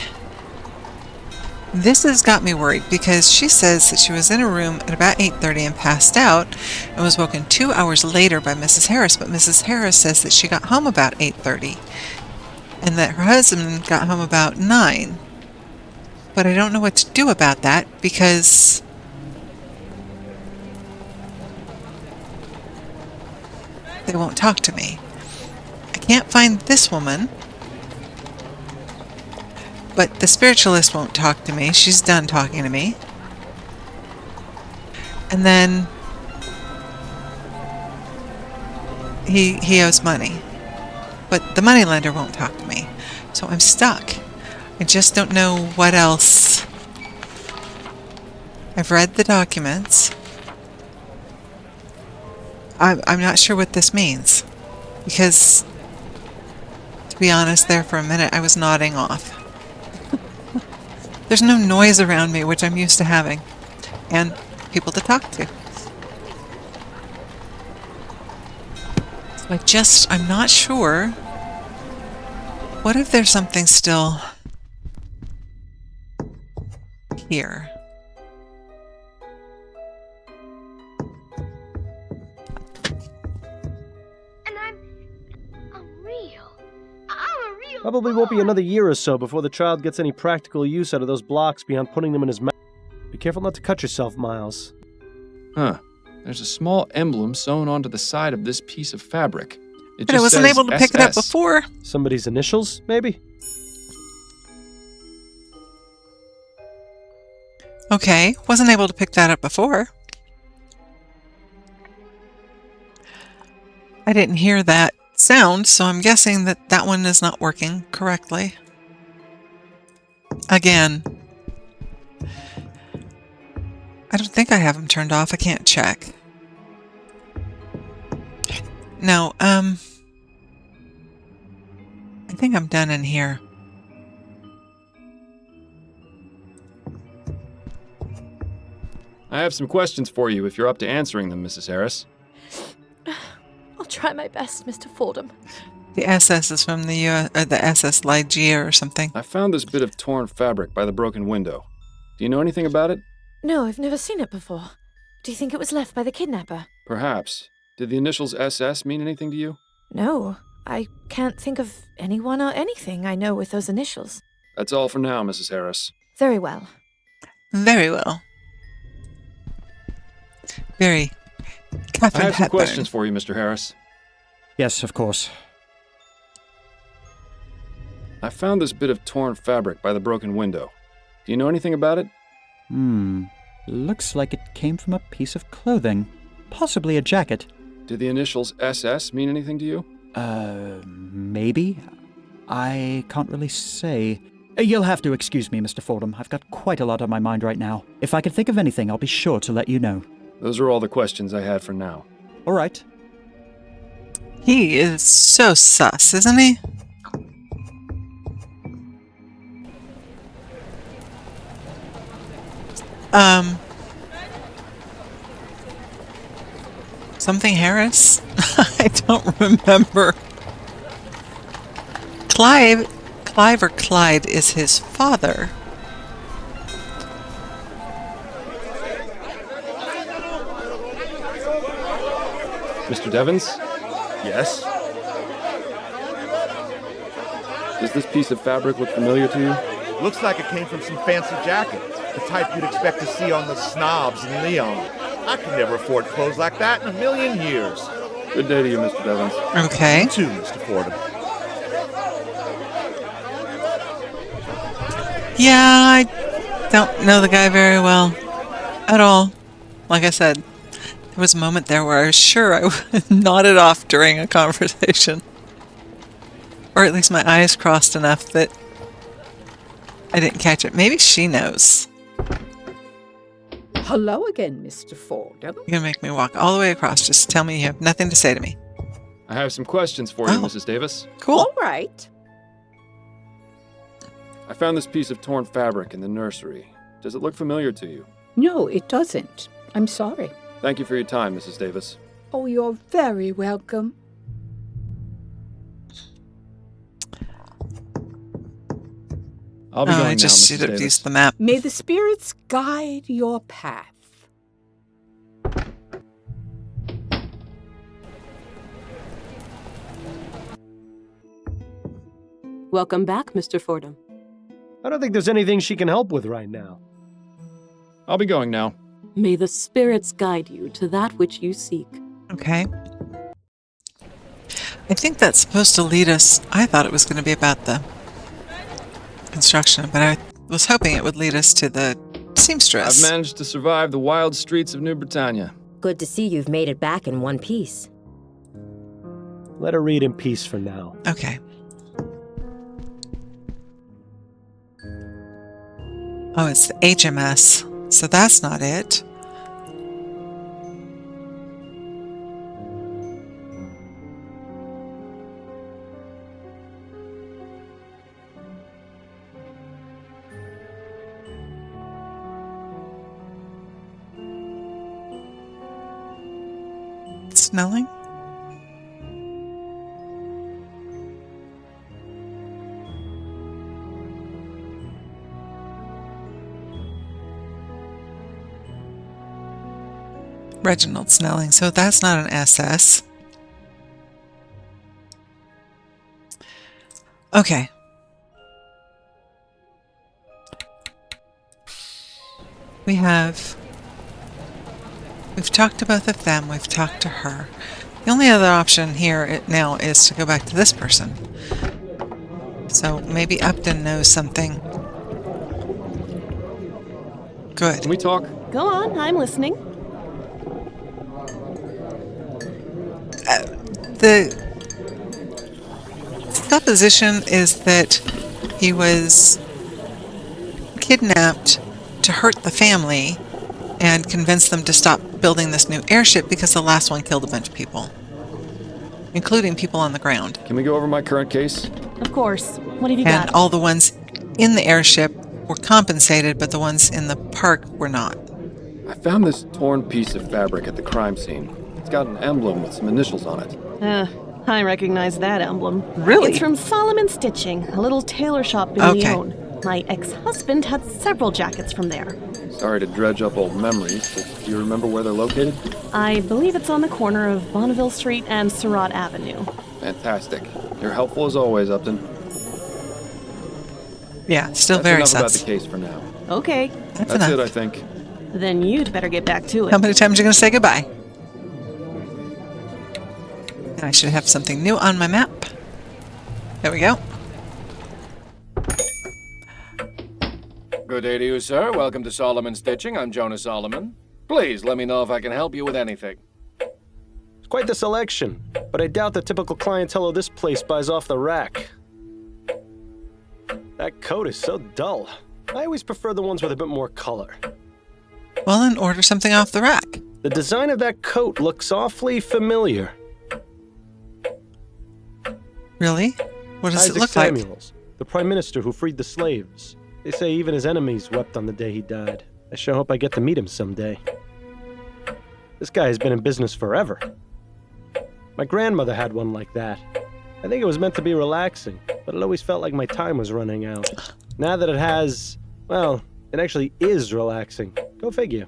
This has got me worried because she says that she was in a room at about 8:30 and passed out and was woken 2 hours later by Mrs. Harris, but Mrs. Harris says that she got home about 8:30 and that her husband got home about 9. But I don't know what to do about that because they won't talk to me. I can't find this woman. But the spiritualist won't talk to me. She's done talking to me. And then he owes money. But the moneylender won't talk to me. So I'm stuck. I just don't know what else. I've read the documents. I'm not sure what this means. Because, to be honest, there for a minute I was nodding off. There's no noise around me, which I'm used to having, and people to talk to. So I'm not sure. What if there's something still here? Probably won't be another year or so before the child gets any practical use out of those blocks beyond putting them in his mouth. Be careful not to cut yourself, Miles. Huh. There's a small emblem sewn onto the side of this piece of fabric. But I wasn't able to pick it up before. Somebody's initials, maybe? Okay, wasn't able to pick that up before. I didn't hear that sound, so I'm guessing that that one is not working correctly. again. I don't think I have them turned off. I can't check. No, I think I'm done in here. I have some questions for you if you're up to answering them, Mrs. Harris. I'll try my best, Mr. Fordham. The SS is from the SS Lygia or something. I found this bit of torn fabric by the broken window. Do you know anything about it? No, I've never seen it before. Do you think it was left by the kidnapper? Perhaps. Did the initials SS mean anything to you? No, I can't think of anyone or anything I know with those initials. That's all for now, Mrs. Harris. Very well. Very well. Very. Catherine I have some Hepburn. questions for you, Mr. Harris. Yes, of course. I found this bit of torn fabric by the broken window. Do you know anything about it? Looks like it came from a piece of clothing. Possibly a jacket. Did the initials SS mean anything to you? Maybe? I can't really say. You'll have to excuse me, Mr. Fordham. I've got quite a lot on my mind right now. If I can think of anything, I'll be sure to let you know. Those are all the questions I had for now. All right. He is so sus, isn't he? Something Harris? I don't remember. Clive or Clyde is his father. Mr. Devons? Yes? Does this piece of fabric look familiar to you? Looks like it came from some fancy jacket. The type you'd expect to see on the snobs in Leon. I could never afford clothes like that in a million years. Good day to you, Mr. Devons. Okay. You too, Mr. Fordham. Yeah, I don't know the guy very well. At all. Like I said, there was a moment there where I was sure I nodded off during a conversation. Or at least my eyes crossed enough that I didn't catch it. Maybe she knows. Hello again, Mr. Fordham. You're gonna make me walk all the way across. Just tell me you have nothing to say to me. I have some questions for you, Mrs. Davis. Cool. All right. I found this piece of torn fabric in the nursery. Does it look familiar to you? No, it doesn't. I'm sorry. Thank you for your time, Mrs. Davis. Oh, you're very welcome. I'll be going I just now, Mrs. should have Davis. used the map. May the spirits guide your path. Welcome back, Mr. Fordham. I don't think there's anything she can help with right now. I'll be going now. May the spirits guide you to that which you seek. Okay. I think that's supposed to lead us... I thought it was going to be about the construction, but I was hoping it would lead us to the seamstress. I've managed to survive the wild streets of New Britannia. Good to see you've made it back in one piece. Let her read in peace for now. Okay. Oh, it's the HMS. So that's not it. Snelling? Reginald Snelling, so that's not an SS. Okay. We've talked to both of them, we've talked to her. The only other option here now is to go back to this person. So maybe Upton knows something. Good. Can we talk? Go on, I'm listening. The supposition is that he was kidnapped to hurt the family and convince them to stop building this new airship because the last one killed a bunch of people, including people on the ground. Can we go over my current case? Of course. What have you And got? all the ones in the airship were compensated, but the ones in the park were not. I found this torn piece of fabric at the crime scene. It's got an emblem with some initials on it. I recognize that emblem. Really? It's from Solomon Stitching, a little tailor shop in Lyon. My ex-husband had several jackets from there. Sorry to dredge up old memories, but do you remember where they're located? I believe it's on the corner of Bonneville Street and Surratt Avenue. Fantastic. You're helpful as always, Upton. Yeah, still That's very enough sus. about the case for now. Okay. That's That's enough. it, I think. Then you'd better get back to it. How many times are you going to say goodbye? And I should have something new on my map. There we go. Good day to you, sir. Welcome to Solomon Stitching. I'm Jonah Solomon. Please let me know if I can help you with anything. It's quite the selection, but I doubt the typical clientele of this place buys off the rack. That coat is so dull. I always prefer the ones with a bit more color. Well, then order something off the rack. The design of that coat looks awfully familiar. Really? What does Isaac it look like? Samuels, the prime minister who freed the slaves. They say even his enemies wept on the day he died. I sure hope I get to meet him someday. This guy has been in business forever. My grandmother had one like that. I think it was meant to be relaxing, but it always felt like my time was running out. Now that it has, well, it actually is relaxing. Go figure.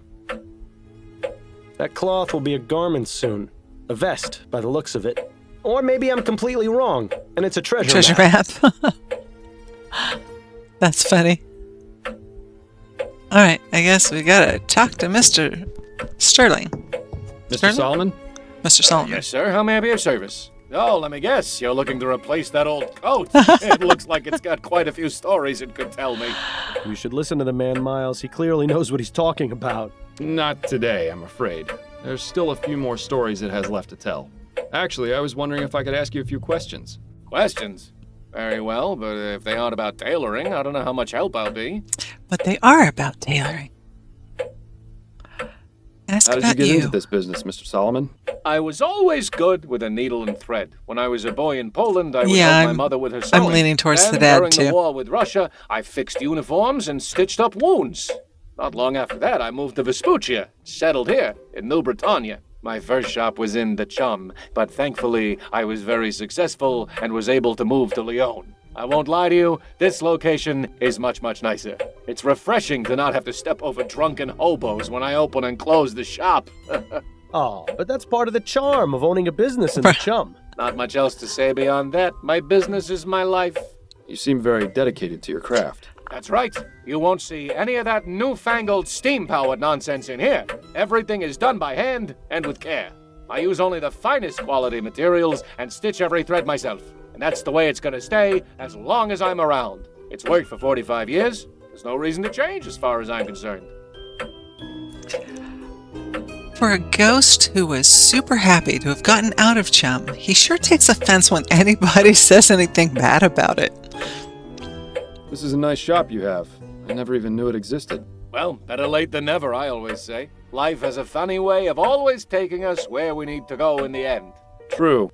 That cloth will be a garment soon. A vest, by the looks of it. Or maybe I'm completely wrong, and it's a treasure map. That's funny. Alright, I guess we gotta talk to Mr. Sterling. Mr. Sterling? Solomon? Mr. Solomon. Yes, sir. How may I be of service? Oh, let me guess. You're looking to replace that old coat. It looks like it's got quite a few stories it could tell me. You should listen to the man, Miles. He clearly knows what he's talking about. Not today, I'm afraid. There's still a few more stories it has left to tell. Actually, I was wondering if I could ask you a few questions. Questions? Very well, but if they aren't about tailoring, I don't know how much help I'll be. But they are about tailoring. Ask How did you about get into this business, Mr. Solomon? I was always good with a needle and thread. When I was a boy in Poland, I would Yeah, help my I'm- mother with her sewing. I'm leaning towards Then, the dad, during too. the war with Russia, I fixed uniforms and stitched up wounds. Not long after that, I moved to Vespuccia, settled here in New Britannia. My first shop was in the Chum, but thankfully I was very successful and was able to move to Lyon. I won't lie to you, this location is much, much nicer. It's refreshing to not have to step over drunken hobos when I open and close the shop. Oh, but that's part of the charm of owning a business in the Chum. Not much else to say beyond that. My business is my life. You seem very dedicated to your craft. That's right. You won't see any of that newfangled steam-powered nonsense in here. Everything is done by hand and with care. I use only the finest quality materials and stitch every thread myself. And that's the way it's gonna stay as long as I'm around. It's worked for 45 years. There's no reason to change as far as I'm concerned. For a ghost who was super happy to have gotten out of Chum, he sure takes offense when anybody says anything bad about it. This is a nice shop you have. I never even knew it existed. Well, better late than never, I always say. Life has a funny way of always taking us where we need to go in the end. True.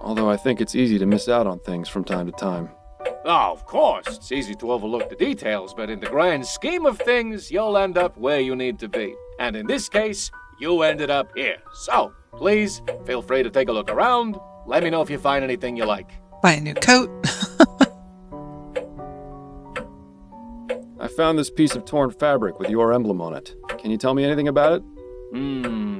Although I think it's easy to miss out on things from time to time. Oh, of course, it's easy to overlook the details, but in the grand scheme of things, you'll end up where you need to be. And in this case, you ended up here. So, please, feel free to take a look around. Let me know if you find anything you like. Buy a new coat. I found this piece of torn fabric with your emblem on it. Can you tell me anything about it?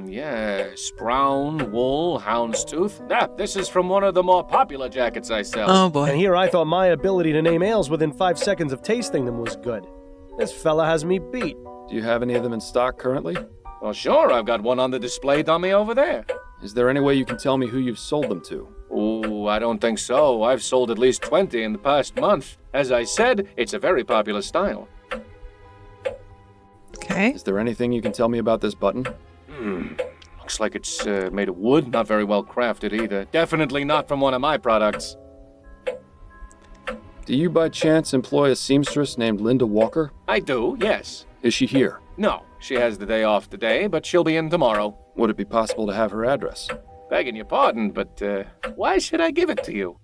Yes. Brown, wool, houndstooth. This is from one of the more popular jackets I sell. Oh boy. And here I thought my ability to name ales within 5 seconds of tasting them was good. This fella has me beat. Do you have any of them in stock currently? Well, sure, I've got one on the display dummy over there. Is there any way you can tell me who you've sold them to? Oh, I don't think so. I've sold at least 20 in the past month. As I said, it's a very popular style. Okay. Is there anything you can tell me about this button? Looks like it's made of wood. Not very well crafted either. Definitely not from one of my products. Do you by chance employ a seamstress named Linda Walker? I do, yes. Is she here? No, she has the day off today, but she'll be in tomorrow. Would it be possible to have her address? Begging your pardon, but why should I give it to you?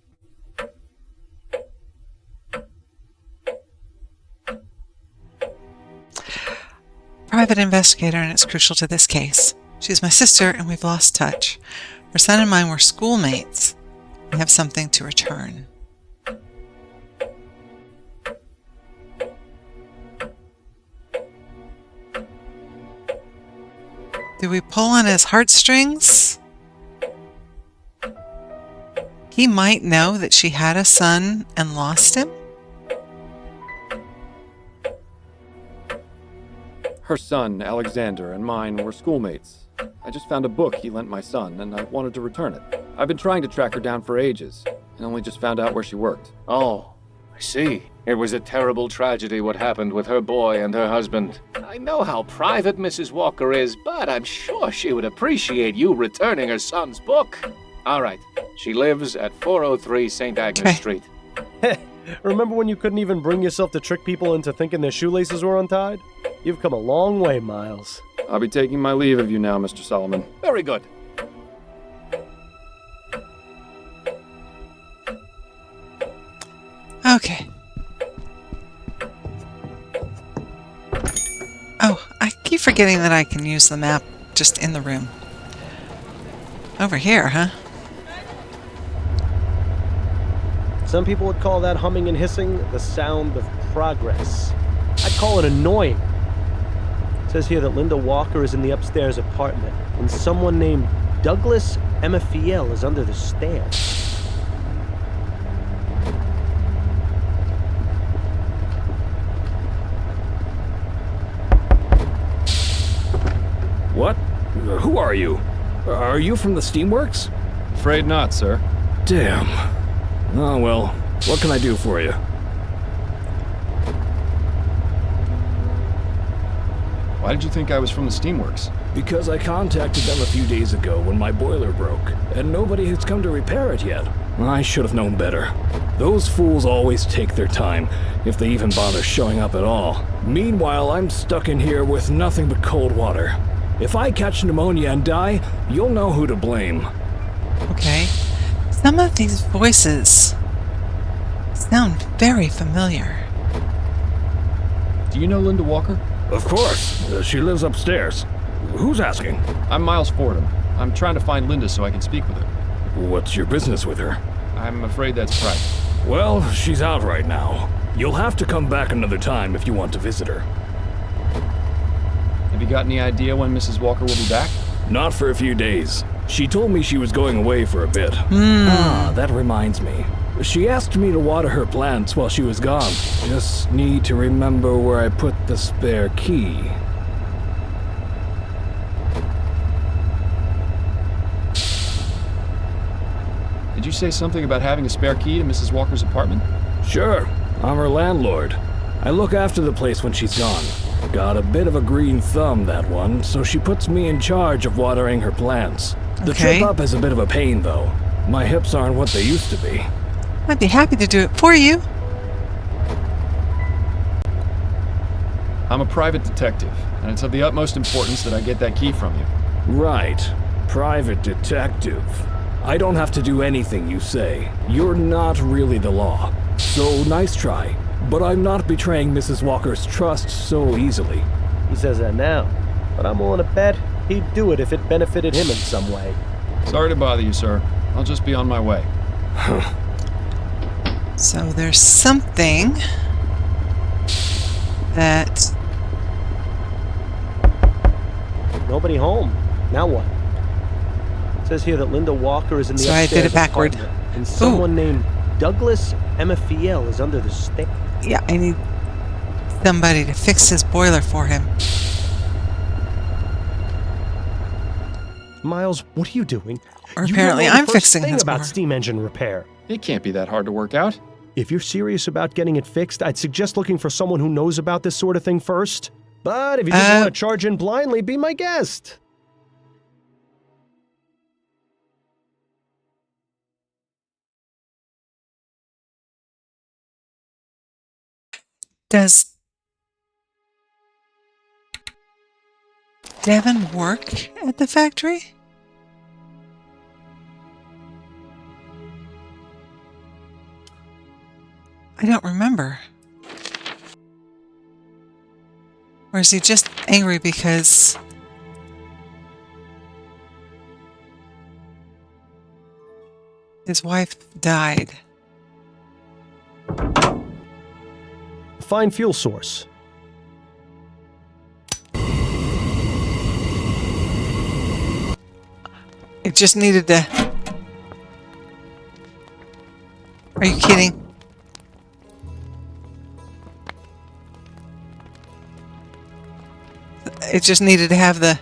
Private investigator, and it's crucial to this case. She's my sister, and we've lost touch. Her son and mine were schoolmates. We have something to return. Do we pull on his heartstrings? He might know that she had a son and lost him? Her son, Alexander, and mine were schoolmates. I just found a book he lent my son, and I wanted to return it. I've been trying to track her down for ages, and only just found out where she worked. Oh, I see. It was a terrible tragedy what happened with her boy and her husband. I know how private Mrs. Walker is, but I'm sure she would appreciate you returning her son's book. All right, she lives at 403 St. Agnes Street. Remember when you couldn't even bring yourself to trick people into thinking their shoelaces were untied? You've come a long way, Miles. I'll be taking my leave of you now, Mr. Solomon. Very good. Okay. Oh, I keep forgetting that I can use the map just in the room. Over here, huh? Some people would call that humming and hissing the sound of progress. I'd call it annoying. It says here that Linda Walker is in the upstairs apartment, and someone named Douglas Emafiel is under the stairs. What? Who are you? Are you from the Steamworks? Afraid not, sir. Damn. Oh well, what can I do for you? Why did you think I was from the Steamworks? Because I contacted them a few days ago when my boiler broke, and nobody has come to repair it yet. I should have known better. Those fools always take their time, if they even bother showing up at all. Meanwhile, I'm stuck in here with nothing but cold water. If I catch pneumonia and die, you'll know who to blame. Okay. Some of these voices sound very familiar. Do you know Linda Walker? Of course. She lives upstairs. Who's asking? I'm Miles Fordham. I'm trying to find Linda so I can speak with her. What's your business with her? I'm afraid that's private. Well, she's out right now. You'll have to come back another time if you want to visit her. Have you got any idea when Mrs. Walker will be back? Not for a few days. She told me she was going away for a bit. Ah, that reminds me. She asked me to water her plants while she was gone. Just need to remember where I put the spare key. Did you say something about having a spare key to Mrs. Walker's apartment? Sure. I'm her landlord. I look after the place when she's gone. Got a bit of a green thumb, that one, so she puts me in charge of watering her plants. The trip up is a bit of a pain, though. My hips aren't what they used to be. I'd be happy to do it for you. I'm a private detective, and it's of the utmost importance that I get that key from you. Right. Private detective. I don't have to do anything you say. You're not really the law. So nice try. But I'm not betraying Mrs. Walker's trust so easily. He says that now, but I'm willing to bet he'd do it if it benefited him in some way. Sorry to bother you, sir. I'll just be on my way. So there's something that... Nobody home. Now what? It says here that Linda Walker is in the So I upstairs did it backward. apartment, and someone named Douglas Emafiel is under the stairs. Yeah, I need somebody to fix his boiler for him. Miles, what are you doing? Or apparently I'm fixing his about boiler. steam engine repair. It can't be that hard to work out. If you're serious about getting it fixed, I'd suggest looking for someone who knows about this sort of thing first. But if you just want to charge in blindly, be my guest. Does Devin work at the factory? I don't remember. Or is he just angry because his wife died? Find fuel source. It just needed to... Are you kidding? It just needed to have the...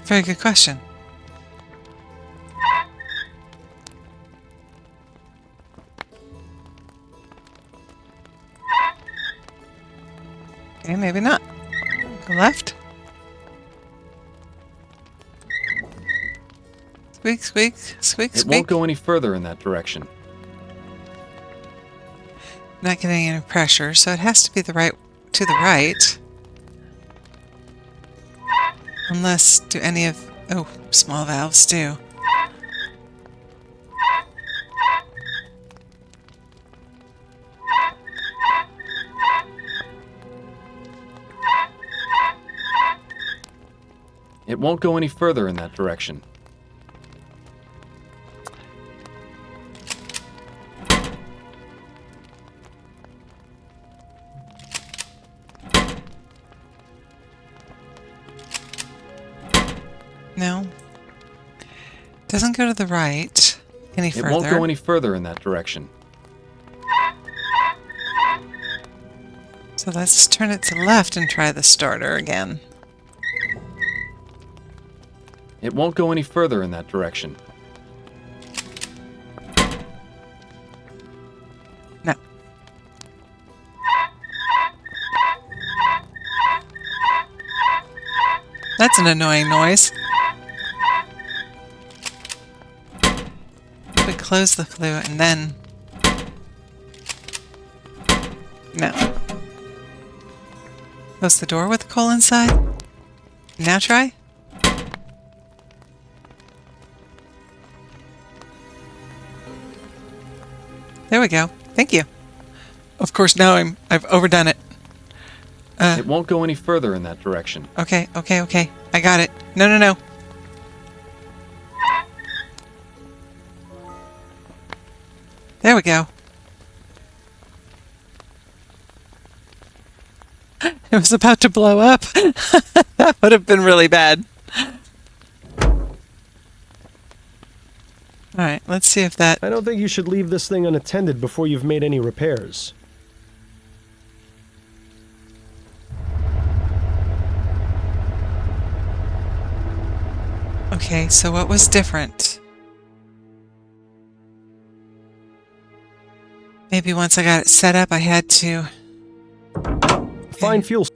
Very good question. Okay, maybe not. Go left. Squeak, squeak, squeak, It squeak. won't go any further in that direction. Not getting any pressure, so it has to be the right to the right. Unless, do any of... Oh, small valves do. It won't go any further in that direction. No. Doesn't go to the right any further. It won't go any further in that direction. So let's turn it to left and try the starter again. It won't go any further in that direction. No. That's an annoying noise. We close the flue and then... No. Close the door with the coal inside. Now try. There we go. Thank you. Of course, now I've overdone it. It won't go any further in that direction. Okay. I got it. No. There we go. It was about to blow up. That would have been really bad. Alright, let's see if that... I don't think you should leave this thing unattended before you've made any repairs. Okay, so what was different? Maybe once I got it set up, I had to... Find fuel.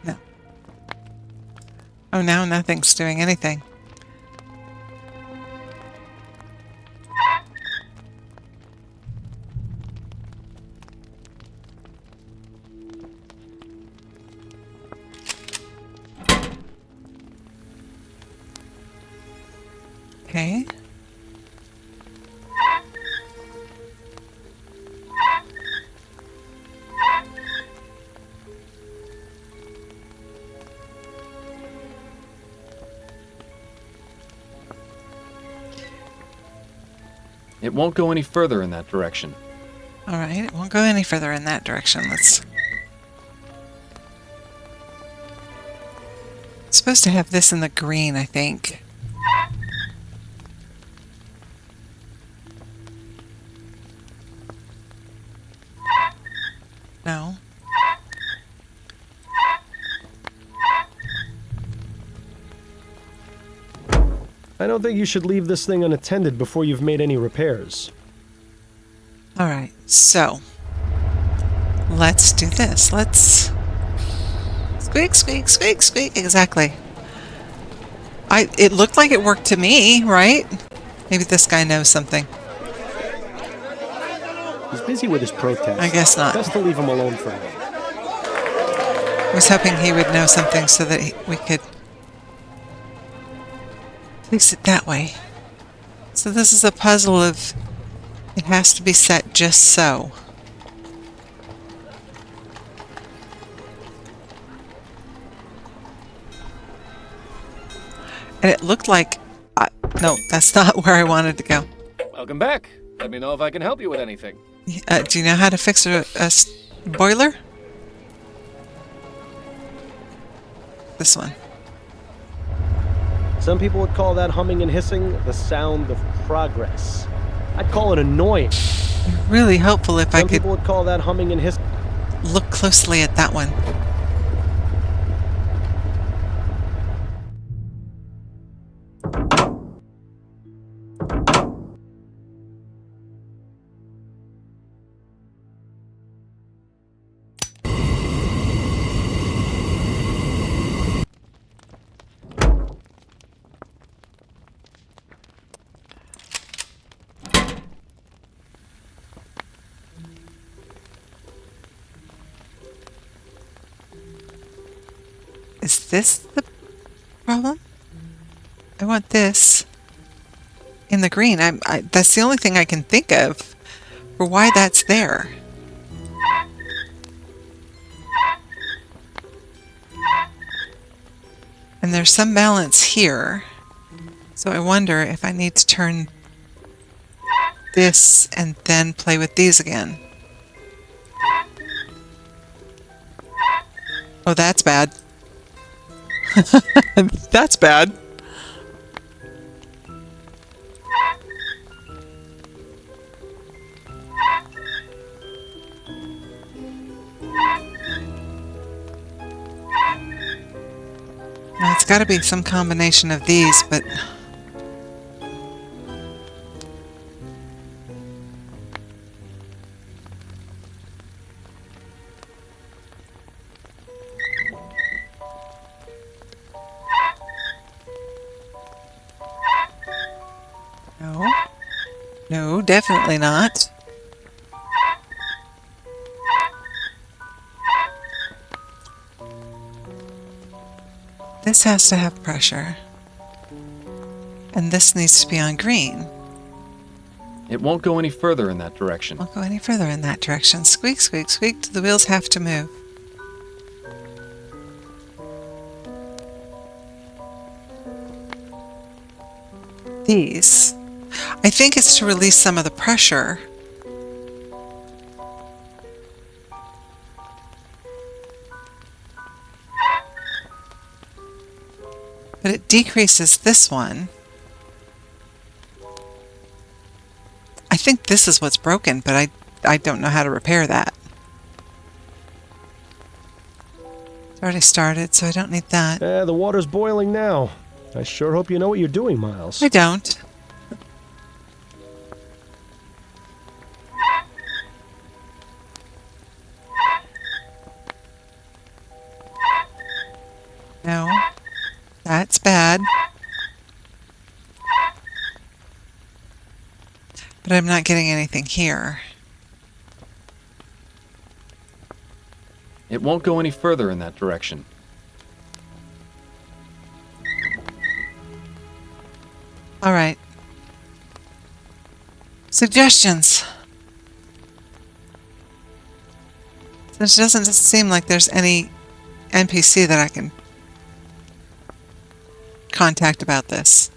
No. Oh, now nothing's doing anything. Okay. It won't go any further in that direction. Alright, it won't go any further in that direction. Let's... It's supposed to have this in the green, I think. No. I don't think you should leave this thing unattended before you've made any repairs. Alright, so let's do this. Let's squeak, squeak, squeak, squeak. Exactly. It looked like it worked to me, right? Maybe this guy knows something. He's busy with his protest. I guess not. Best to leave him alone for now. I was hoping he would know something so that we could fix it that way. So this is a puzzle of it has to be set just so. And it looked like... no, that's not where I wanted to go. Welcome back. Let me know if I can help you with anything. Do you know how to fix a boiler? This one. Some people would call that humming and hissing the sound of progress. I'd call it annoying. Really helpful if I could... Some people would call that humming and hissing. Look closely at that one. Is this the problem? I want this in the green. That's the only thing I can think of for why that's there. And there's some balance here. So I wonder if I need to turn this and then play with these again. Oh, that's bad. That's bad. Now, it's got to be some combination of these, but... No. No, definitely not. This has to have pressure. And this needs to be on green. It won't go any further in that direction. Won't go any further in that direction. Squeak, squeak, squeak. The wheels have to move. These. I think it's to release some of the pressure. But it decreases this one. I think this is what's broken, but I don't know how to repair that. It's already started, so I don't need that. The water's boiling now. I sure hope you know what you're doing, Miles. I don't. No. That's bad. But I'm not getting anything here. It won't go any further in that direction. All right. Suggestions. There doesn't seem like there's any NPC that I can contact about this.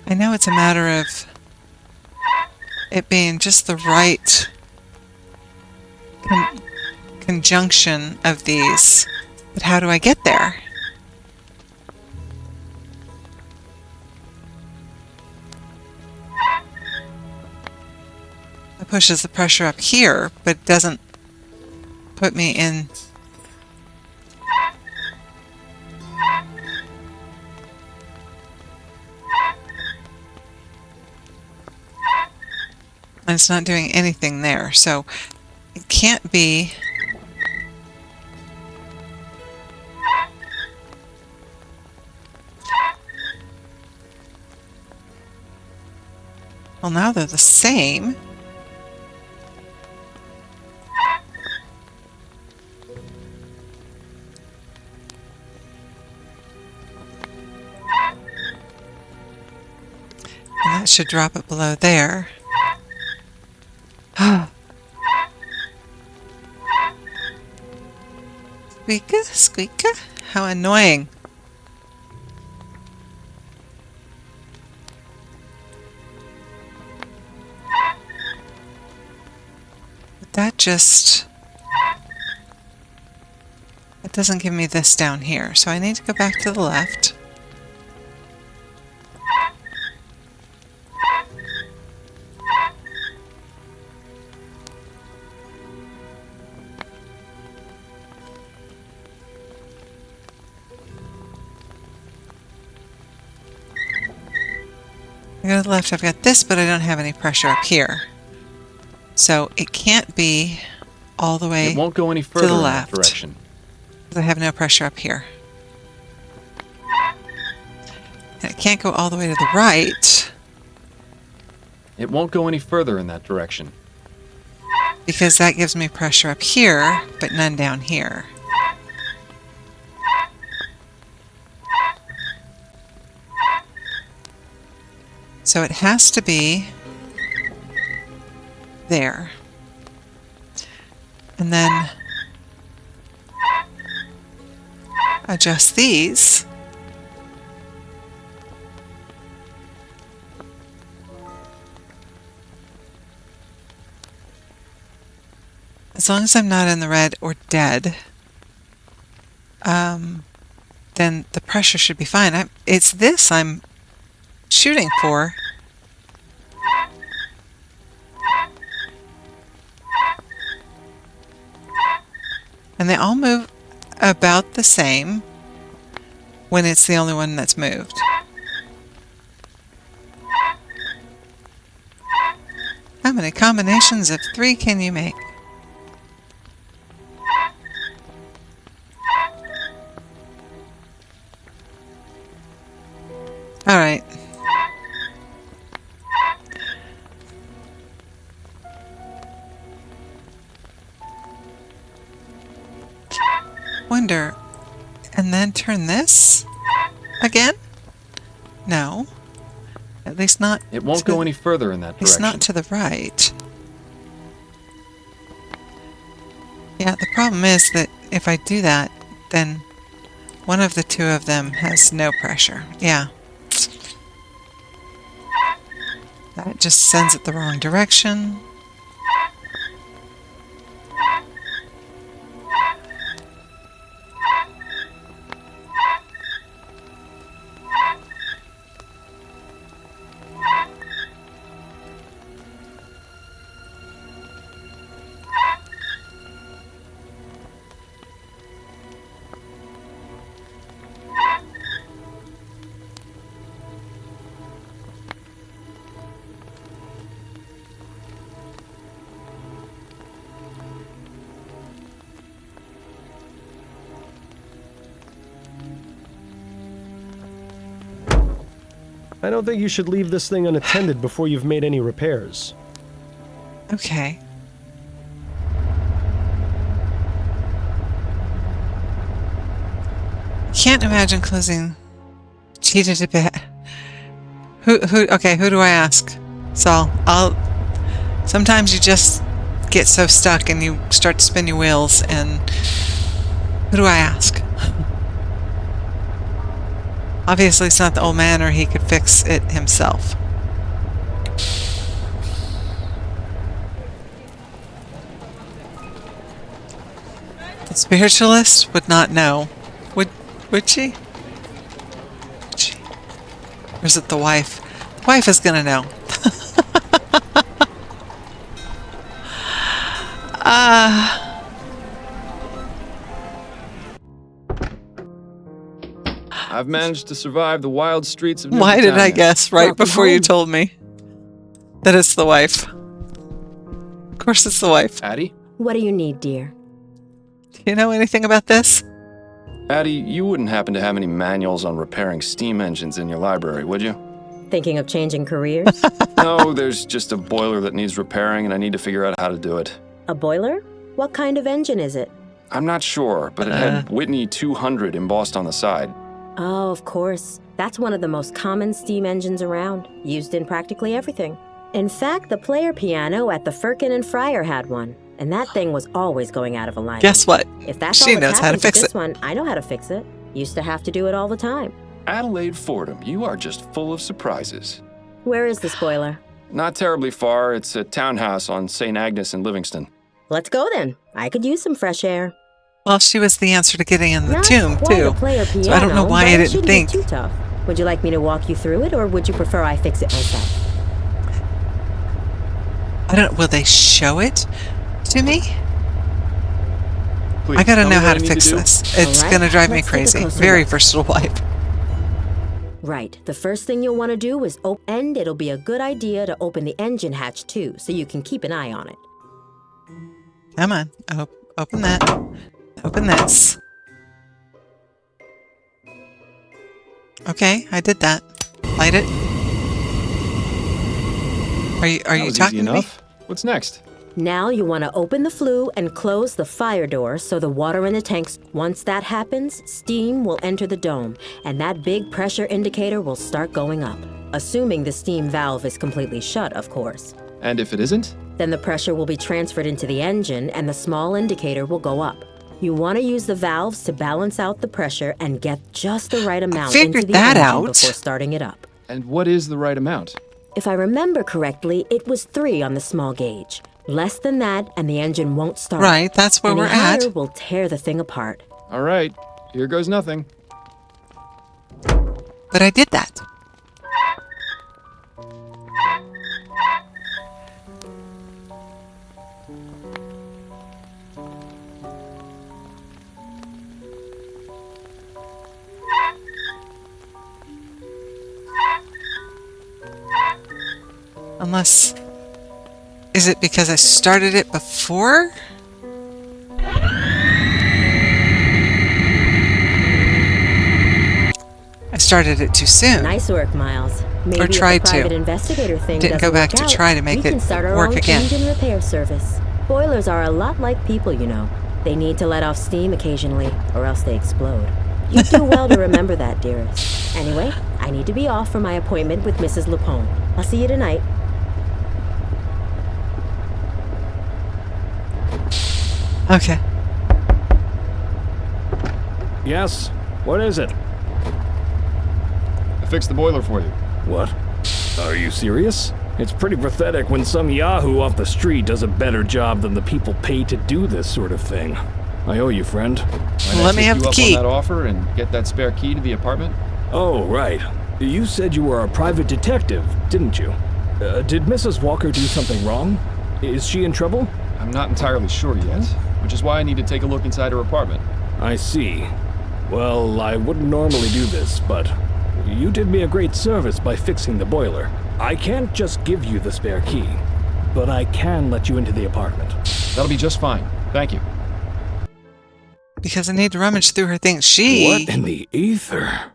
I know it's a matter of it being just the right conjunction of these, but how do I get there? It pushes the pressure up here, but doesn't put me in. And it's not doing anything there, so it can't be... Well, now they're the same. And that should drop it below there. Squeaka, squeaka. How annoying. But that just... It doesn't give me this down here, so I need to go back to the left. I go to the left, I've got this, but I don't have any pressure up here. So it can't be all the way It won't go any to further the in that left. direction. Because I have no pressure up here. And it can't go all the way to the right. It won't go any further in that direction. Because that gives me pressure up here, but none down here. So it has to be there. And then adjust these. As long as I'm not in the red or dead, then the pressure should be fine. It's this I'm shooting for. And they all move about the same when it's the only one that's moved. How many combinations of 3 can you make? All right. Wonder, and then turn this again? No. At least not. It won't go any further in that direction. It's not to the right. Yeah, the problem is that if I do that, then one of the two of them has no pressure. Yeah. That just sends it the wrong direction. I don't think you should leave this thing unattended before you've made any repairs. Okay. Can't imagine closing cheated a bit. Okay, who do I ask? So sometimes you just get so stuck and you start to spin your wheels, and who do I ask? Obviously it's not the old man, or he could fix it himself. The spiritualist would not know. Would she? Or is it the wife? The wife is gonna know. I've managed to survive the wild streets of Why did I Newfoundland. guess right Welcome before you home. told me that it's the wife? course it's the wife. Addie? What do you need, dear? Do you know anything about this? Addie, you wouldn't happen to have any manuals on repairing steam engines in your library, would you? Thinking of changing careers? No, there's just a boiler that needs repairing and I need to figure out how to do it. A boiler? What kind of engine is it? I'm not sure, but it had Whitney 200 embossed on the side. Oh, of course. That's one of the most common steam engines around, used in practically everything. In fact, the player piano at the Firkin and Fryer had one, and that thing was always going out of alignment. Guess what? If that's She all knows that's how to happened fix this it. one, I know how to fix it. Used to have to do it all the time. Adelaide Fordham, you are just full of surprises. Where is this boiler? Not terribly far. It's a townhouse on St. Agnes in Livingston. Let's go then. I could use some fresh air. Well, she was the answer to getting in the Not tomb, quite too. a player piano, So I don't know why but I it didn't shouldn't think. be too tough. Would you like me to walk you through it, or would you prefer I fix it myself? I don't. Will they show it to me? Please, I gotta tell know me how what to I need fix to do. this. It's All right, gonna drive me let's take a crazy. closer Very look. versatile wife. Right. The first thing you'll want to do is and it'll be a good idea to open the engine hatch too, so you can keep an eye on it. Come on. Open that. Open this. Okay, I did that. Light it. Are you That was talking easy to me? enough. What's next? Now you want to open the flue and close the fire door so the water in the tanks. Once that happens, steam will enter the dome, and that big pressure indicator will start going up. Assuming the steam valve is completely shut, of course. And if it isn't? Then the pressure will be transferred into the engine and the small indicator will go up. You want to use the valves to balance out the pressure and get just the right amount into figured the that engine out. before starting it up. And what is the right amount? If I remember correctly, it was 3 on the small gauge. Less than that, and the engine won't start. Right, that's where Any we're higher at. will tear the thing apart. All right, here goes nothing. But I did that. Unless... Is it because I started it before? I started it too soon. Nice work, Miles. Maybe Or if the tried to. private investigator thing Didn't go doesn't back work to out, try to make we it can start our work own again. engine repair service. Boilers are a lot like people, you know. They need to let off steam occasionally, or else they explode. You do well to remember that, dearest. Anyway, I need to be off for my appointment with Mrs. Lapone. I'll see you tonight. Okay. Yes? What is it? I fixed the boiler for you. What? Are you serious? It's pretty pathetic when some yahoo off the street does a better job than the people paid to do this sort of thing. I owe you, friend. Let me have the key. On that offer and get that spare key to the apartment? Oh, right. You said you were a private detective, didn't you? Did Mrs. Walker do something wrong? Is she in trouble? I'm not entirely sure yet, which is why I need to take a look inside her apartment. I see. Well, I wouldn't normally do this, but you did me a great service by fixing the boiler. I can't just give you the spare key, but I can let you into the apartment. That'll be just fine. Thank you. Because I need to rummage through her things. What in the ether?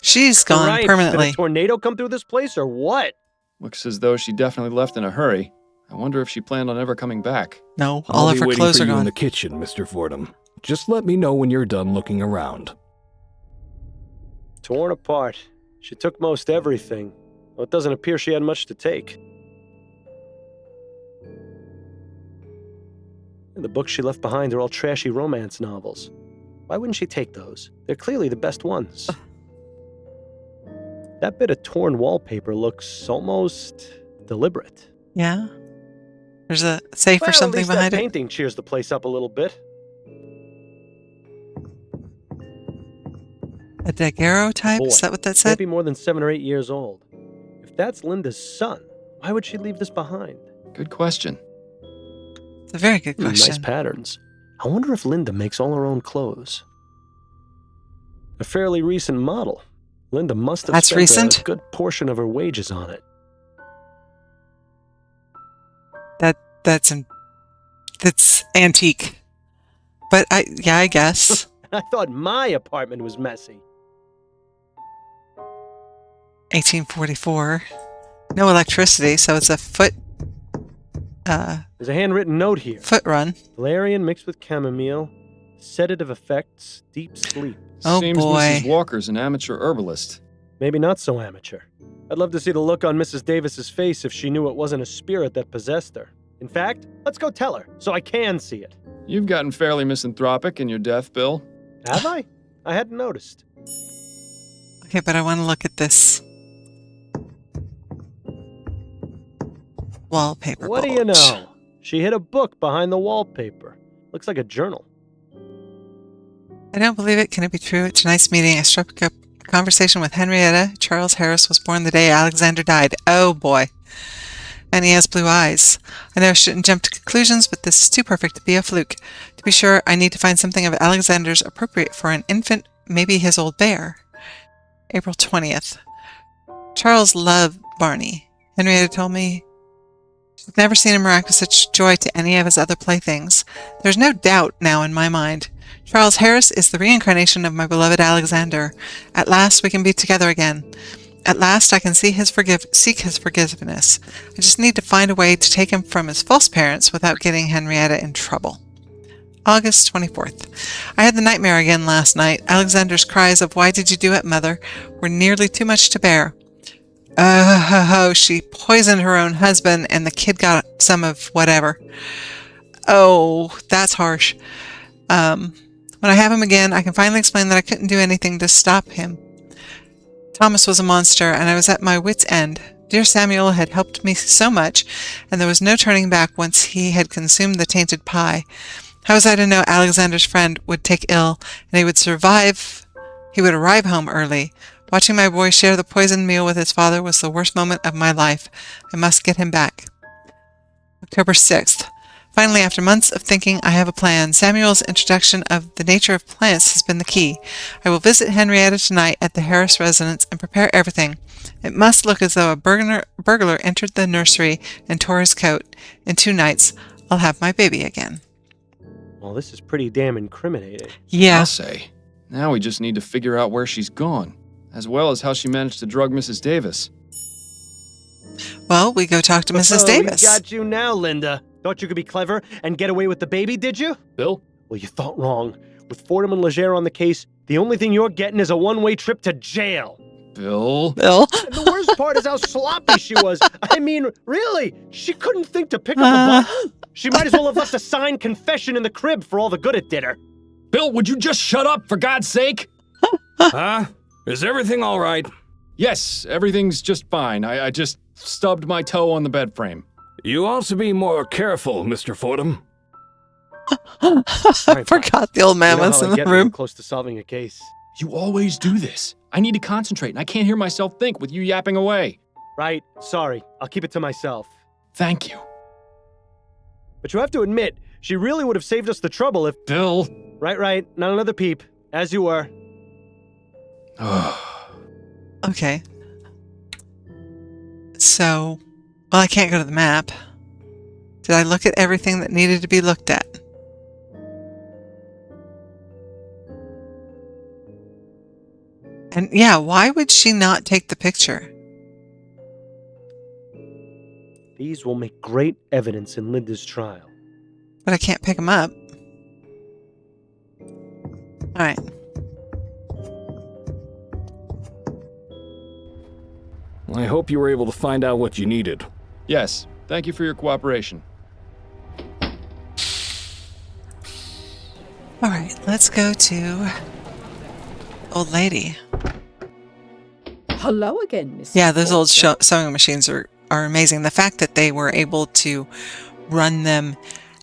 She's gone Right, permanently. Did a tornado come through this place or what? Looks as though she definitely left in a hurry. I wonder if she planned on ever coming back. No, I'll all of be her waiting clothes for are you in gone. the kitchen, Mr. Fordham. Just let me know when you're done looking around. Torn apart. She took most everything. Well, it doesn't appear she had much to take. And the books she left behind are all trashy romance novels. Why wouldn't she take those? They're clearly the best ones. That bit of torn wallpaper looks almost deliberate. Yeah? There's a safe or something at least behind that it? painting cheers the place up a little bit. A Daguerreau type? Is Boy, that what that said? Maybe more than 7 or 8 years old. If that's Linda's son, why would she leave this behind? Good question. It's a very good Nice question. patterns. I wonder if Linda makes all her own clothes. A fairly recent model. Linda must have That's spent recent? a good portion of her wages on it. That's that's antique. But I guess. I thought my apartment was messy. 1844. No electricity, so it's a foot. There's a handwritten note here. Foot run. Valerian mixed with chamomile. Sedative effects, deep sleep. Oh, Seems boy. Mrs. Walker's an amateur herbalist. Maybe not so amateur. I'd love to see the look on Mrs. Davis's face if she knew it wasn't a spirit that possessed her. In fact, let's go tell her, so I can see it. You've gotten fairly misanthropic in your death, Bill. Have I? I hadn't noticed. Okay, but I want to look at this wallpaper. What do you know? She hid a book behind the wallpaper. Looks like a journal. I don't believe it. Can it be true? At tonight's meeting, I struck up a conversation with Henrietta. Charles Harris was born the day Alexander died. Oh, boy. And he has blue eyes. I know I shouldn't jump to conclusions, but this is too perfect to be a fluke. To be sure, I need to find something of Alexander's appropriate for an infant, maybe his old bear. April 20th. Charles loved Barney. Henrietta told me she'd never seen him react with such joy to any of his other playthings. There's no doubt now in my mind. Charles Harris is the reincarnation of my beloved Alexander. At last we can be together again. At last I can seek his forgiveness. I just need to find a way to take him from his false parents without getting Henrietta in trouble. August 24th. I had the nightmare again last night. Alexander's cries of, "Why did you do it, Mother?" were nearly too much to bear. Oh, she poisoned her own husband and the kid got some of whatever. Oh, that's harsh. When I have him again, I can finally explain that I couldn't do anything to stop him. Thomas was a monster, and I was at my wit's end. Dear Samuel had helped me so much, and there was no turning back once he had consumed the tainted pie. How was I to know Alexander's friend would take ill, and he would survive? He would arrive home early. Watching my boy share the poisoned meal with his father was the worst moment of my life. I must get him back. October 6th. Finally, after months of thinking, I have a plan. Samuel's introduction of the nature of plants has been the key. I will visit Henrietta tonight at the Harris residence and prepare everything. It must look as though a burglar entered the nursery and tore his coat. In 2 nights, I'll have my baby again. Well, this is pretty damn incriminating. Yeah. I'll say. Now we just need to figure out where she's gone, as well as how she managed to drug Mrs. Davis. Well, we go talk to Mrs. Davis. We got you now, Linda. Thought you could be clever and get away with the baby, did you? Bill? Well, you thought wrong. With Fordham and Legere on the case, the only thing you're getting is a one-way trip to jail. Bill? And the worst part is how sloppy she was. I mean, really, she couldn't think to pick up a button. She might as well have left a signed confession in the crib for all the good it did her. Bill, would you just shut up, for God's sake? Huh? Is everything all right? Yes, everything's just fine. I just stubbed my toe on the bed frame. You ought to be more careful, Mr. Fordham. I forgot the old man was in the room. Close to solving a case. You always do this. I need to concentrate, and I can't hear myself think with you yapping away. Right, sorry. I'll keep it to myself. Thank you. But you have to admit, she really would have saved us the trouble if... Bill. Right. Not another peep. As you were. Okay. So, well, I can't go to the map. Did I look at everything that needed to be looked at? And yeah, why would she not take the picture? These will make great evidence in Linda's trial. But I can't pick them up. Alright. I hope you were able to find out what you needed. Yes, thank you for your cooperation. Alright, let's go to Old Lady. Hello again, Miss. Yeah, those old sewing machines are amazing. The fact that they were able to run them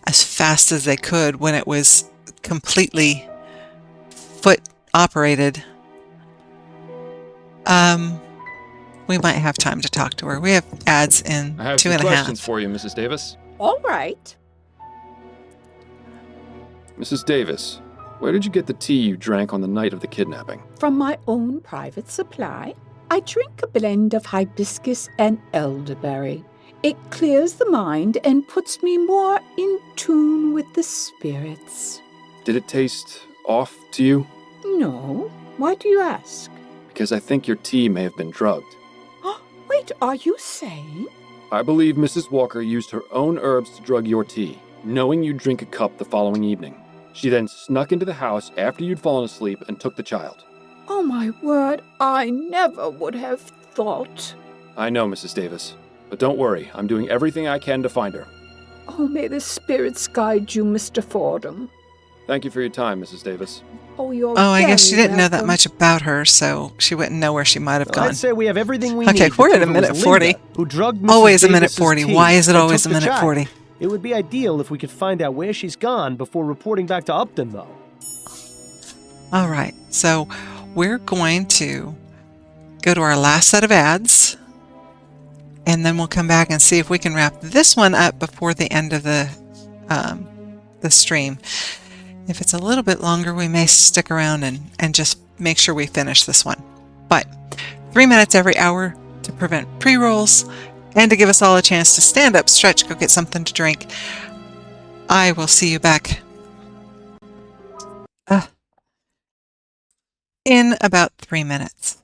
as fast as they could when it was completely foot operated. We might have time to talk to her. We have ads in I have 2.5. some questions for you, Mrs. Davis. All right. Mrs. Davis, where did you get the tea you drank on the night of the kidnapping? From my own private supply, I drink a blend of hibiscus and elderberry. It clears the mind and puts me more in tune with the spirits. Did it taste off to you? No. Why do you ask? Because I think your tea may have been drugged. Wait, are you saying? I believe Mrs. Walker used her own herbs to drug your tea, knowing you'd drink a cup the following evening. She then snuck into the house after you'd fallen asleep and took the child. Oh, my word, I never would have thought. I know, Mrs. Davis. But don't worry, I'm doing everything I can to find her. Oh, may the spirits guide you, Mr. Fordham. Thank you for your time, Mrs. Davis. Oh, you're I guess she didn't know that welcome. much about her, so she wouldn't know where she might have gone. I'd say we have everything we need. Okay, we're at to a prove it minute was 40. Linda who drugged Mrs. Always a minute Davis's 40. tea Why is it and always took a the minute child. 40? It would be ideal if we could find out where she's gone before reporting back to Upton, though. All right, so we're going to go to our last set of ads, and then we'll come back and see if we can wrap this one up before the end of the stream. If it's a little bit longer, we may stick around and just make sure we finish this one. But 3 minutes every hour to prevent pre-rolls and to give us all a chance to stand up, stretch, go get something to drink. I will see you back in about 3 minutes.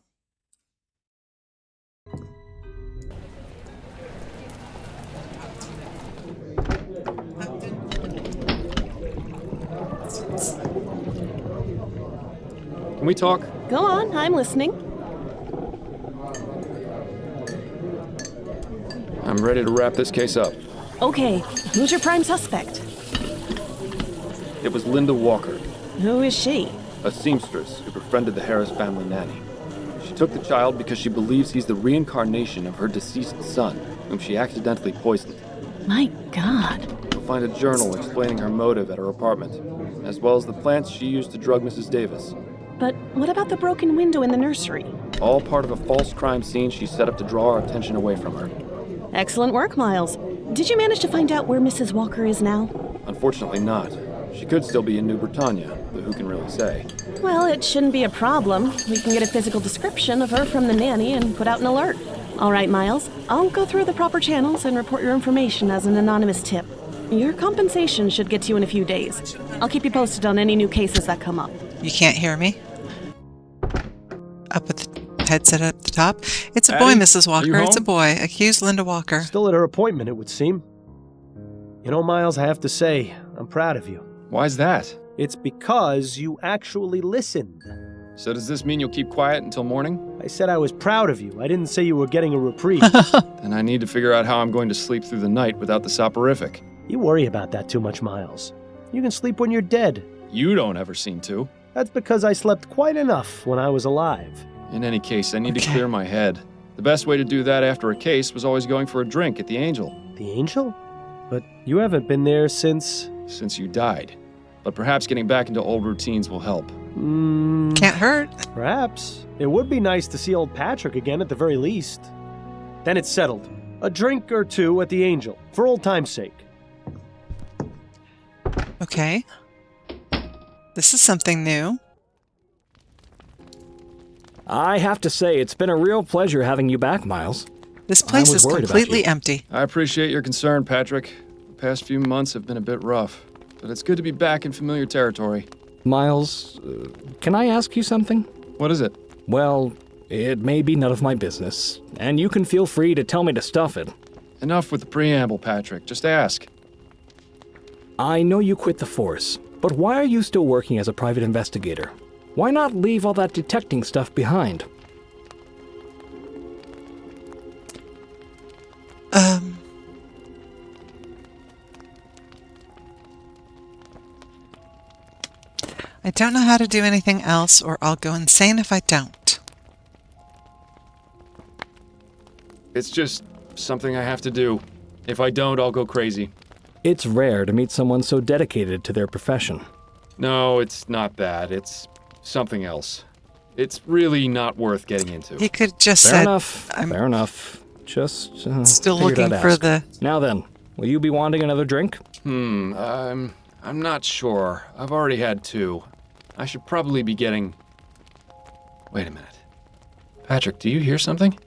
Can we talk? Go on, I'm listening. I'm ready to wrap this case up. Okay, who's your prime suspect? It was Linda Walker, Who is she? a seamstress who befriended the Harris family nanny. She took the child because she believes he's the reincarnation of her deceased son, whom she accidentally poisoned. My God. You'll find a journal explaining her motive at her apartment, as well as the plants she used to drug Mrs. Davis. But what about the broken window in the nursery? All part of a false crime scene she set up to draw our attention away from her. Excellent work, Miles. Did you manage to find out where Mrs. Walker is now? Unfortunately not. She could still be in New Britannia, but who can really say? Well, it shouldn't be a problem. We can get a physical description of her from the nanny and put out an alert. All right, Miles. I'll go through the proper channels and report your information as an anonymous tip. Your compensation should get to you in a few days. I'll keep you posted on any new cases that come up. You can't hear me? Up with the headset at the top. It's a boy, Addie, Mrs. are you Walker. It's a home? boy. Accused Linda Walker. Still at her appointment, it would seem. You know, Miles, I have to say, I'm proud of you. Why's that? It's because you actually listened. So does this mean you'll keep quiet until morning? I said I was proud of you. I didn't say you were getting a reprieve. Then I need to figure out how I'm going to sleep through the night without the soporific. You worry about that too much, Miles. You can sleep when you're dead. You don't ever seem to. That's because I slept quite enough when I was alive. In any case, I need to clear my head. The best way to do that after a case was always going for a drink at the Angel. The Angel? But you haven't been there since... Since you died. But perhaps getting back into old routines will help. Can't hurt. Perhaps. It would be nice to see old Patrick again at the very least. Then it's settled. A drink or two at the Angel, for old time's sake. Okay. This is something new. I have to say, it's been a real pleasure having you back, Miles. This place is completely empty. I appreciate your concern, Patrick. The past few months have been a bit rough, but it's good to be back in familiar territory. Miles, can I ask you something? What is it? Well, it may be none of my business, and you can feel free to tell me to stuff it. Enough with the preamble, Patrick. Just ask. I know you quit the force, but why are you still working as a private investigator? Why not leave all that detecting stuff behind? I don't know how to do anything else, or I'll go insane if I don't. It's just something I have to do. If I don't, I'll go crazy. It's rare to meet someone so dedicated to their profession. No, it's not that. It's something else. It's really not worth getting into. He could just Fair said, enough. I'm Fair enough. Just still figured looking I'd for ask. the... Now then, will you be wanting another drink? I'm not sure. I've already had 2. I should probably be getting... Wait a minute. Patrick, do you hear something?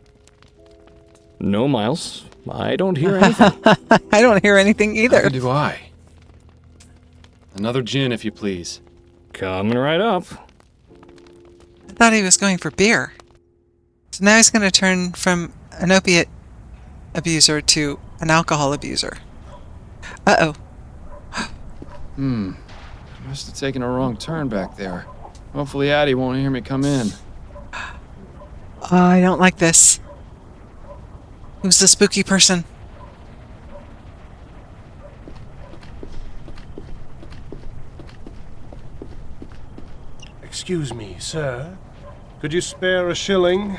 No, Miles. I don't hear anything. I don't hear anything either. Neither do I. Another gin, if you please. Coming right up. I thought he was going for beer. So now he's going to turn from an opiate abuser to an alcohol abuser. Uh-oh. Must have taken a wrong turn back there. Hopefully Addie won't hear me come in. I don't like this. Who's the spooky person? Excuse me, sir. Could you spare a shilling?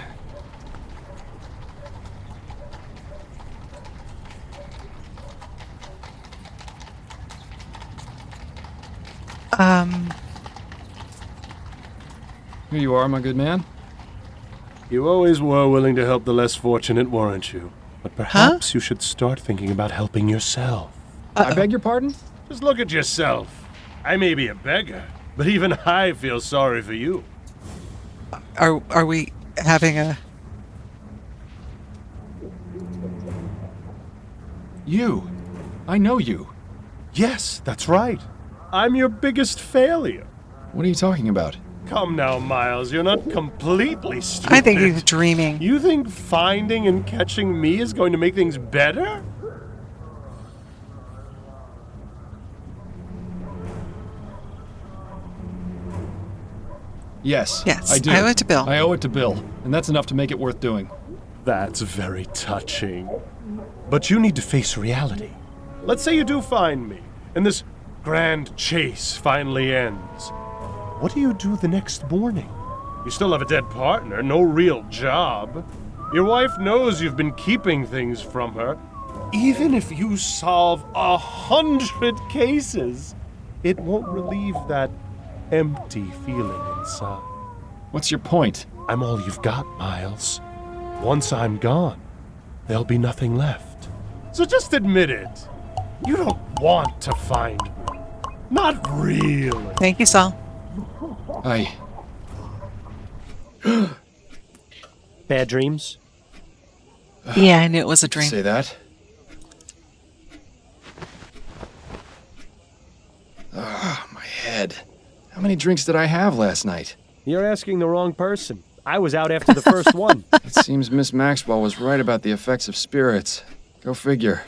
Here you are, my good man. You always were willing to help the less fortunate, weren't you? But perhaps you should start thinking about helping yourself. I beg your pardon? Just look at yourself. I may be a beggar, but even I feel sorry for you. Are we having a... You. I know you. Yes, that's right. I'm your biggest failure. What are you talking about? Come now, Miles, you're not completely stupid. I think he's dreaming. You think finding and catching me is going to make things better? Yes, Yes, I do. I owe it to Bill. I owe it to Bill, and that's enough to make it worth doing. That's very touching. But you need to face reality. Let's say you do find me, and this grand chase finally ends. What do you do the next morning? You still have a dead partner, no real job. Your wife knows you've been keeping things from her. Even if you solve 100 cases, it won't relieve that empty feeling inside. What's your point? I'm all you've got, Miles. Once I'm gone, there'll be nothing left. So just admit it. You don't want to find me. Not really. Thank you, Saul. Bad dreams? Yeah, I knew it was a dream. Say that. My head. How many drinks did I have last night? You're asking the wrong person. I was out after the first one. It seems Miss Maxwell was right about the effects of spirits. Go figure.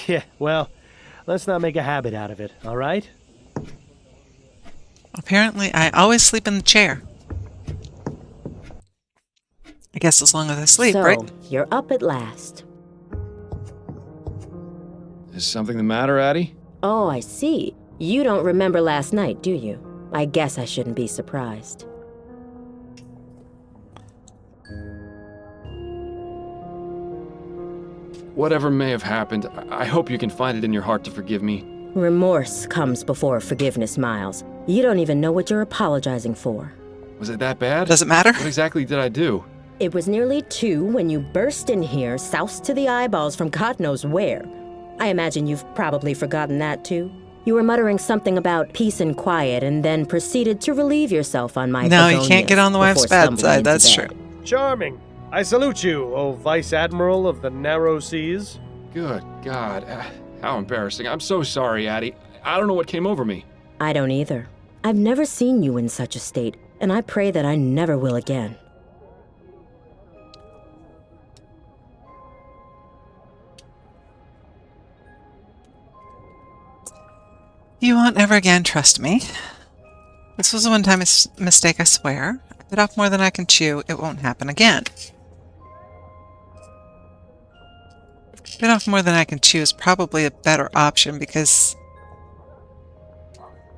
Yeah, well, let's not make a habit out of it, all right? Apparently, I always sleep in the chair. I guess as long as I sleep, So, right? you're up at last. Is something the matter, Addie? Oh, I see. You don't remember last night, do you? I guess I shouldn't be surprised. Whatever may have happened, I hope you can find it in your heart to forgive me. Remorse comes before forgiveness, Miles. You don't even know what you're apologizing for. Was it that bad? Does it matter? What exactly did I do? It was nearly 2 when you burst in here, soused to the eyeballs from God knows where. I imagine you've probably forgotten that too. You were muttering something about peace and quiet and then proceeded to relieve yourself on my No, you can't get on the wife's bad side, that's true. Charming. I salute you, O Vice Admiral of the Narrow Seas. Good God. How embarrassing. I'm so sorry, Addie. I don't know what came over me. I don't either. I've never seen you in such a state, and I pray that I never will again. You won't ever again trust me. This was a one-time mistake, I swear. I bit off more than I can chew. It won't happen again. Bit off more than I can chew is probably a better option because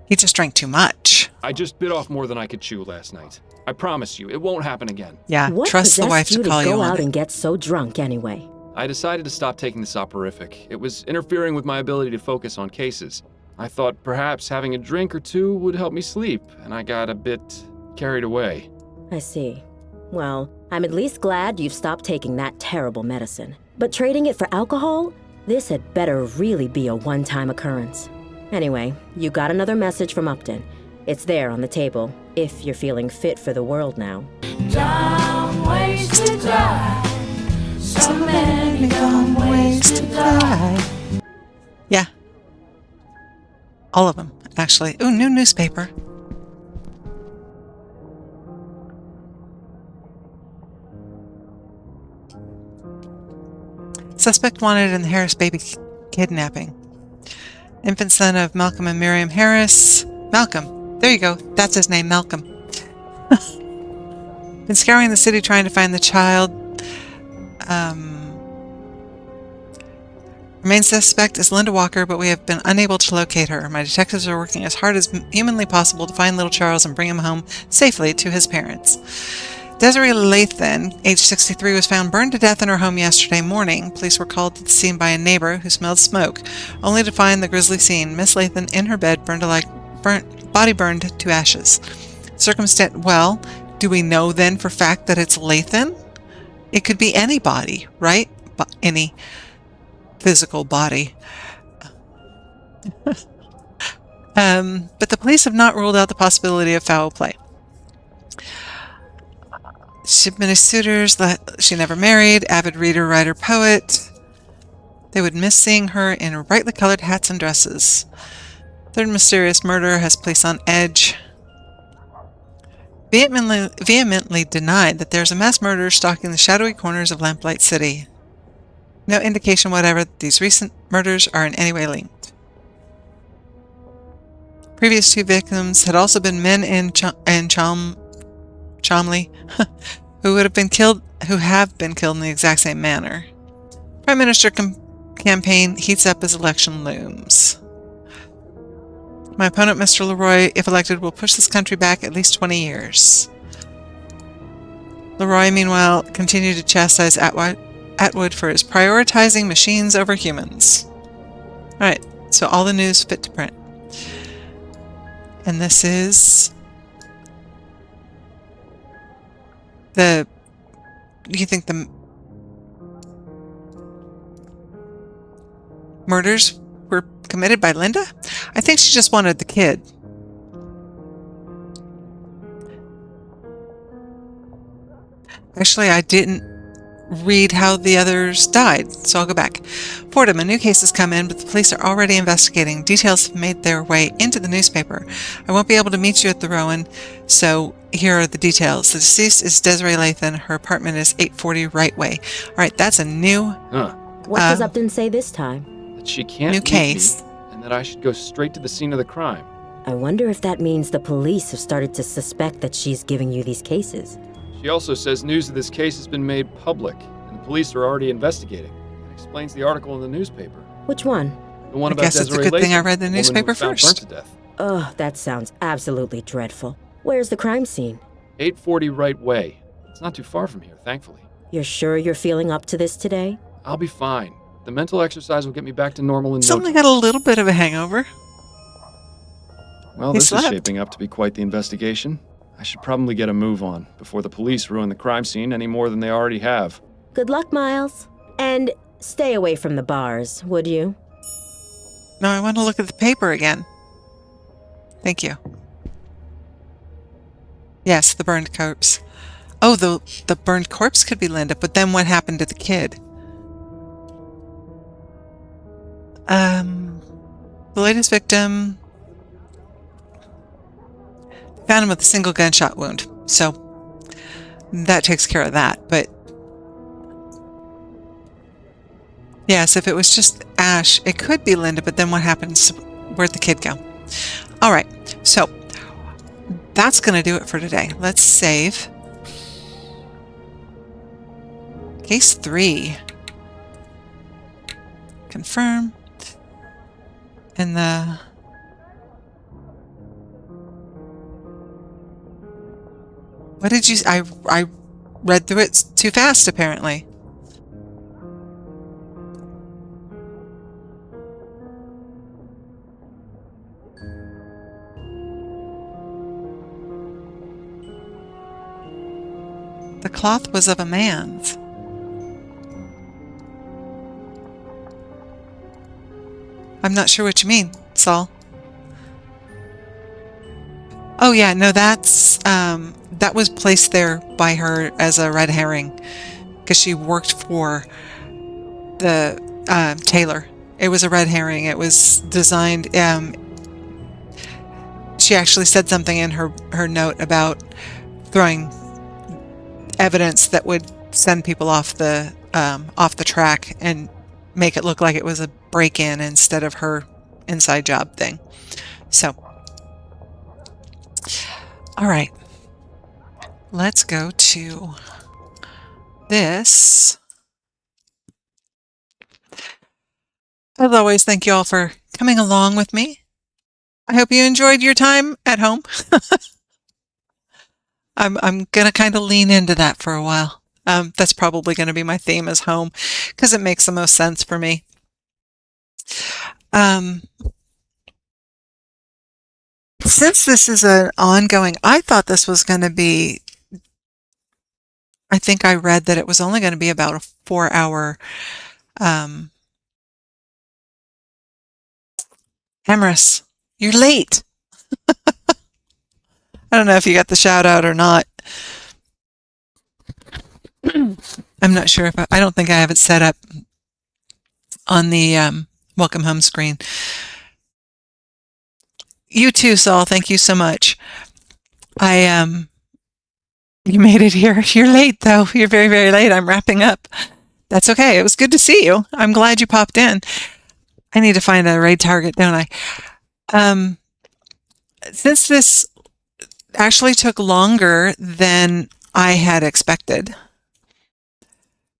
he just drank too much. I just bit off more than I could chew last night. I promise you, it won't happen again. Yeah, What trust the wife possessed to call you you to go on out it. and get so drunk anyway? I decided to stop taking the soporific. It was interfering with my ability to focus on cases. I thought perhaps having a drink or two would help me sleep, and I got a bit carried away. I see. Well, I'm at least glad you've stopped taking that terrible medicine. But trading it for alcohol? This had better really be a one-time occurrence. Anyway, you got another message from Upton. It's there on the table, if you're feeling fit for the world now. Dumb ways to die. So many dumb ways to die. Yeah. All of them, actually. Ooh, new newspaper. Suspect wanted in the Harris baby kidnapping. Infant son of Malcolm and Miriam Harris. Malcolm. There you go. That's his name, Malcolm. Been scouring the city trying to find the child. Main suspect is Linda Walker, but we have been unable to locate her. My detectives are working as hard as humanly possible to find little Charles and bring him home safely to his parents. Desiree Lathan, age 63, was found burned to death in her home yesterday morning. Police were called to the scene by a neighbor who smelled smoke, only to find the grisly scene. Miss Lathan in her bed, body burned to ashes. Well, do we know then for fact that it's Lathan? It could be any body, right? Any physical body. But the police have not ruled out the possibility of foul play. She'd been a suitors that she never married, avid reader, writer, poet. They would miss seeing her in brightly colored hats and dresses. Third mysterious murder has police on edge. Vehemently denied that there's a mass murderer stalking the shadowy corners of Lamplight City. No indication whatever that these recent murders are in any way linked. Previous two victims had also been men in Chomley who have been killed in the exact same manner. Prime Minister campaign heats up as election looms. My opponent, Mr. Leroy, if elected, will push this country back at least 20 years. Leroy, meanwhile, continued to chastise Atwood for his prioritizing machines over humans. Alright, so all the news fit to print. And this is do you think the murders were committed by Linda? I think she just wanted the kid. Actually, I didn't read how the others died, so I'll go back. Fordham, a new case has come in, but the police are already investigating. Details have made their way into the newspaper. I won't be able to meet you at the Rowan, so here are the details. The deceased is Desiree Lathan. Her apartment is 840 Right Way. All right, that's a new... What does Upton say this time? That she can't new meet case. Me, and that I should go straight to the scene of the crime. I wonder if that means the police have started to suspect that she's giving you these cases. She also says news of this case has been made public, and the police are already investigating. It explains the article in the newspaper. Which one? The one I about guess it's a Desiree good thing I Lathan, read the newspaper found first. burnt to death. Ugh, that sounds absolutely dreadful. Where's the crime scene? 840 Right Way. It's not too far from here, thankfully. You're sure you're feeling up to this today? I'll be fine. The mental exercise will get me back to normal in no Suddenly time. got a little bit of a hangover. Well, He this slept. is shaping up to be quite the investigation. I should probably get a move on before the police ruin the crime scene any more than they already have. Good luck, Miles. And stay away from the bars, would you? No, I want to look at the paper again. Thank you. Yes, the burned corpse. Oh, the burned corpse could be Linda, but then what happened to the kid? The latest victim found him with a single gunshot wound, so that takes care of that. But yes, if it was just Ash, it could be Linda, but then what happens? Where'd the kid go? All right, so that's going to do it for today. Let's save. Case 3. Confirm. And what did you... I read through it too fast, apparently. The cloth was of a man's. I'm not sure what you mean, Saul. Oh yeah, no, that's that was placed there by her as a red herring because she worked for the Taylor. It was a red herring. It was designed. She actually said something in her note about throwing evidence that would send people off the track and make it look like it was a break-in instead of her inside job thing. So, all right, let's go to this. As always, thank you all for coming along with me. I hope you enjoyed your time at home. I'm going to kind of lean into that for a while. That's probably going to be my theme is home because it makes the most sense for me. Since this is an ongoing, I thought this was going to be, I think I read that it was only going to be about a 4-hour Emrys, you're late. I don't know if you got the shout out or not. I'm not sure if I don't think I have it set up on the welcome home screen. You too, Saul. Thank you so much. You made it here. You're late though. You're very, very late. I'm wrapping up. That's okay. It was good to see you. I'm glad you popped in. I need to find a raid target, don't I? Since this actually took longer than I had expected,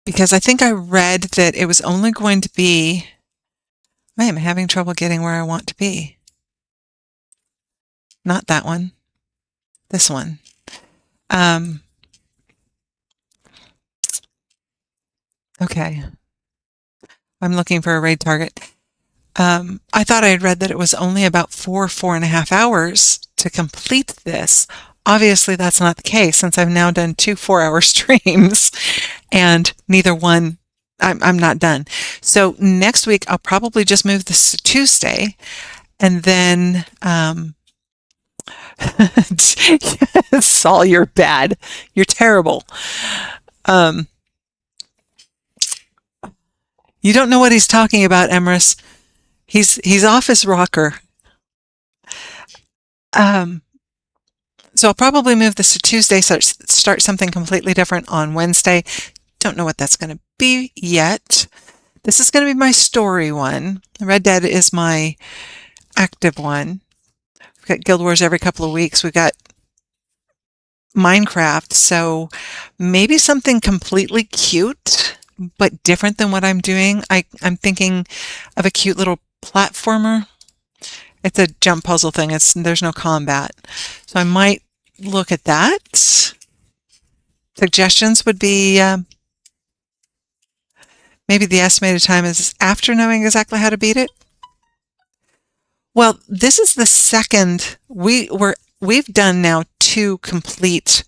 because I think I read that it was only going to be, I am having trouble getting where I want to be. Not that one. This one. Okay. I'm looking for a raid target. I thought I had read that it was only about 4.5 hours to complete this. Obviously, that's not the case since I've now done 2 4-hour streams and neither one, I'm not done. So next week, I'll probably just move this to Tuesday and then, Saul, you're bad. You're terrible. You don't know what he's talking about, Emrys. He's off his rocker. So I'll probably move this to Tuesday, so start something completely different on Wednesday. Don't know what that's going to be yet. This is going to be my story one. Red Dead is my active one. We've got Guild Wars every couple of weeks. We've got Minecraft, so maybe something completely cute, but different than what I'm doing. I'm thinking of a cute little platformer. It's a jump puzzle thing. There's no combat. So I might look at that. Suggestions would be maybe the estimated time is after knowing exactly how to beat it. Well, this is the second. We've done now 2 complete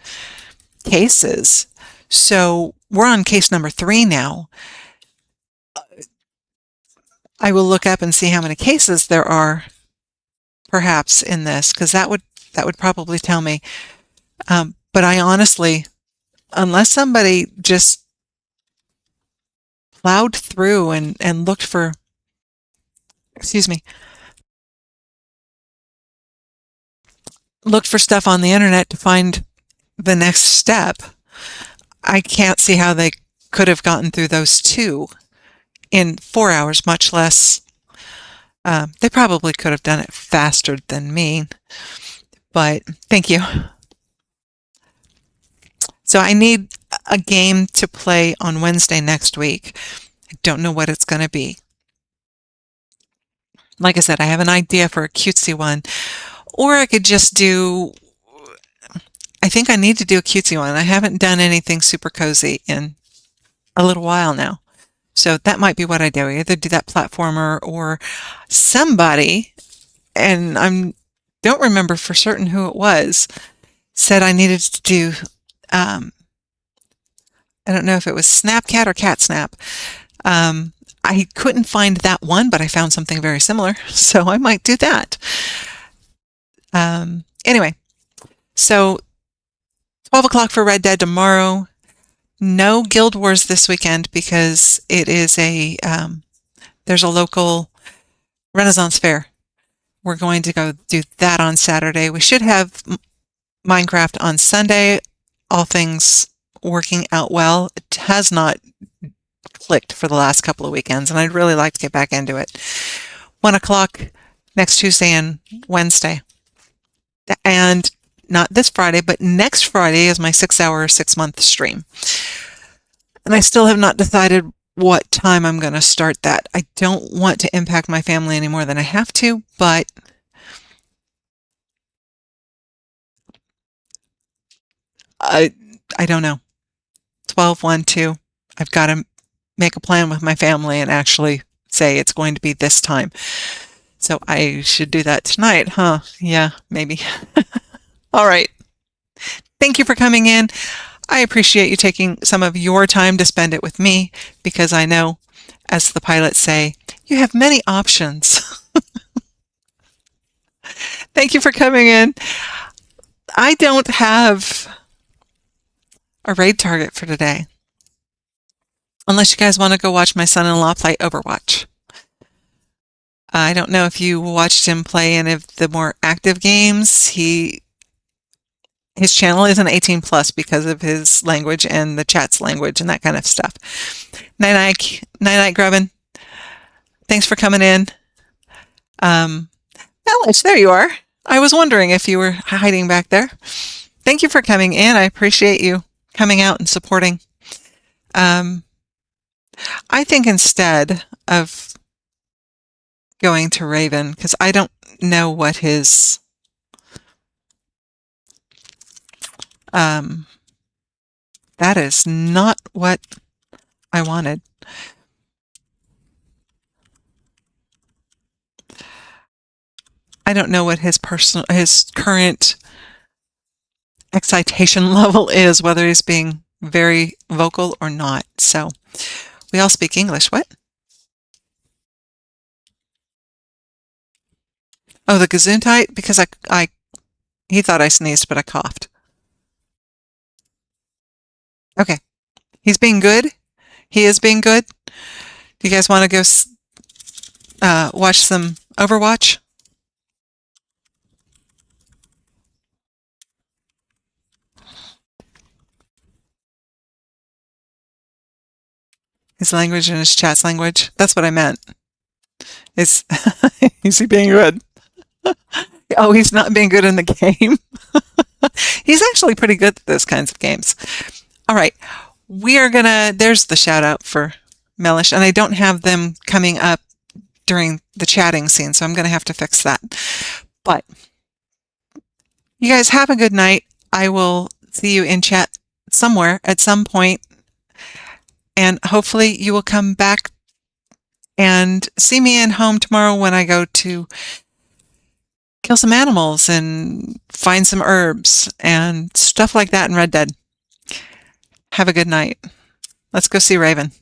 cases. So we're on case number 3 now. I will look up and see how many cases there are perhaps in this, because that would probably tell me. But I honestly, unless somebody just plowed through and looked for, looked for stuff on the internet to find the next step, I can't see how they could have gotten through those 2 in 4 hours, much less. They probably could have done it faster than me, but thank you. So I need a game to play on Wednesday next week. I don't know what it's going to be. Like I said, I have an idea for a cutesy one, or I could just do, I think I need to do a cutesy one. I haven't done anything super cozy in a little while now. So that might be what I do. Either do that platformer or somebody, and I don't remember for certain who it was, said I needed to do, I don't know if it was Snapcat or Cat Snap. I couldn't find that one, but I found something very similar, so I might do that. Anyway, so 12 o'clock for Red Dead tomorrow. No Guild Wars this weekend because it is there's a local Renaissance fair. We're going to go do that on Saturday. We should have Minecraft on Sunday. All things working out well. It has not clicked for the last couple of weekends, and I'd really like to get back into it. 1 o'clock next Tuesday and Wednesday. And not this Friday, but next Friday is my 6-hour, 6-month stream. And I still have not decided what time I'm going to start that. I don't want to impact my family any more than I have to, but I don't know. 12, 1, 2. I've got to make a plan with my family and actually say it's going to be this time. So I should do that tonight, huh? Yeah, maybe. All right. Thank you for coming in. I appreciate you taking some of your time to spend it with me because I know, as the pilots say, you have many options. Thank you for coming in. I don't have a raid target for today. Unless you guys want to go watch my son-in-law play Overwatch. I don't know if you watched him play any of the more active games. His channel isn't 18 plus because of his language and the chat's language and that kind of stuff. Night, Grubbin. Thanks for coming in. Alice, there you are. I was wondering if you were hiding back there. Thank you for coming in. I appreciate you coming out and supporting. I think instead of going to Raven, because I don't know what his that is not what I wanted. I don't know what his current excitation level is, whether he's being very vocal or not. So we all speak English. What? Oh, the Gesundheit? Because he thought I sneezed, but I coughed. Okay. He's being good. He is being good. Do you guys want to go watch some Overwatch? His language and his chat's language. That's what I meant. Is he being good? Oh, he's not being good in the game. He's actually pretty good at those kinds of games. All right. There's the shout out for Mellish, and I don't have them coming up during the chatting scene, so I'm going to have to fix that. But you guys have a good night. I will see you in chat somewhere at some point, and hopefully you will come back and see me in home tomorrow when I go to kill some animals and find some herbs and stuff like that in Red Dead. Have a good night. Let's go see Raven.